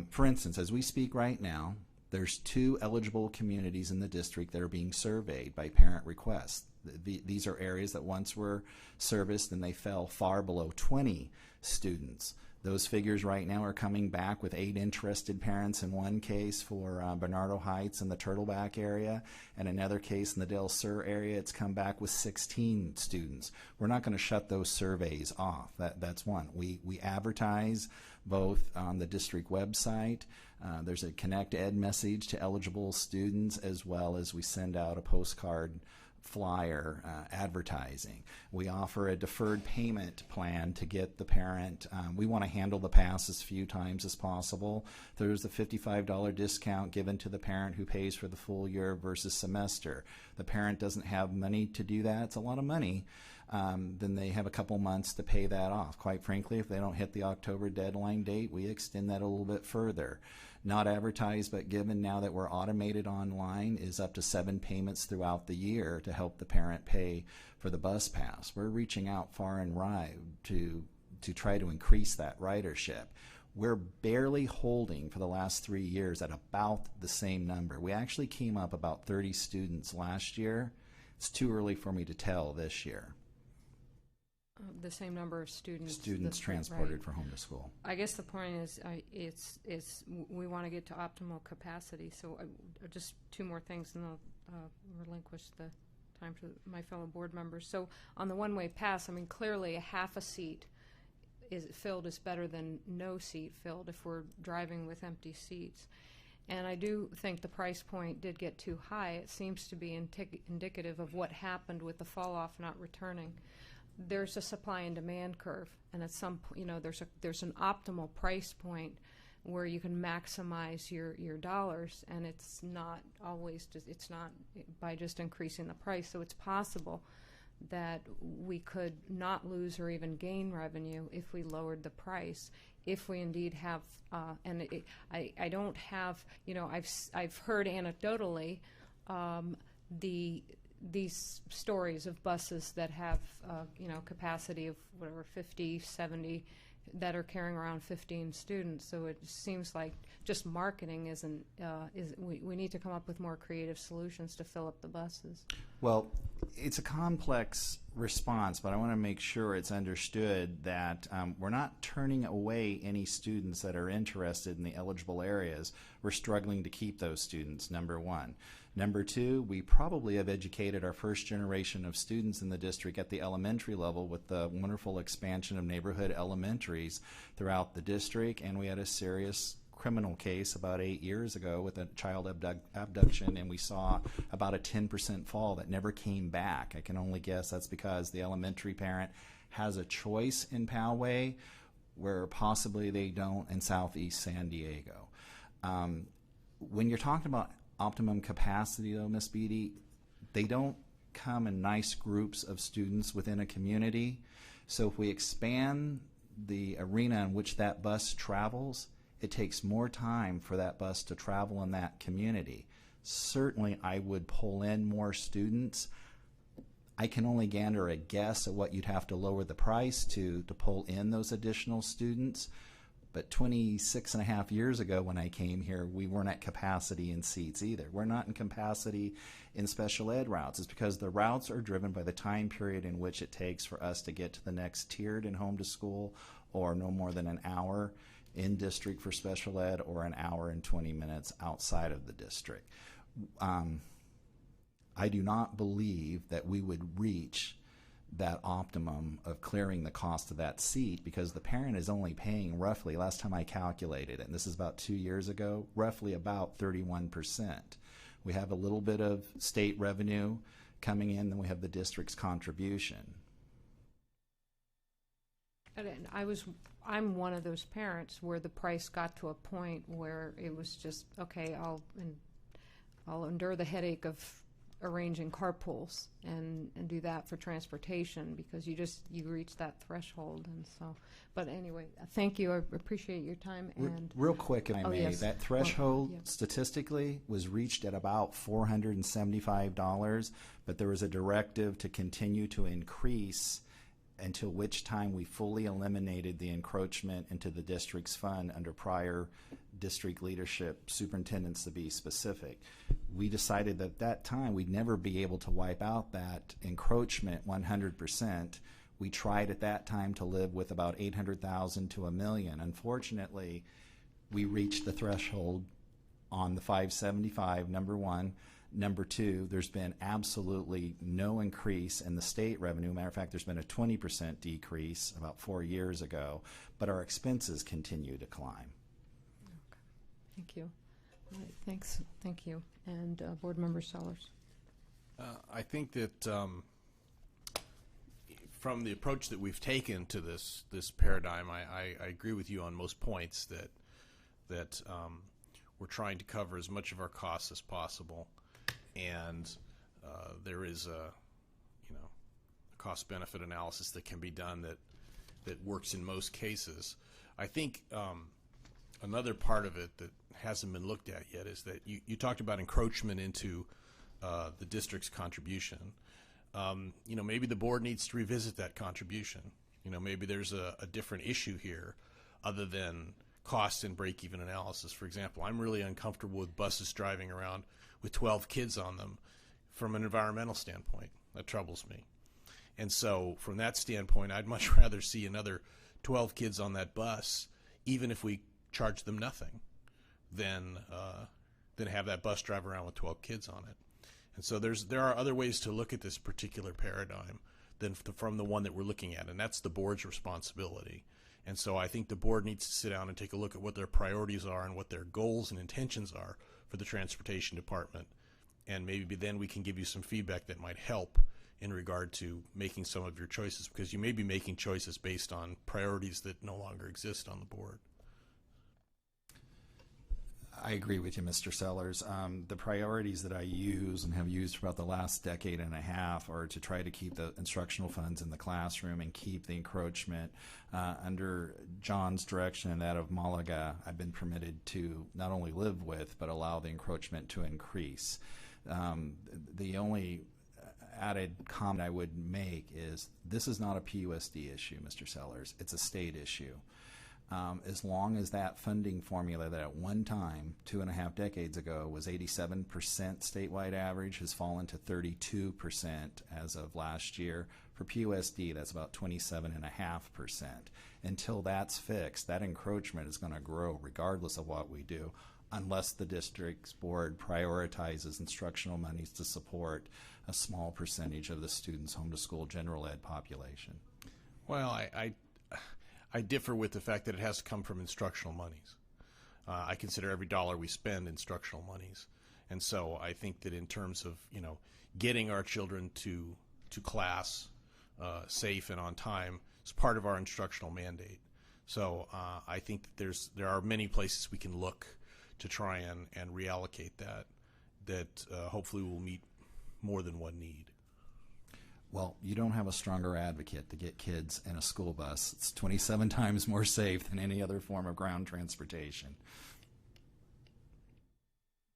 For instance, as we speak right now, there's 2 eligible communities in the district that are being surveyed by parent request. These are areas that once were serviced and they fell far below 20 students. Those figures right now are coming back with 8 interested parents in one case for Bernardo Heights and the Turtleback area, and another case in the Del Sur area. It's come back with 16 students. We're not going to shut those surveys off. That's one. We advertise both on the district website. There's a Connect Ed message to eligible students, as well as we send out a postcard flyer advertising. We offer a deferred payment plan to get the parent. We want to handle the pass as few times as possible. There's a $55 discount given to the parent who pays for the full year versus semester. The parent doesn't have money to do that. It's a lot of money. Then they have a couple months to pay that off. Quite frankly, if they don't hit the October deadline date, we extend that a little bit further. Not advertised but given now that we're automated online is up to 7 payments throughout the year to help the parent pay for the bus pass. We're reaching out far and wide to try to increase that ridership. We're barely holding for the last 3 years at about the same number. We actually came up about 30 students last year. It's too early for me to tell this year. The same number of students. Transported right. for home to school. I guess the point is, we want to get to optimal capacity. So just 2 more things, and I'll relinquish the time to my fellow board members. So on the one-way pass, I mean, clearly a half a seat filled is better than no seat filled if we're driving with empty seats. And I do think the price point did get too high. It seems to be indicative of what happened with the fall off not returning. There's a supply and demand curve, and at some point, there's an optimal price point where you can maximize your dollars, and it's not always it's not by just increasing the price. So it's possible that we could not lose or even gain revenue if we lowered the price, if we indeed have I don't have, I've heard anecdotally these stories of buses that have capacity of whatever 50, 70, that are carrying around 15 students. So it seems like just marketing isn't. We need to come up with more creative solutions to fill up the buses. Well, it's a complex response, but I want to make sure it's understood that we're not turning away any students that are interested in the eligible areas. We're struggling to keep those students, number one. Number two, we probably have educated our first generation of students in the district at the elementary level with the wonderful expansion of neighborhood elementaries throughout the district, and we had a serious criminal case about 8 years ago with a child abduction, and we saw about a 10% fall that never came back. I can only guess that's because the elementary parent has a choice in Poway where possibly they don't in Southeast San Diego. When you're talking about optimum capacity, though, Ms. Beatty, they don't come in nice groups of students within a community. So if we expand the arena in which that bus travels, it takes more time for that bus to travel in that community. Certainly, I would pull in more students. I can only gander a guess at what you'd have to lower the price to pull in those additional students. But 26 and a half years ago when I came here, we weren't at capacity in seats either. We're not in capacity in special ed routes. It's because the routes are driven by the time period in which it takes for us to get to the next tiered and home to school, or no more than an hour in district for special ed, or an hour and 20 minutes outside of the district. I do not believe that we would reach that optimum of clearing the cost of that seat, because the parent is only paying roughly, last time I calculated it, and this is about 2 years ago, roughly about 31%. We have a little bit of state revenue coming in, then we have the district's contribution. And I'm one of those parents where the price got to a point where it was just, okay, I'll endure the headache of arranging carpools and do that for transportation, because you reach that threshold. And so, but anyway, thank you. I appreciate your time. And real quick, if I may, yes. that threshold statistically was reached at about $475, but there was a directive to continue to increase until which time we fully eliminated the encroachment into the district's fund under prior district leadership, superintendents to be specific. We decided that at that time we'd never be able to wipe out that encroachment 100%. We tried at that time to live with about 800,000 to $1 million. Unfortunately, we reached the threshold on the 575, number one. Number two, there's been absolutely no increase in the state revenue. Matter of fact, there's been a 20% decrease about 4 years ago, but our expenses continue to climb. Okay. Thank you. All right, thanks. Thank you. And Board Member Sellers. I think that from the approach that we've taken to this paradigm, I agree with you on most points that we're trying to cover as much of our costs as possible. And there is a cost-benefit analysis that can be done that works in most cases. I think another part of it that hasn't been looked at yet is that you talked about encroachment into the district's contribution. Maybe the board needs to revisit that contribution. Maybe there's a different issue here other than cost and break-even analysis. For example, I'm really uncomfortable with buses driving around with 12 kids on them from an environmental standpoint. That troubles me. And so from that standpoint, I'd much rather see another 12 kids on that bus, even if we charge them nothing, than have that bus drive around with 12 kids on it. And so there are other ways to look at this particular paradigm than from the one that we're looking at, and that's the board's responsibility. And so I think the board needs to sit down and take a look at what their priorities are and what their goals and intentions are for the transportation department, and maybe then we can give you some feedback that might help in regard to making some of your choices, because you may be making choices based on priorities that no longer exist on the board. I agree with you, Mr. Sellers. The priorities that I use and have used for about the last decade and a half are to try to keep the instructional funds in the classroom and keep the encroachment. Under John's direction and that of Malaga, I've been permitted to not only live with, but allow the encroachment to increase. The only added comment I would make is this is not a PUSD issue, Mr. Sellers. It's a state issue. As long as that funding formula that at one time, 2.5 decades ago, was 87% statewide average, has fallen to 32% as of last year. For PUSD, that's about 27.5%. Until that's fixed, that encroachment is going to grow regardless of what we do, unless the district's board prioritizes instructional monies to support a small percentage of the students' home-to-school general ed population. Well, I differ with the fact that it has to come from instructional monies. I consider every dollar we spend instructional monies. And so I think that in terms of, getting our children to class safe and on time is part of our instructional mandate. So I think that there are many places we can look to try and reallocate that hopefully will meet more than one need. Well, you don't have a stronger advocate to get kids in a school bus. It's 27 times more safe than any other form of ground transportation.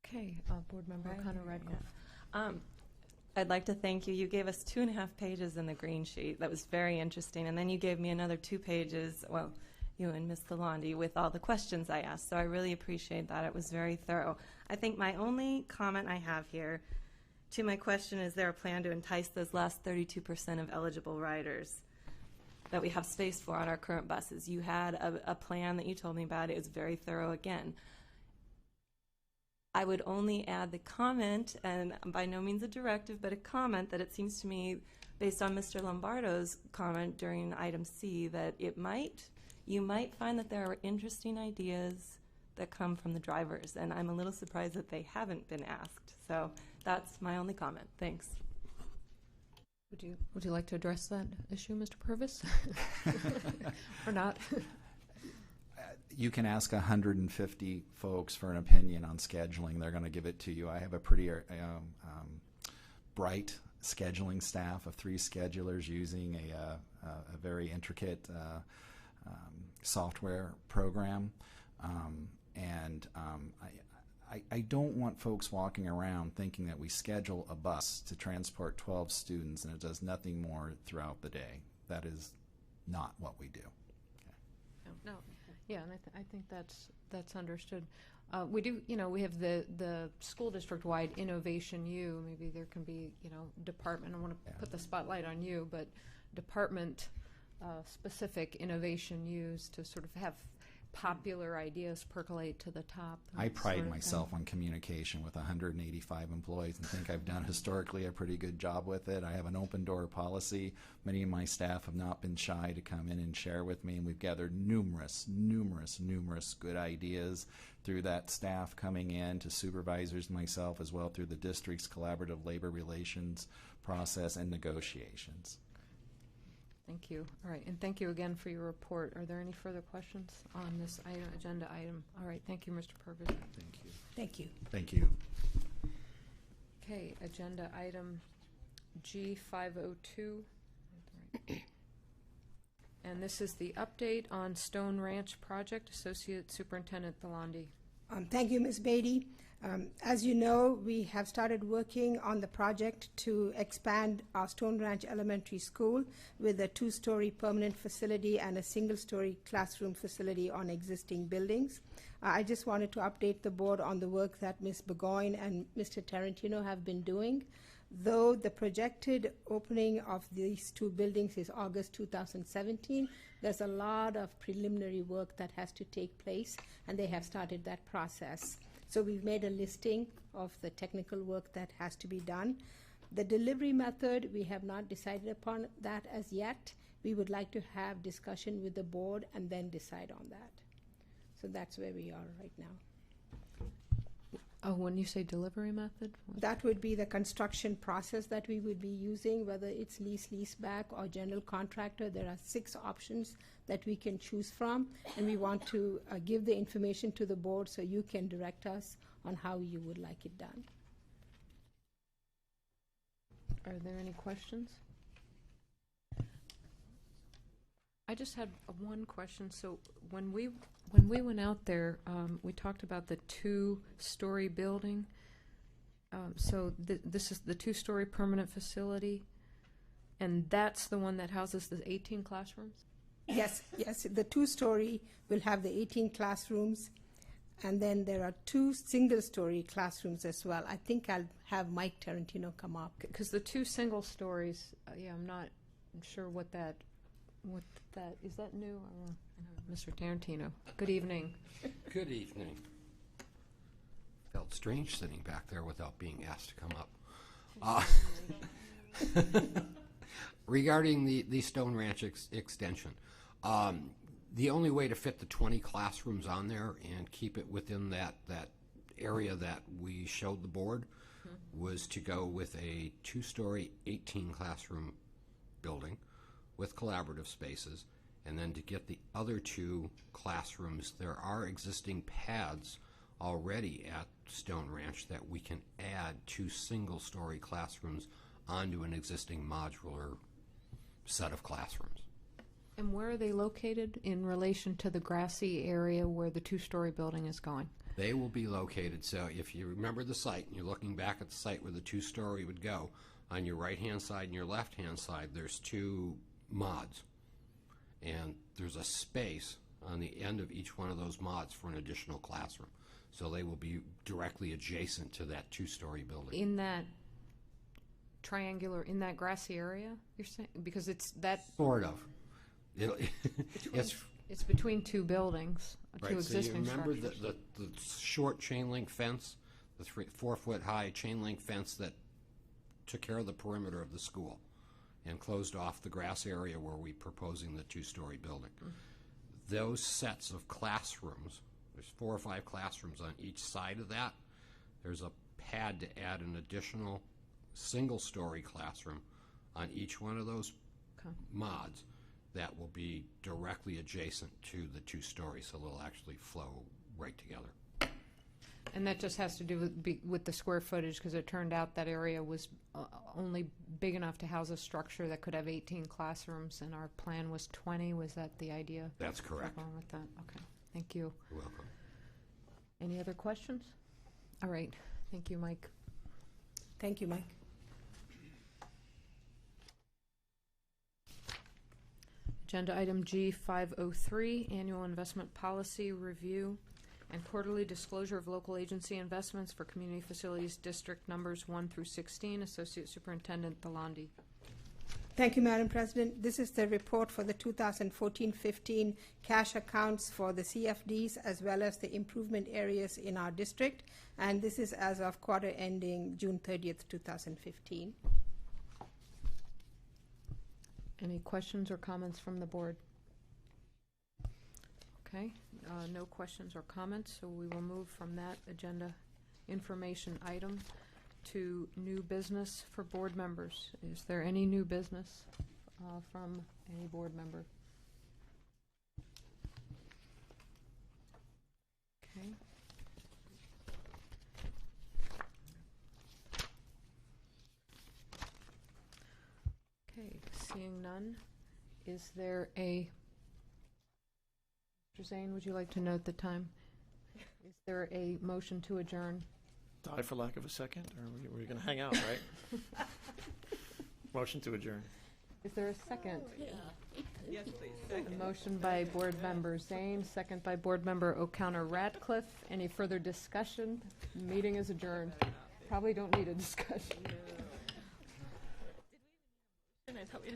Okay, Board Member O'Connor Radcliffe. I'd like to thank you. You gave us 2.5 pages in the green sheet. That was very interesting. And then you gave me another 2 pages, well, you and Ms. Theland, with all the questions I asked. So I really appreciate that. It was very thorough. I think my only comment I have here to my question, is there a plan to entice those last 32% of eligible riders that we have space for on our current buses? You had a plan that you told me about. It was very thorough again. I would only add the comment, and by no means a directive, but a comment that it seems to me, based on Mr. Lombardo's comment during item C, that you might find that there are interesting ideas that come from the drivers, and I'm a little surprised that they haven't been asked. So that's my only comment. Thanks. Would you like to address that issue, Mr. Purvis? Or not? You can ask 150 folks for an opinion on scheduling. They're going to give it to you. I have a pretty bright scheduling staff of 3 schedulers using a very intricate software program. I don't want folks walking around thinking that we schedule a bus to transport 12 students and it does nothing more throughout the day. That is not what we do. Okay. No. Yeah, and I think that's understood. We do, we have the school district-wide Innovation U. Maybe there can be, department. I want to put the spotlight on you, but department specific Innovation U's to sort of have popular ideas percolate to the top. I pride myself on communication with 185 employees and think I've done historically a pretty good job with it. I have an open door policy. Many of my staff have not been shy to come in and share with me, and we've gathered numerous good ideas through that staff coming in to supervisors and myself, as well through the district's collaborative labor relations process and negotiations. Thank you. All right, and thank you again for your report. Are there any further questions on this agenda item? All right, thank you, Mr. Purvis. Thank you. Thank you. Thank you. Okay, agenda item G502. And this is the update on Stone Ranch project. Associate Superintendent Theland. Thank you, Ms. Beatty. As you know, we have started working on the project to expand our Stone Ranch Elementary School with a 2-story permanent facility and a single-story classroom facility on existing buildings. I just wanted to update the board on the work that Ms. Burgoyne and Mr. Tarantino have been doing. Though the projected opening of these 2 buildings is August 2017, there's a lot of preliminary work that has to take place, and they have started that process. So we've made a listing of the technical work that has to be done. The delivery method, we have not decided upon that as yet. We would like to have discussion with the board and then decide on that. So that's where we are right now. Oh, when you say delivery method? That would be the construction process that we would be using, whether it's leaseback, or general contractor. There are 6 options that we can choose from, and we want to give the information to the board so you can direct us on how you would like it done. Are there any questions? I just had one question. So when we went out there, we talked about the 2-story building. So this is the two-story permanent facility, and that's the one that houses the 18 classrooms? Yes, yes. The two-story will have the 18 classrooms, and then there are 2 single-story classrooms as well. I think I'll have Mike Tarantino come up. Because the 2 single stories, I'm not sure what that is. That new? Mr. Tarantino. Good evening. Good evening. Felt strange sitting back there without being asked to come up. Regarding the Stone Ranch extension, the only way to fit the 20 classrooms on there and keep it within that area that we showed the board was to go with a 2-story, 18 classroom building with collaborative spaces, and then to get the other 2 classrooms, there are existing pads already at Stone Ranch that we can add 2 single-story classrooms onto an existing modular set of classrooms. And where are they located in relation to the grassy area where the 2-story building is going? They will be located, so if you remember the site, and you're looking back at the site where the 2-story would go, on your right-hand side and your left-hand side, there's 2 mods. And there's a space on the end of each one of those mods for an additional classroom. So they will be directly adjacent to that 2-story building. In that in that grassy area, you're saying? Because it's that... Sort of. It's between 2 buildings, 2 existing so you remember structures. the short chain link fence, the 4-foot-high chain link fence that took care of the perimeter of the school and closed off the grass area where we're proposing the 2-story building. Those sets of classrooms, there's 4 or 5 classrooms on each side of that. There's a pad to add an additional single-story classroom on each one of those mods that will be directly adjacent to the 2-story, so they'll actually flow right together. And that just has to do with the square footage, because it turned out that area was only big enough to house a structure that could have 18 classrooms, and our plan was 20. Was that the idea? That's correct. What's wrong with that? Okay. Thank you. You're welcome. Any other questions? All right. Thank you, Mike. Thank you, Mike. Agenda item G503, Annual Investment Policy Review and Quarterly Disclosure of Local Agency Investments for Community Facilities District Numbers 1 through 16. Associate Superintendent Theland. Thank you, Madam President. This is the report for the 2014-15 cash accounts for the CFDs as well as the improvement areas in our district, and this is as of quarter ending June 30th, 2015. Any questions or comments from the board? Okay, no questions or comments, so we will move from that agenda information item to new business for board members. Is there any new business from any board member? Okay. Okay, seeing none, is there a... Mr. Zane, would you like to note the time? Is there a motion to adjourn? Die for lack of a second, or we're going to hang out, right? Motion to adjourn. Is there a second? Yes, please. A motion by Board Member Zane, second by Board Member O'Connor-Ratcliffe. Any further discussion? Meeting is adjourned. Probably don't need a discussion. I thought we